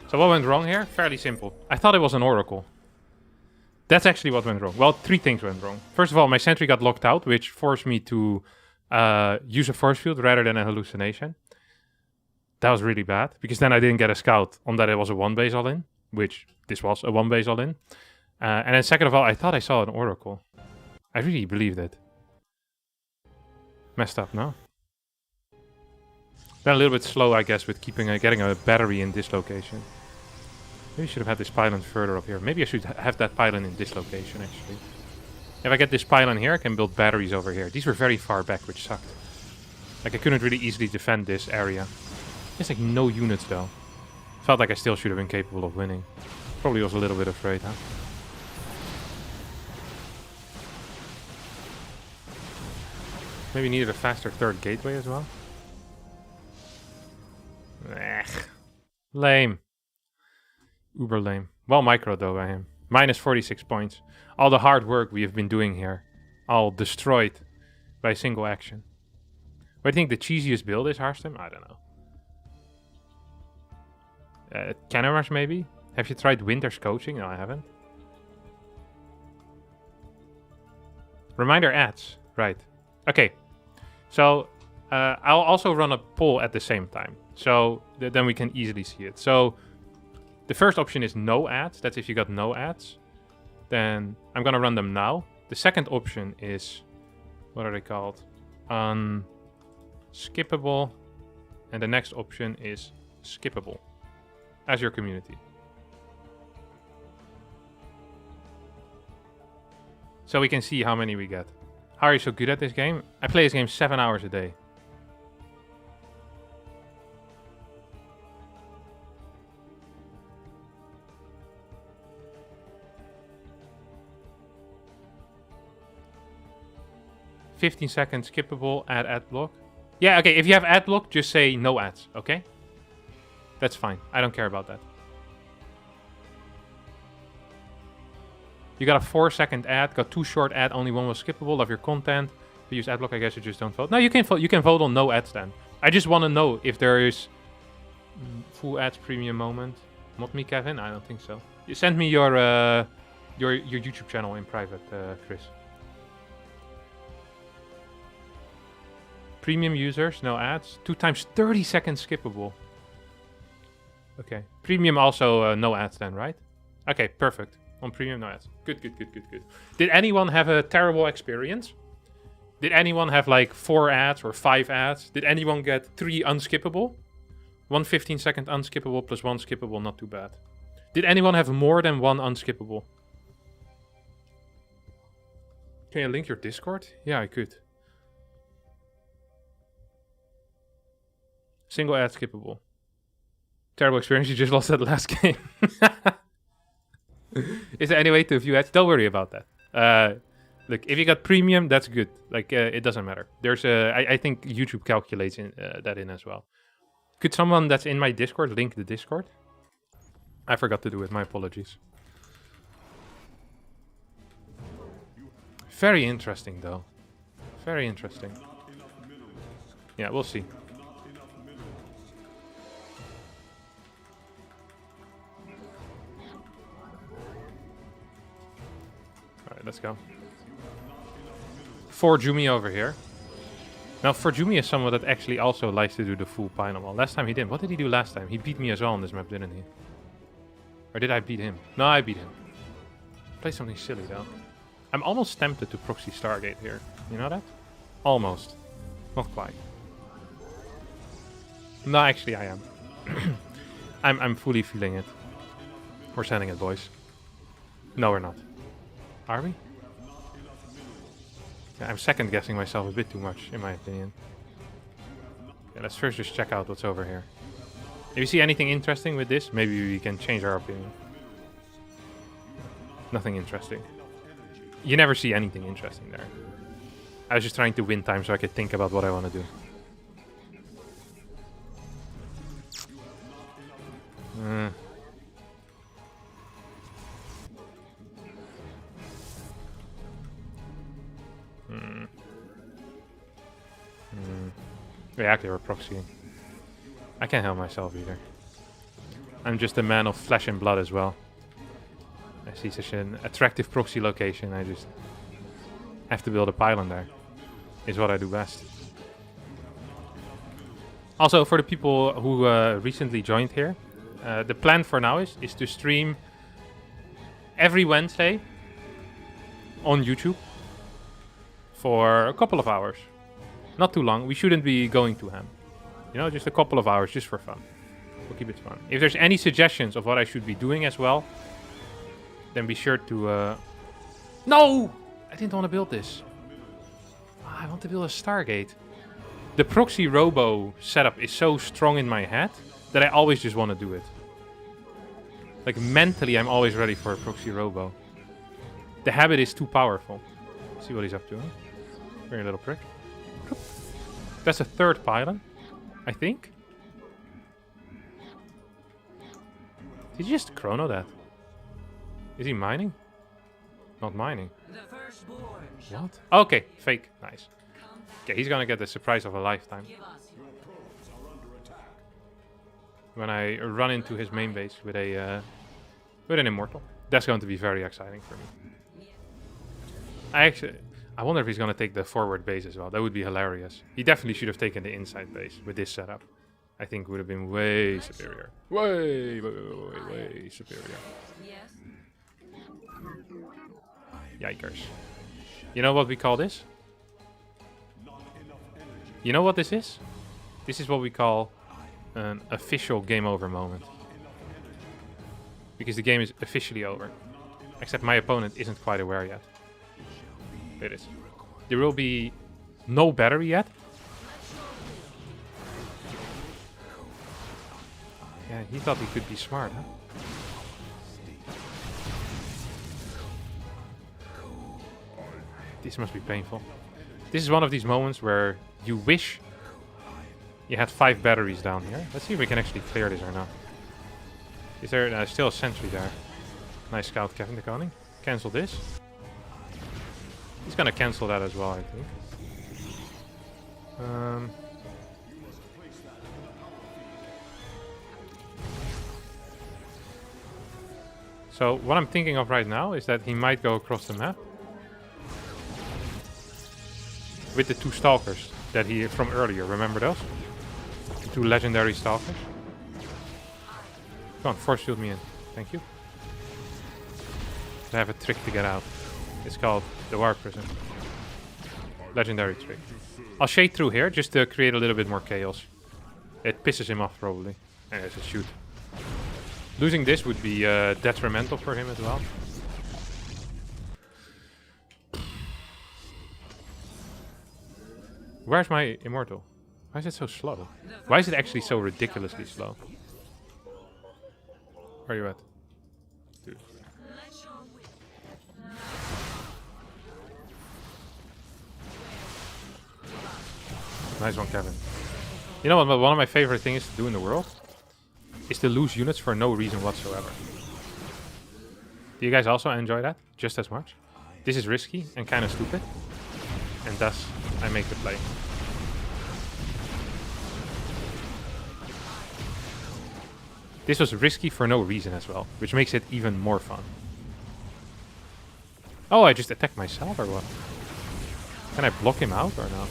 So what went wrong here? Fairly simple. I thought it was an oracle. That's actually what went wrong. Well, 3 things went wrong. First of all, my sentry got locked out, which forced me to use a force field rather than a hallucination. That was really bad, because then I didn't get a scout on that it was a 1-base all-in, which this was a 1-base all-in. And then second of all, I thought I saw an oracle. I really believed it. Messed up, no? Been a little bit slow, I guess, with getting a battery in this location. Maybe I should have had this pylon further up here. Maybe I should have that pylon in this location, actually. If I get this pylon here, I can build batteries over here. These were very far back, which sucked. Like, I couldn't really easily defend this area. There's like no units, though. Felt like I still should have been capable of winning. Probably was a little bit afraid, huh? Maybe needed a faster third gateway as well. Ugh. Lame. Uber lame. Well micro though by him. Minus 46 points. All the hard work we have been doing here. All destroyed by a single action. What do you think the cheesiest build is, Harstem? I don't know. Cannon Rush maybe? Have you tried Winter's coaching? No, I haven't. Reminder ads. Right. Okay. So I'll also run a poll at the same time. So then we can easily see it. So the first option is no ads. That's if you got no ads. Then I'm going to run them now. The second option is, what are they called? Skippable. And the next option is skippable as your community. So we can see how many we get. How are you so good at this game? I play this game 7 hours a day. "15 seconds skippable, add ad block." Yeah, okay, if you have ad block, just say no ads, okay? That's fine. I don't care about that. You got a 4-second ad, got 2 short ad, only 1 was skippable. Love your content. If you use ad block, I guess you just don't vote. No, you can vote. You can vote on no ads then. I just want to know if there is full ads premium moment. Not me, Kevin. I don't think so. You send me your YouTube channel in private, Chris. Premium users, no ads. 2 times 30 seconds skippable. Okay. Premium also no ads then, right? Okay, perfect. On premium, no ads. Good. Did anyone have a terrible experience? Did anyone have like 4 ads or 5 ads? Did anyone get 3 unskippable? 1 15-second unskippable plus 1 skippable, not too bad. Did anyone have more than 1 unskippable? Can you link your Discord? Yeah, I could. Single ad skippable. Terrible experience, you just lost that last game. Is there any way to view ads? Don't worry about that. Look, if you got premium, that's good. Like, it doesn't matter. There's I think YouTube calculates that in as well. Could someone that's in my Discord link the Discord? I forgot to do it. My apologies. Very interesting, though. Very interesting. Yeah, we'll see. Alright, let's go. For Jumi over here. Now, for Jumi is someone that actually also likes to do the full pylon wall. Last time he didn't. What did he do last time? He beat me as well on this map, didn't he? Or did I beat him? No, I beat him. Play something silly, though. I'm almost tempted to proxy Stargate here. You know that? Almost. Not quite. No, actually, I am. I'm fully feeling it. We're sending it, boys. No, we're not. Are we? Yeah, I'm second guessing myself a bit too much, in my opinion. Yeah, let's first just check out what's over here. If you see anything interesting with this, maybe we can change our opinion. Nothing interesting. You never see anything interesting there. I was just trying to win time so I could think about what I want to do. Yeah, actually we're proxying. I can't help myself either. I'm just a man of flesh and blood as well. I see such an attractive proxy location, I just have to build a pylon there. Is what I do best. Also, for the people who recently joined here, the plan for now is to stream every Wednesday on YouTube for a couple of hours. Not too long. We shouldn't be going to ham. You know, just a couple of hours just for fun. We'll keep it fun. If there's any suggestions of what I should be doing as well, then be sure to... No! I didn't want to build this. I want to build a Stargate. The proxy robo setup is so strong in my head that I always just want to do it. Like, mentally, I'm always ready for a proxy robo. The habit is too powerful. See what he's up to, huh? Very little prick. That's a third pylon, I think. Did he just chrono that? Is he mining? Not mining. What? Okay, fake. Nice. Okay, he's gonna get the surprise of a lifetime. When I run into his main base with a with an immortal. That's going to be very exciting for me. I wonder if he's going to take the forward base as well. That would be hilarious. He definitely should have taken the inside base with this setup. I think would have been way superior. Way superior. Yes. Yikers. You know what we call this? You know what this is? This is what we call an official game over moment. Because the game is officially over. Except my opponent isn't quite aware yet. It is. There will be no battery yet. Yeah, he thought he could be smart, huh? This must be painful. This is one of these moments where you wish you had 5 batteries down here. Let's see if we can actually clear this or not. Is there still a sentry there? Nice scout, Kevin de Koning. Cancel this. He's gonna cancel that as well, I think. So what I'm thinking of right now is that he might go across the map with the 2 stalkers that he from earlier. Remember those? The 2 legendary stalkers. Come on, force shield me in. Thank you. I have a trick to get out. It's called the War Prison. Legendary trick. I'll shade through here just to create a little bit more chaos. It pisses him off probably. And there's a shoot. Losing this would be detrimental for him as well. Where's my immortal? Why is it so slow? Why is it actually so ridiculously slow? Where are you at? Dude. Nice one, Kevin. You know what? One of my favorite things to do in the world is to lose units for no reason whatsoever. Do you guys also enjoy that just as much? This is risky and kind of stupid, and thus I make the play. This was risky for no reason as well, which makes it even more fun. Oh, I just attacked myself or what? Can I block him out or not?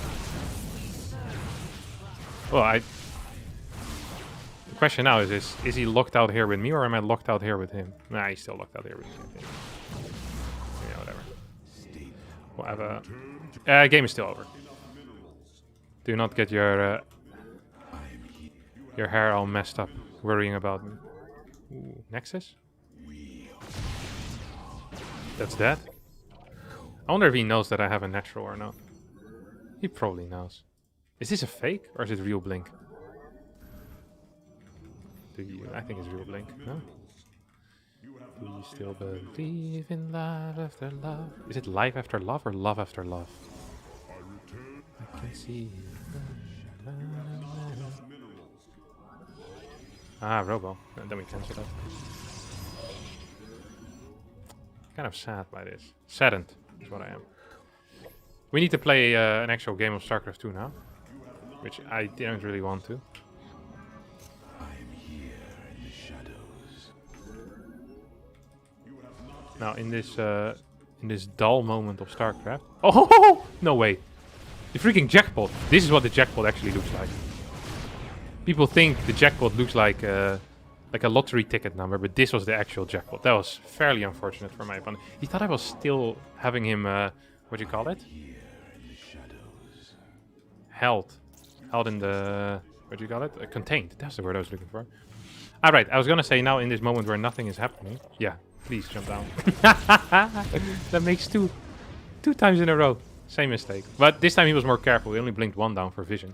Well, the question now is he locked out here with me or am I locked out here with him? Nah, he's still locked out here with me, I think. Yeah, whatever. Whatever. Game is still over. Do not get your hair all messed up worrying about me. Ooh, Nexus? That's that. I wonder if he knows that I have a natural or not. He probably knows. Is this a fake or is it real Blink? I think it's real Blink, no? Do you still believe in love after love? Is it life after love or love after love? I can see. Ah, Robo. And then we cancel that. Kind of sad by this. Saddened is what I am. We need to play an actual game of StarCraft 2 now. Which I didn't really want to. Now in this dull moment of StarCraft. Oh no way! The freaking jackpot. This is what the jackpot actually looks like. People think the jackpot looks like a lottery ticket number, but this was the actual jackpot. That was fairly unfortunate for my opponent. He thought I was still having him. What do you call it? Held in the, what do you call it? Contained. That's the word I was looking for. Alright, I was gonna say now in this moment where nothing is happening. Yeah, please jump down. That makes two times in a row. Same mistake. But this time he was more careful. He only blinked 1 down for vision.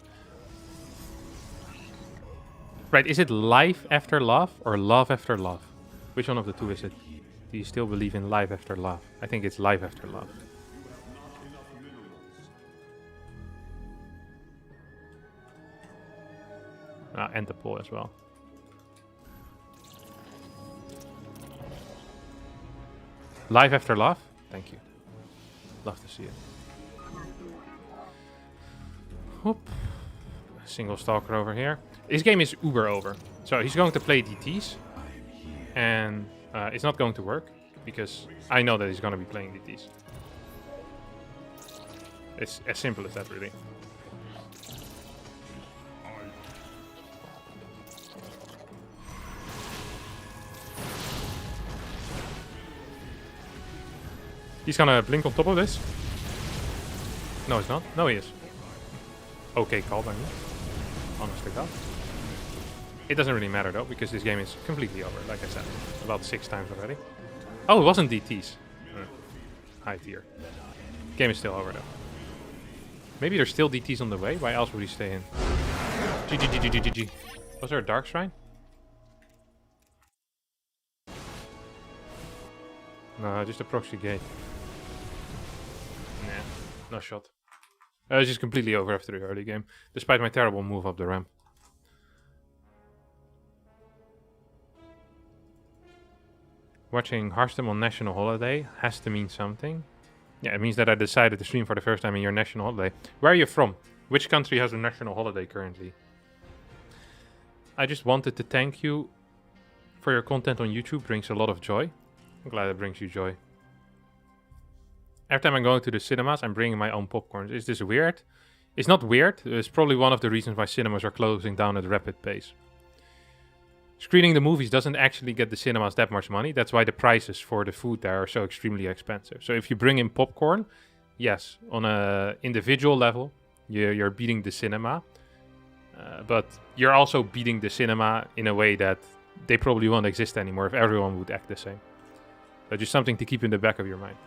Right, is it life after love or love after love? Which one of the two is it? Do you still believe in life after love? I think it's life after love. And the pull as well. Life after love? Thank you. Love to see it. Whoop. Single stalker over here. This game is uber over. So he's going to play DTs. And it's not going to work. Because I know that he's going to be playing DTs. It's as simple as that, really. He's gonna blink on top of this. No, he's not. No, he is. Okay, call by me. Honest to God. It doesn't really matter though, because this game is completely over, like I said. About 6 times already. Oh, it wasn't DTs. High tier. Game is still over though. Maybe there's still DTs on the way. Why else would he stay in? GG. Was there a Dark Shrine? No, just a proxy gate. Nah, no shot. It's just completely over after the early game, despite my terrible move up the ramp. Watching Harstem on national holiday has to mean something. Yeah, it means that I decided to stream for the first time in your national holiday. Where are you from? Which country has a national holiday currently? I just wanted to thank you for your content on YouTube. Brings a lot of joy. I'm glad it brings you joy. Every time I'm going to the cinemas, I'm bringing my own popcorn. Is this weird? It's not weird. It's probably one of the reasons why cinemas are closing down at a rapid pace. Screening the movies doesn't actually get the cinemas that much money. That's why the prices for the food there are so extremely expensive. So if you bring in popcorn, yes, on an individual level, you're beating the cinema. But you're also beating the cinema in a way that they probably won't exist anymore if everyone would act the same. So just something to keep in the back of your mind.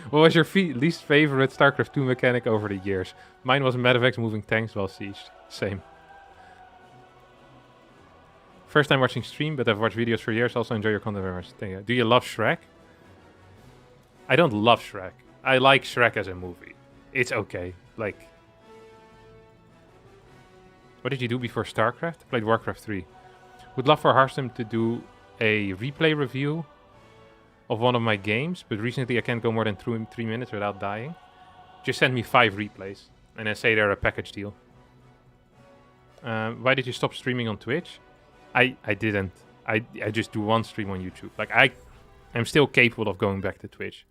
What was your least favorite StarCraft 2 mechanic over the years? Mine was Medevacs moving tanks while sieged. Same. First time watching stream, but I've watched videos for years. Also enjoy your content very much. Thank you. Do you love Shrek? I don't love Shrek. I like Shrek as a movie. It's okay. Like... What did you do before StarCraft? I played Warcraft 3. Would love for Harstem to do a replay review of one of my games, but recently I can't go more than 3 minutes without dying. Just send me 5 replays and then say they're a package deal. Why did you stop streaming on Twitch? I didn't. I just do one stream on YouTube. Like I'm still capable of going back to Twitch.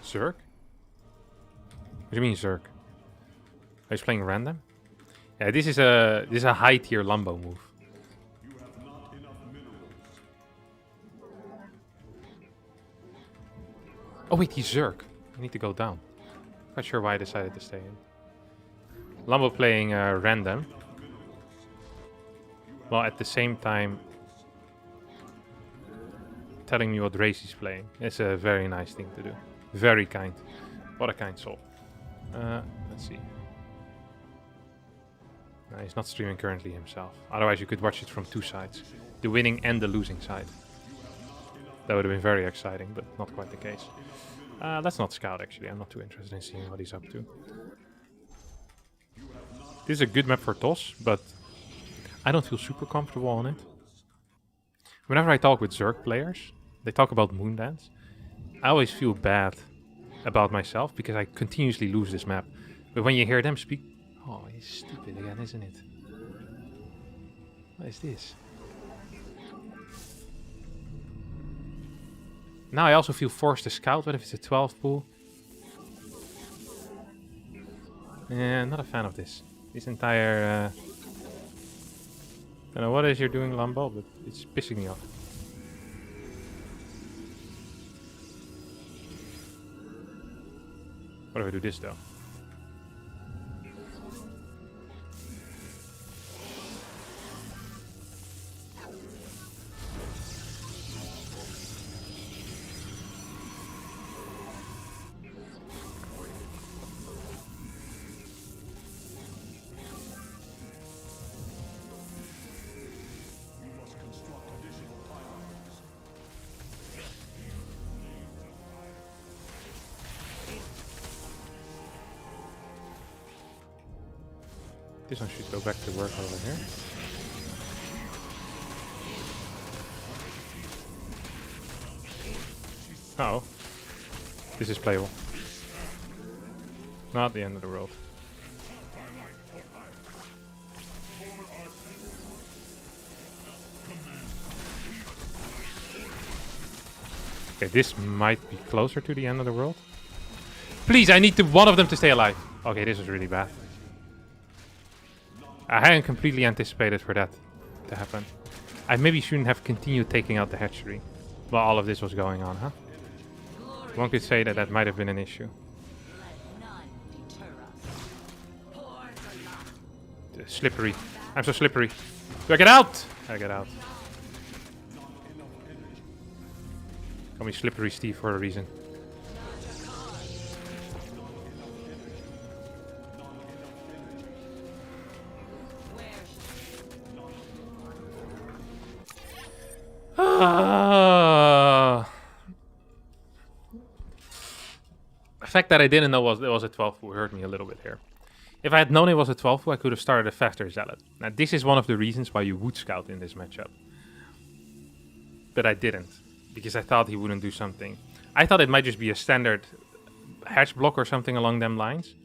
Zerk? What do you mean Zerk? Are you playing random? Yeah, this is a high tier Lambo move. You have not enough minerals. Oh wait, he's Zerk. I need to go down. Not sure why I decided to stay in. Lambo playing random. While at the same time telling me what race he's playing. It's a very nice thing to do. Very kind. What a kind soul. Let's see. No, he's not streaming currently himself. Otherwise you could watch it from 2 sides. The winning and the losing side. That would have been very exciting, but not quite the case. Let's not scout actually. I'm not too interested in seeing what he's up to. This is a good map for TOS, but I don't feel super comfortable on it. Whenever I talk with Zerg players, they talk about Moondance. I always feel bad about myself because I continuously lose this map. But when you hear them speak... Oh, he's stupid again, isn't it? What is this? Now I also feel forced to scout. What if it's a 12 pool? Yeah, not a fan of this. This entire... I don't know what it is you're doing, Lambo, but it's pissing me off. What if I do this though? This one should go back to work over here. Uh oh. This is playable. Not the end of the world. Okay, this might be closer to the end of the world. Please, I need one of them to stay alive. Okay, this is really bad. I hadn't completely anticipated for that to happen. I maybe shouldn't have continued taking out the hatchery while all of this was going on, huh? One could say that that might have been an issue. Slippery. I'm so slippery. Do I get out? I get out. Call me Slippery Steve for a reason. The fact that I didn't know it was a 12 hurt me a little bit here. If I had known it was a 12, I could have started a faster Zealot. Now, this is one of the reasons why you would scout in this matchup. But I didn't, because I thought he wouldn't do something. I thought it might just be a standard hatch block or something along them lines.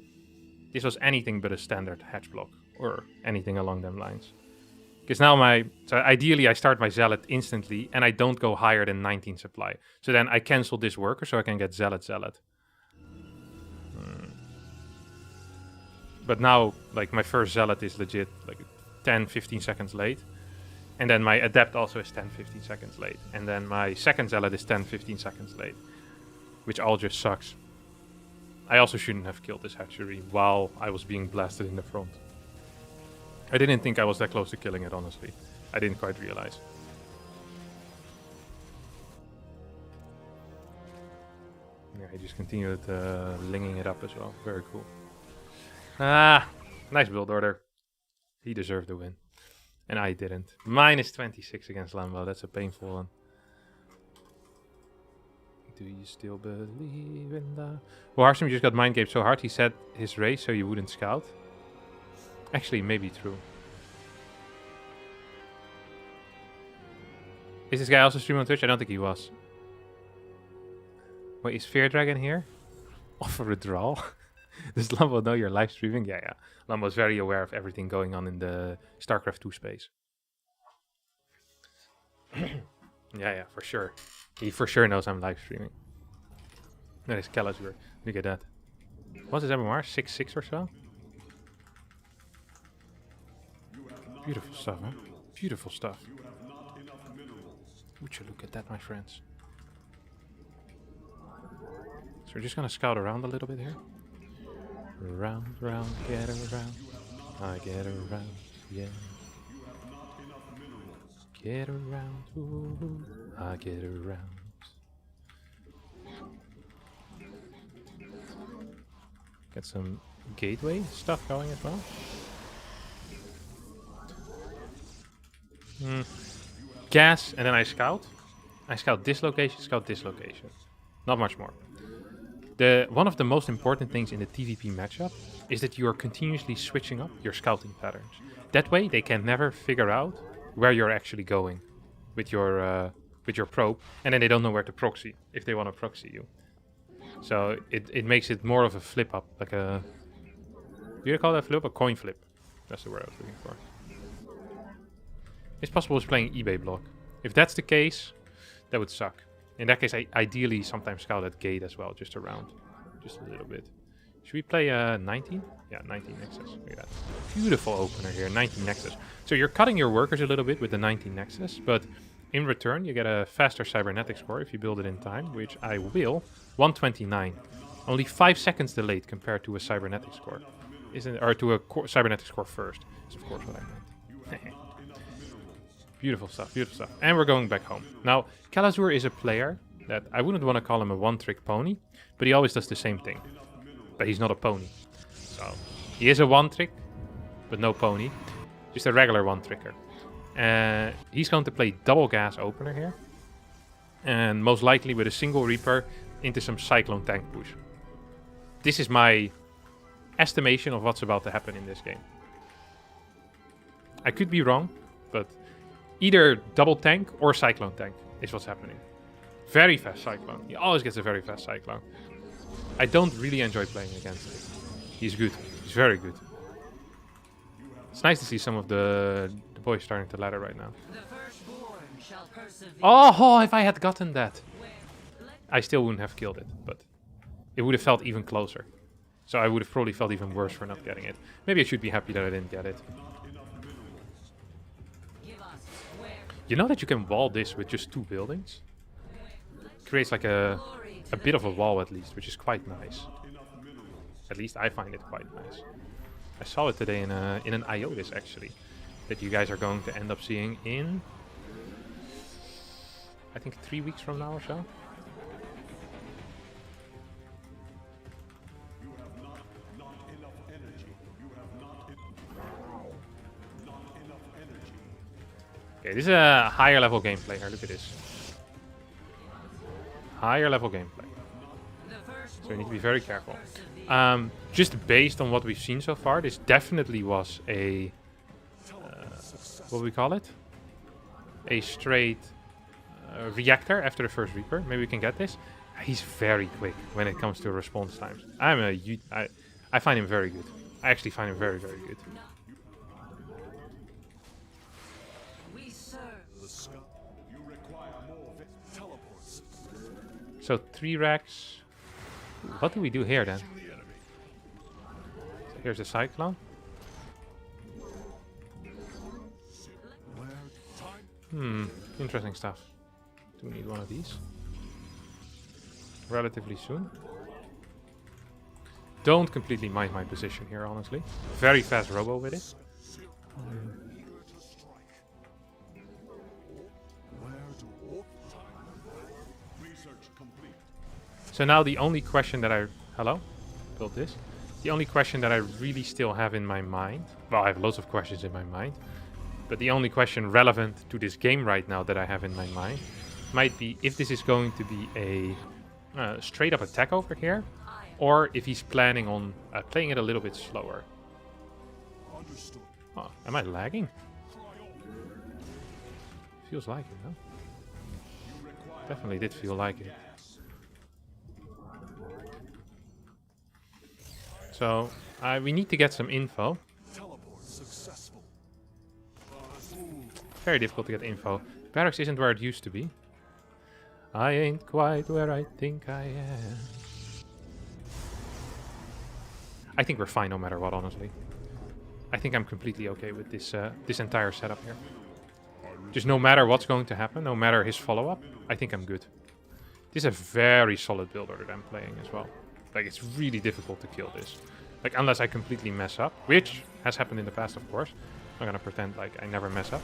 This was anything but a standard hatch block, or anything along them lines. Because now so ideally I start my Zealot instantly, and I don't go higher than 19 supply. So then I cancel this worker, so I can get Zealot. But now, like, my first Zealot is legit, like, 10-15 seconds late. And then my Adept also is 10-15 seconds late. And then my second Zealot is 10-15 seconds late. Which all just sucks. I also shouldn't have killed this hatchery while I was being blasted in the front. I didn't think I was that close to killing it, honestly. I didn't quite realize. Yeah, he just continued linging it up as well. Very cool. Ah, nice build order. He deserved the win. And I didn't. Minus 26 against Lambo. That's a painful one. Do you still believe in the... Well, Harstem just got mind game so hard he set his race so you wouldn't scout. Actually, maybe true. Is this guy also streaming on Twitch? I don't think he was. Wait, is Fear Dragon here? Offer a draw? Does Lambo know you're live streaming? Yeah. Lambo's very aware of everything going on in the StarCraft 2 space. yeah, for sure. He for sure knows I'm live streaming. That is Calazur. Look at that. What's his MMR? 6.6 or so? Beautiful stuff, huh? Beautiful stuff. Would you look at that, my friends? So we're just gonna scout around a little bit here. Round, round, get around. I get around, yeah. Get around, ooh, I get around. Get some gateway stuff going as well. Gas, and then I scout. I scout this location, scout this location. Not much more. One of the most important things in the TVP matchup is that you are continuously switching up your scouting patterns. That way, they can never figure out where you're actually going with your probe, and then they don't know where to proxy if they want to proxy you. So it makes it more of a flip up, like a... Do you call that flip? A coin flip. That's the word I was looking for. It's possible he's playing eBay block. If that's the case, that would suck. In that case, I ideally sometimes scout at gate as well, just around. Just a little bit. Should we play 19? Yeah, 19 Nexus. Look at that. Beautiful opener here, 19 Nexus. So you're cutting your workers a little bit with the 19 Nexus, but in return, you get a faster cybernetic score if you build it in time, which I will. 129. Only 5 seconds delayed compared to a cybernetic score. Or to a cybernetic score first. That's of course what I meant. Beautiful stuff, beautiful stuff. And we're going back home. Now, Calazur is a player that I wouldn't want to call him a one-trick pony, but he always does the same thing. But he's not a pony. So, he is a one-trick, but no pony. Just a regular one-tricker. He's going to play double gas opener here. And most likely with a single Reaper into some Cyclone tank push. This is my estimation of what's about to happen in this game. I could be wrong, but... either double tank or Cyclone tank is what's happening. Very fast Cyclone. He always gets a very fast Cyclone. I don't really enjoy playing against him. He's good. He's very good. It's nice to see some of the boys starting to ladder right now. Oh, if I had gotten that. I still wouldn't have killed it, but it would have felt even closer. So I would have probably felt even worse for not getting it. Maybe I should be happy that I didn't get it. You know that you can wall this with just 2 buildings? Creates like a bit of a wall at least, which is quite nice. At least I find it quite nice. I saw it today in an IOTIS actually, that you guys are going to end up seeing in, I think 3 weeks from now or so. Okay, this is a higher level gameplay here. Look at this. Higher level gameplay. So we need to be very careful. Just based on what we've seen so far, this definitely was a... what do we call it? A straight reactor after the first Reaper. Maybe we can get this. He's very quick when it comes to response times. I find him very good. I actually find him very, very good. So 3 racks. What do we do here then? So here's the Cyclone. Interesting stuff. Do we need one of these? Relatively soon. Don't completely mind my position here, honestly. Very fast robo with it. So now the only question that I... Hello? Build this. The only question that I really still have in my mind... Well, I have lots of questions in my mind. But the only question relevant to this game right now that I have in my mind might be if this is going to be a straight up attack over here, or if he's planning on playing it a little bit slower. Oh, am I lagging? Feels like it, no? Definitely did feel like it. So, we need to get some info. Very difficult to get info. Barracks isn't where it used to be. I ain't quite where I think I am. I think we're fine no matter what, honestly. I think I'm completely okay with this this entire setup here. Just no matter what's going to happen, no matter his follow-up, I think I'm good. This is a very solid build order that I'm playing as well. Like, it's really difficult to kill this. Like, unless I completely mess up, which has happened in the past, of course. I'm gonna pretend like I never mess up.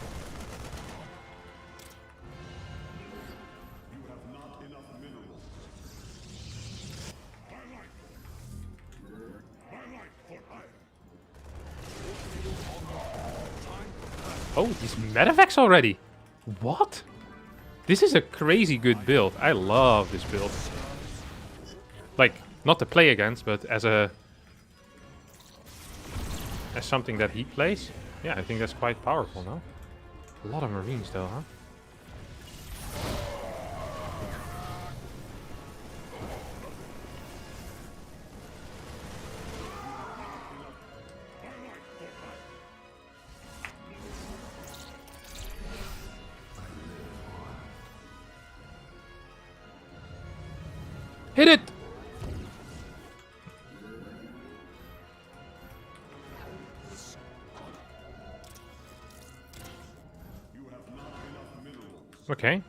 Oh, these medevacs already! What? This is a crazy good build. I love this build. Like, not to play against, but as something that he plays. Yeah, I think that's quite powerful, no? A lot of Marines though, huh? Hit it! Okay.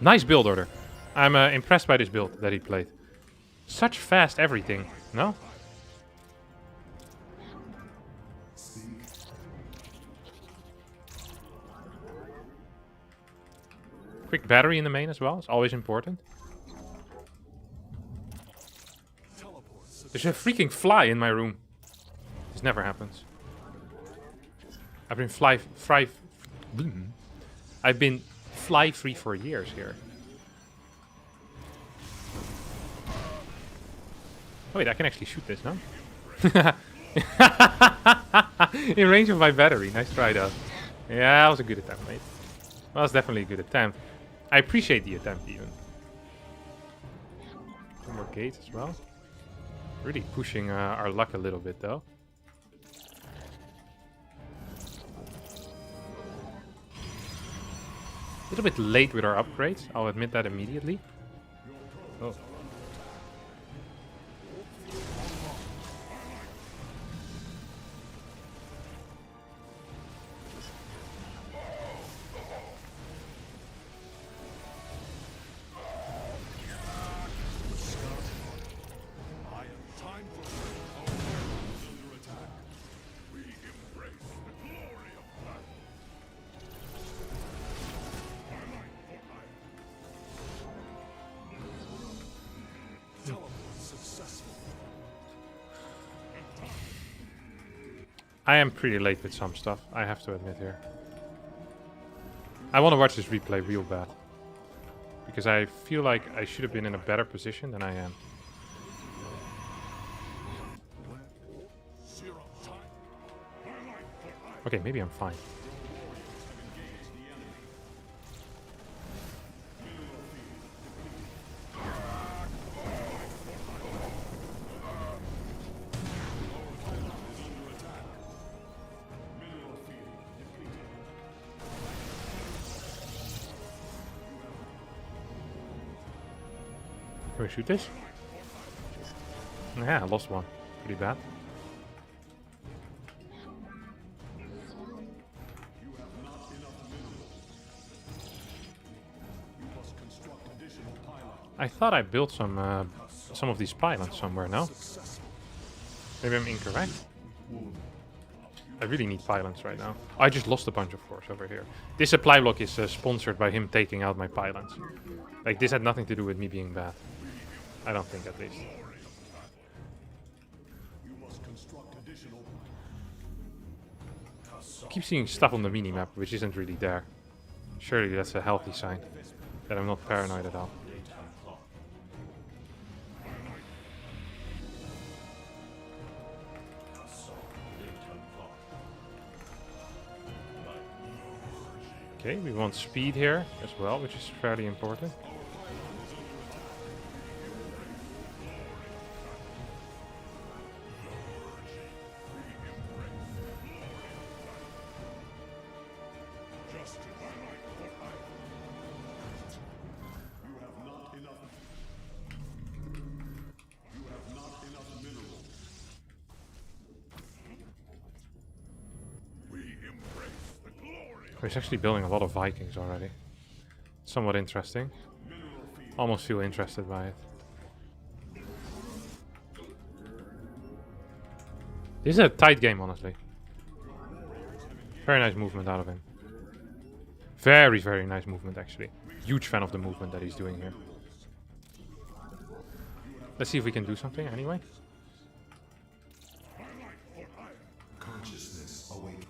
Nice build order. I'm impressed by this build that he played. Such fast everything, no? Quick battery in the main as well. It's always important. There's a freaking fly in my room. This never happens. I've been fly free for years here. Oh wait, I can actually shoot this, no? In range of my battery. Nice try though. Yeah, that was a good attempt, mate. That was definitely a good attempt. I appreciate the attempt even. Some more gates as well. Really pushing our luck a little bit though. A little bit late with our upgrades, I'll admit that immediately. Oh. I am pretty late with some stuff, I have to admit here. I want to watch this replay real bad. Because I feel like I should have been in a better position than I am. Okay, maybe I'm fine. Can we shoot this? Yeah, I lost one. Pretty bad. I thought I built some of these pylons somewhere, no? Maybe I'm incorrect? I really need pylons right now. I just lost a bunch of force over here. This supply block is sponsored by him taking out my pylons. Like, this had nothing to do with me being bad. I don't think, at least. I keep seeing stuff on the minimap, which isn't really there. Surely that's a healthy sign. That I'm not paranoid at all. Okay, we want speed here as well, which is fairly important. He's actually building a lot of Vikings already. Somewhat interesting. Almost feel interested by it. This is a tight game, honestly. Very nice movement out of him. Very, very nice movement, actually. Huge fan of the movement that he's doing here. Let's see if we can do something anyway. Consciousness awake.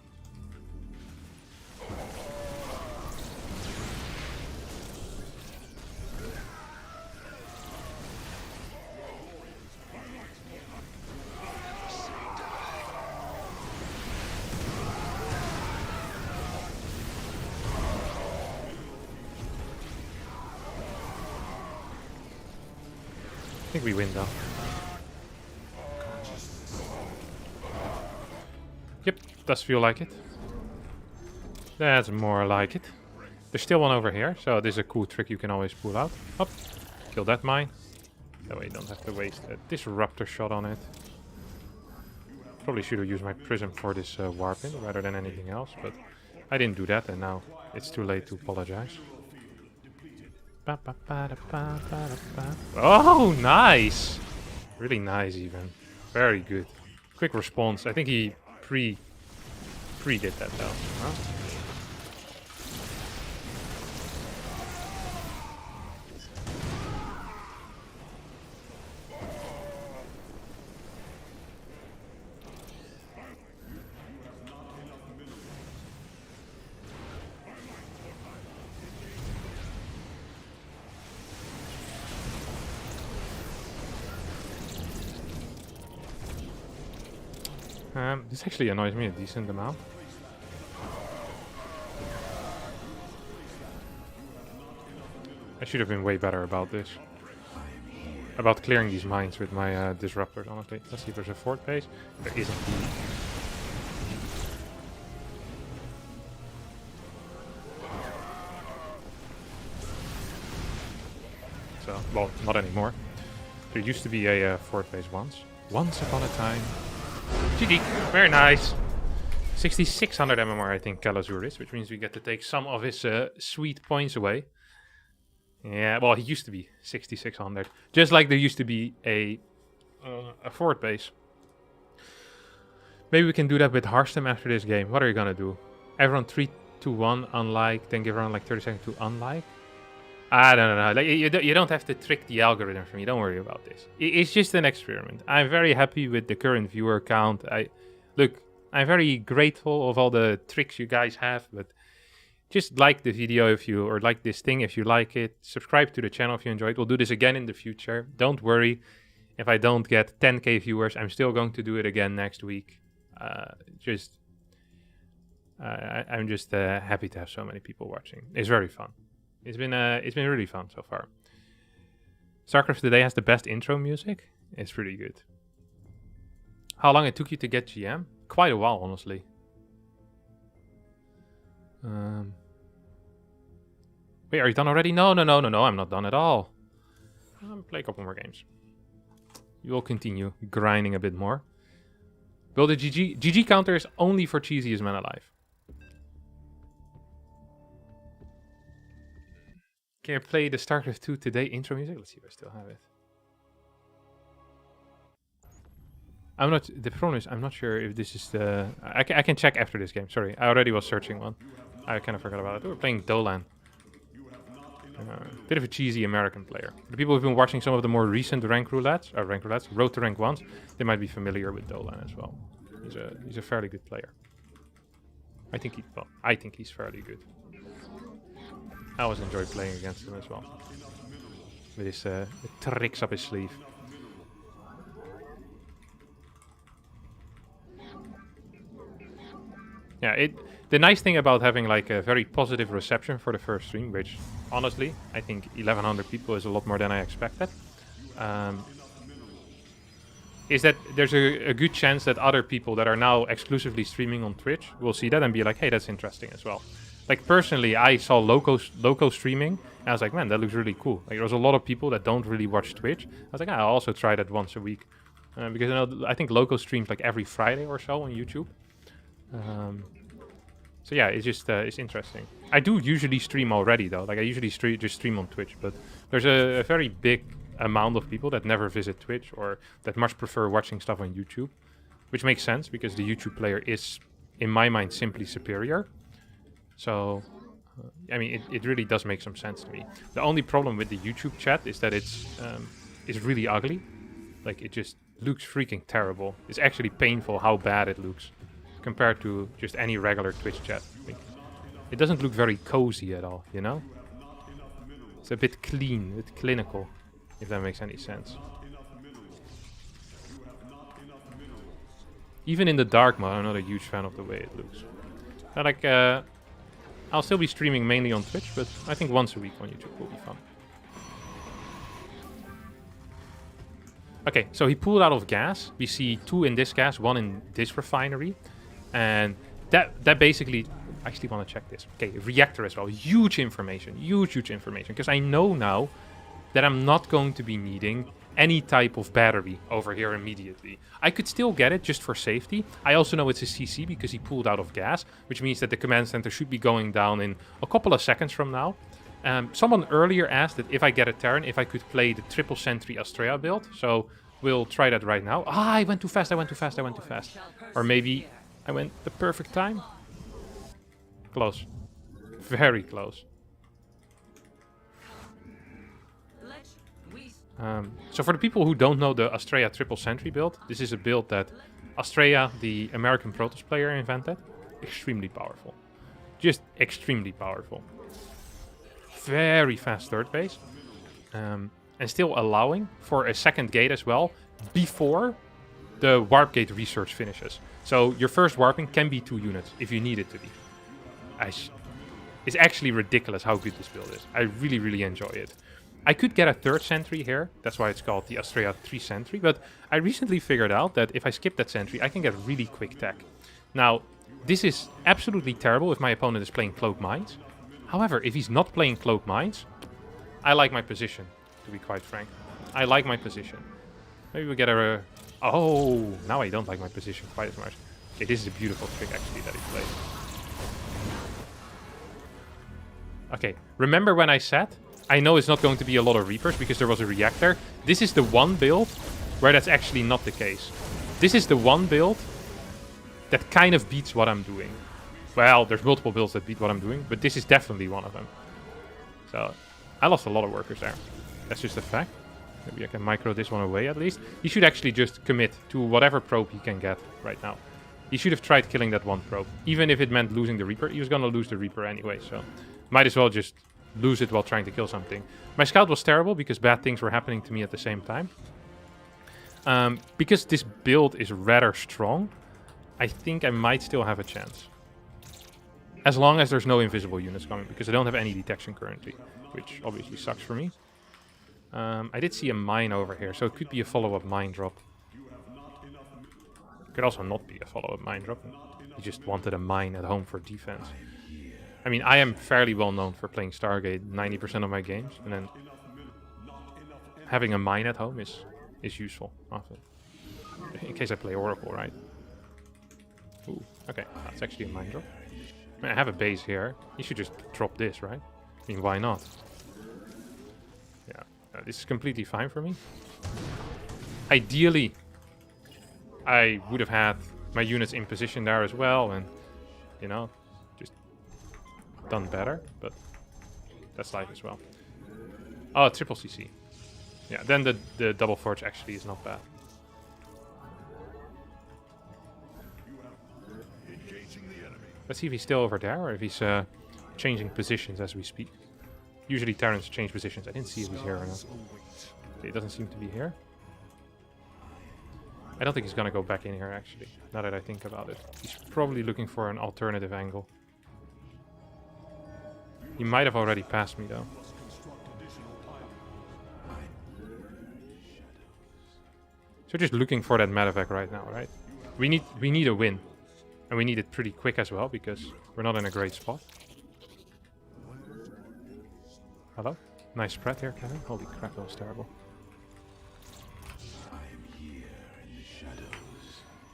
I think we win though. Yep, does feel like it. That's more like it. There's still one over here, so this is a cool trick you can always pull out. Up, kill that mine. That way you don't have to waste a disruptor shot on it. Probably should have used my prism for this warping rather than anything else, but I didn't do that and now it's too late to apologize. Oh, nice! Really nice even. Very good. Quick response. I think he pre-did that though. Huh? This actually annoys me a decent amount. I should have been way better about this. About clearing these mines with my disruptors, honestly. Let's see if there's a fort base. There is indeed. So, Well, not anymore. There used to be a fourth base once. Once upon a time. GG. Very nice. 6,600 MMR, I think Kalazur is, which means we get to take some of his sweet points away. Yeah, well, he used to be 6,600. Just like there used to be a fourth base. Maybe we can do that with Harstem after this game. What are you gonna do? Everyone 3, 2, 1, unlike, then give everyone like 30 seconds to unlike? I don't know. Like, you don't have to trick the algorithm for me. Don't worry about this. It's just an experiment. I'm very happy with the current viewer count. Look, I'm very grateful of all the tricks you guys have, but just like the video if you, or like this thing if you like it. Subscribe to the channel if you enjoy it. We'll do this again in the future. Don't worry if I don't get 10k viewers. I'm still going to do it again next week. I'm just happy to have so many people watching. It's very fun. It's been really fun so far. StarCraft today has the best intro music. It's pretty good. How long it took you to get GM? Quite a while, honestly. Wait, are you done already? No, I'm not done at all. Play a couple more games. You will continue grinding a bit more. Build a GG counter is only for cheesiest man alive. Can I play the StarCraft 2 today intro music? Let's see if I still have it. The problem is, I'm not sure if this is the... I can check after this game, sorry. I already was searching one. I kind of forgot about it. We're playing Dolan. Bit of a cheesy American player. The people who've been watching some of the more recent Road to Rank 1s, they might be familiar with Dolan as well. He's a fairly good player. I think he's fairly good. I always enjoy playing against him as well. With his tricks up his sleeve. Yeah, the nice thing about having like a very positive reception for the first stream, which honestly, I think 1100 people is a lot more than I expected, is that there's a good chance that other people that are now exclusively streaming on Twitch will see that and be like, hey, that's interesting as well. Like personally, I saw local streaming, and I was like, man, that looks really cool. Like there's a lot of people that don't really watch Twitch. I was like, I'll also try that once a week. Because I think local streams like every Friday or so on YouTube. So yeah, it's just it's interesting. I do usually stream already though. Like I usually just stream on Twitch, but there's a very big amount of people that never visit Twitch or that much prefer watching stuff on YouTube, which makes sense because the YouTube player is, in my mind, simply superior. So, I mean, it really does make some sense to me. The only problem with the YouTube chat is that it's really ugly. Like it just looks freaking terrible. It's actually painful how bad it looks compared to just any regular Twitch chat. Like, it doesn't look very cozy at all, you know? It's a bit clean, a bit clinical, if that makes any sense. Even in the dark mode, I'm not a huge fan of the way it looks. I'll still be streaming mainly on Twitch, but I think once a week on YouTube will be fun. Okay, so he pulled out of gas. We see 2 in this gas, 1 in this refinery. And that basically... I actually want to check this. Okay, reactor as well. Huge information. Huge information. Because I know now that I'm not going to be needing any type of battery over here immediately. I could still get it just for safety. I also know it's a CC because he pulled out of gas, which means that the command center should be going down in a couple of seconds from now. Someone earlier asked that if I get a Terran, if I could play the triple sentry Astrea build. So we'll try that right now. Ah, I went too fast. Or maybe I went the perfect time. Close. Very close. So for the people who don't know the Astrea triple sentry build, this is a build that Astrea, the American Protoss player, invented. Extremely powerful. Just extremely powerful. Very fast third base. And still allowing for a second gate as well before the warp gate research finishes. So your first warping can be 2 units if you need it to be. It's actually ridiculous how good this build is. I really enjoy it. I could get a 3rd sentry here. That's why it's called the Astrea 3 sentry. But I recently figured out that if I skip that sentry, I can get really quick tech. Now, this is absolutely terrible if my opponent is playing Cloak Mines. However, if he's not playing Cloak Mines, I like my position. to be quite frank. I like my position. Maybe we get a... Oh, now I don't like my position quite as much. Okay, this is a beautiful trick, actually, that he played. Okay, remember when I said, I know it's not going to be a lot of Reapers because there was a reactor. This is the one build where that's actually not the case. This is the one build that kind of beats what I'm doing. Well, there's multiple builds that beat what I'm doing, but this is definitely one of them. So, I lost a lot of workers there. That's just a fact. Maybe I can micro this one away at least. He should actually just commit to whatever probe he can get right now. He should have tried killing that one probe. Even if it meant losing the Reaper, he was going to lose the Reaper anyway, so... Might as well just lose it while trying to kill something. My scout was terrible because bad things were happening to me at the same time. Because this build is rather strong, I think I might still have a chance. As long as there's no invisible units coming, because I don't have any detection currently, which obviously sucks for me. I did see a mine over here, so it could be a follow-up mine drop. It could also not be a follow-up mine drop. He just wanted a mine at home for defense. I mean, I am fairly well known for playing Stargate 90% of my games, and then having a mine at home is useful often. In case I play Oracle, right? Ooh, okay, that's actually a mine drop. I mean, I have a base here. You should just drop this, right? I mean, why not? Yeah, this is completely fine for me. Ideally, I would have had my units in position there as well, and, you know, just done better, but that's life as well. Oh, triple CC. Yeah, then the double forge actually is not bad. Let's see if he's still over there or if he's changing positions as we speak. Usually Terrans change positions. I didn't see if he's here or not. Okay, it doesn't seem to be here. I don't think he's gonna go back in here actually, now that I think about it. He's probably looking for an alternative angle. He might have already passed me though. So just looking for that medevac right now, right? We need a win. And we need it pretty quick as well, because we're not in a great spot. Hello? Nice spread here, Kevin. Holy crap, that was terrible.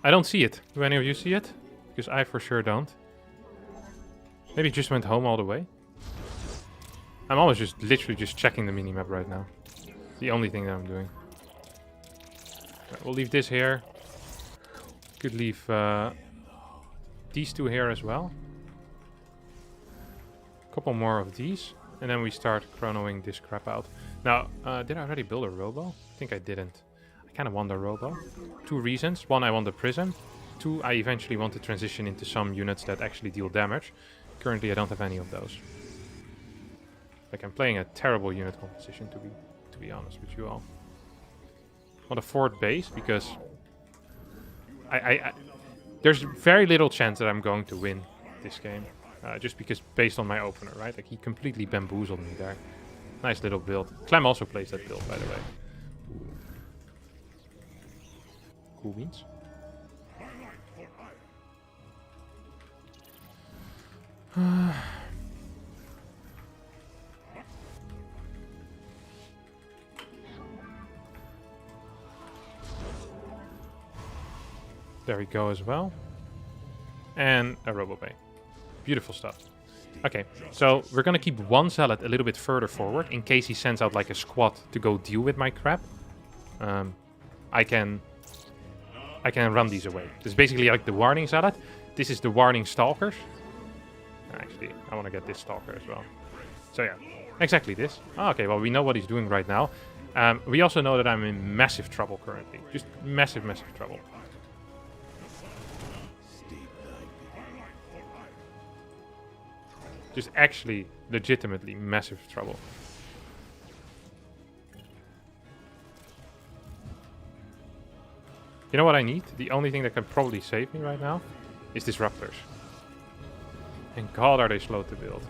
I don't see it. Do any of you see it? Because I for sure don't. Maybe it just went home all the way. I'm always just literally just checking the minimap right now. The only thing that I'm doing. Right, we'll leave this here. Could leave these two here as well. A couple more of these. And then we start chronoing this crap out. Now, did I already build a robo? I think I didn't. I kind of want a robo. 2 reasons. 1, I want the prism. 2, I eventually want to transition into some units that actually deal damage. Currently, I don't have any of those. Like, I'm playing a terrible unit composition, to be honest with you all. I want a 4th base, because there's very little chance that I'm going to win this game. Just because, based on my opener, right? Like, he completely bamboozled me there. Nice little build. Clem also plays that build, by the way. Cool beans. There we go as well. And a RoboBay. Beautiful stuff. Okay, so we're gonna keep one Zealot a little bit further forward in case he sends out like a squad to go deal with my crap. I can run these away. This is basically like the warning Zealot. This is the warning Stalkers. Actually, I want to get this Stalker as well. So yeah, exactly this. Oh, okay, well we know what he's doing right now. We also know that I'm in massive trouble currently. Just massive, massive trouble. Just actually, legitimately massive trouble. You know what I need? The only thing that can probably save me right now is Disruptors. And god are they slow to build.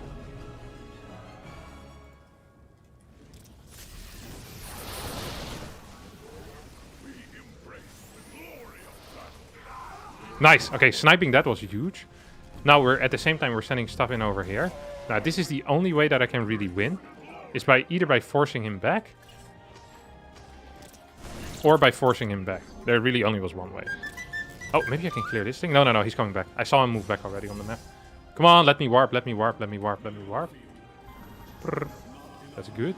Nice! Okay, sniping that was huge. Now we're at the same time we're sending stuff in over here. Now this is the only way that I can really win. Is by either by forcing him back or by forcing him back. There really only was one way. Oh, maybe I can clear this thing. No, he's coming back. I saw him move back already on the map. Come on, let me warp, let me warp, let me warp, let me warp. Brrr. That's good.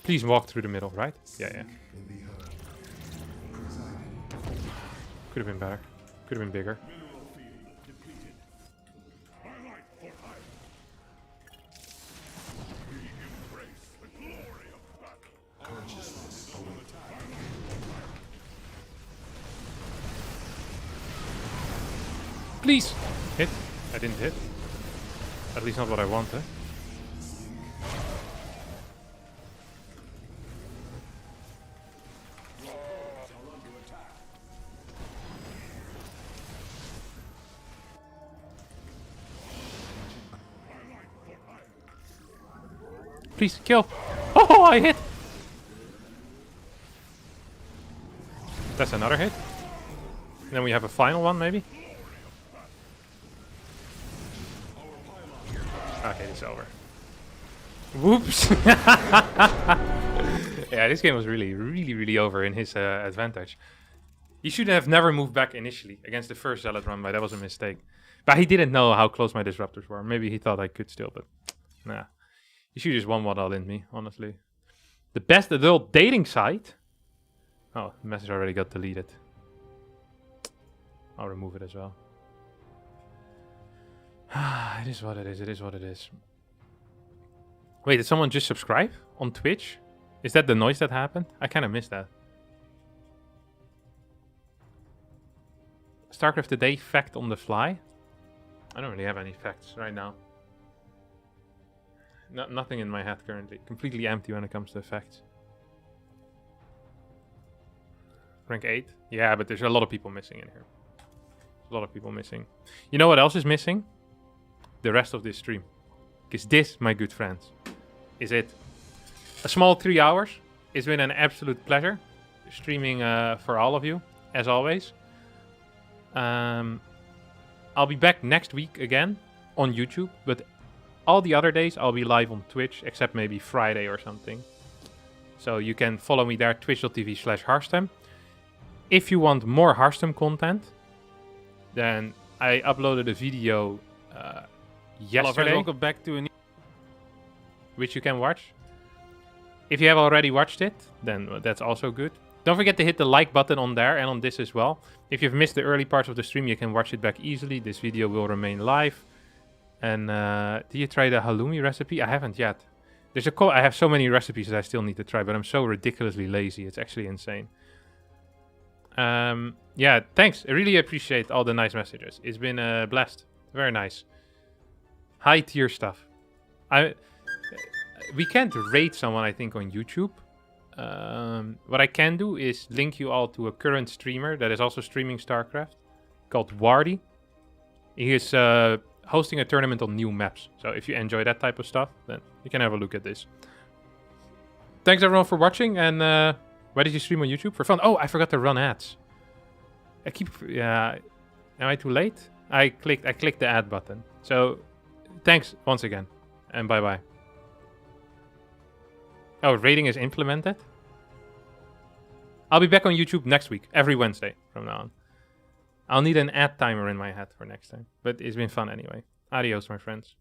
Please walk through the middle, right? Yeah. Could have been better. Could have been bigger. Please! Hit. I didn't hit. At least not what I wanted. Please, kill! Oh, I hit! That's another hit. And then we have a final one, maybe? Okay, it's over. Whoops! Yeah, this game was really over in his advantage. He should have never moved back initially against the first Zealot run, but that was a mistake. But he didn't know how close my disruptors were. Maybe he thought I could still, but nah. He should just one all in me, honestly. The best adult dating site? Oh, the message already got deleted. I'll remove it as well. It is what it is, it is what it is. Wait, did someone just subscribe on Twitch? Is that the noise that happened? I kind of missed that. StarCraft Today fact on the fly? I don't really have any facts right now. Nothing in my head currently. Completely empty when it comes to facts. Rank 8? Yeah, but there's a lot of people missing in here. A lot of people missing. You know what else is missing? The rest of this stream. Because this, my good friends, is it. A small 3 hours. It's been an absolute pleasure streaming for all of you, as always. I'll be back next week again on YouTube, but all the other days I'll be live on Twitch, except maybe Friday or something. So you can follow me there, twitch.tv/Harstem. If you want more Harstem content, then I uploaded a video yesterday. Welcome back to a new... Which you can watch. If you have already watched it, then that's also good. Don't forget to hit the like button on there and on this as well. If you've missed the early parts of the stream, you can watch it back easily. This video will remain live. And did you try the halloumi recipe? I haven't yet. I have so many recipes that I still need to try, but I'm so ridiculously lazy. It's actually insane. Yeah, thanks. I really appreciate all the nice messages. It's been a blast. Very nice. High tier stuff. We can't rate someone, I think, on YouTube. What I can do is link you all to a current streamer that is also streaming StarCraft, called Wardy. He is hosting a tournament on new maps. So if you enjoy that type of stuff, then you can have a look at this. Thanks everyone for watching, and why did you stream on YouTube? For fun. Oh, I forgot to run ads. Am I too late? I clicked the ad button. So thanks once again, and bye bye. Oh, rating is implemented? I'll be back on YouTube next week, every Wednesday from now on. I'll need an ad timer in my head for next time. But it's been fun anyway. Adios, my friends.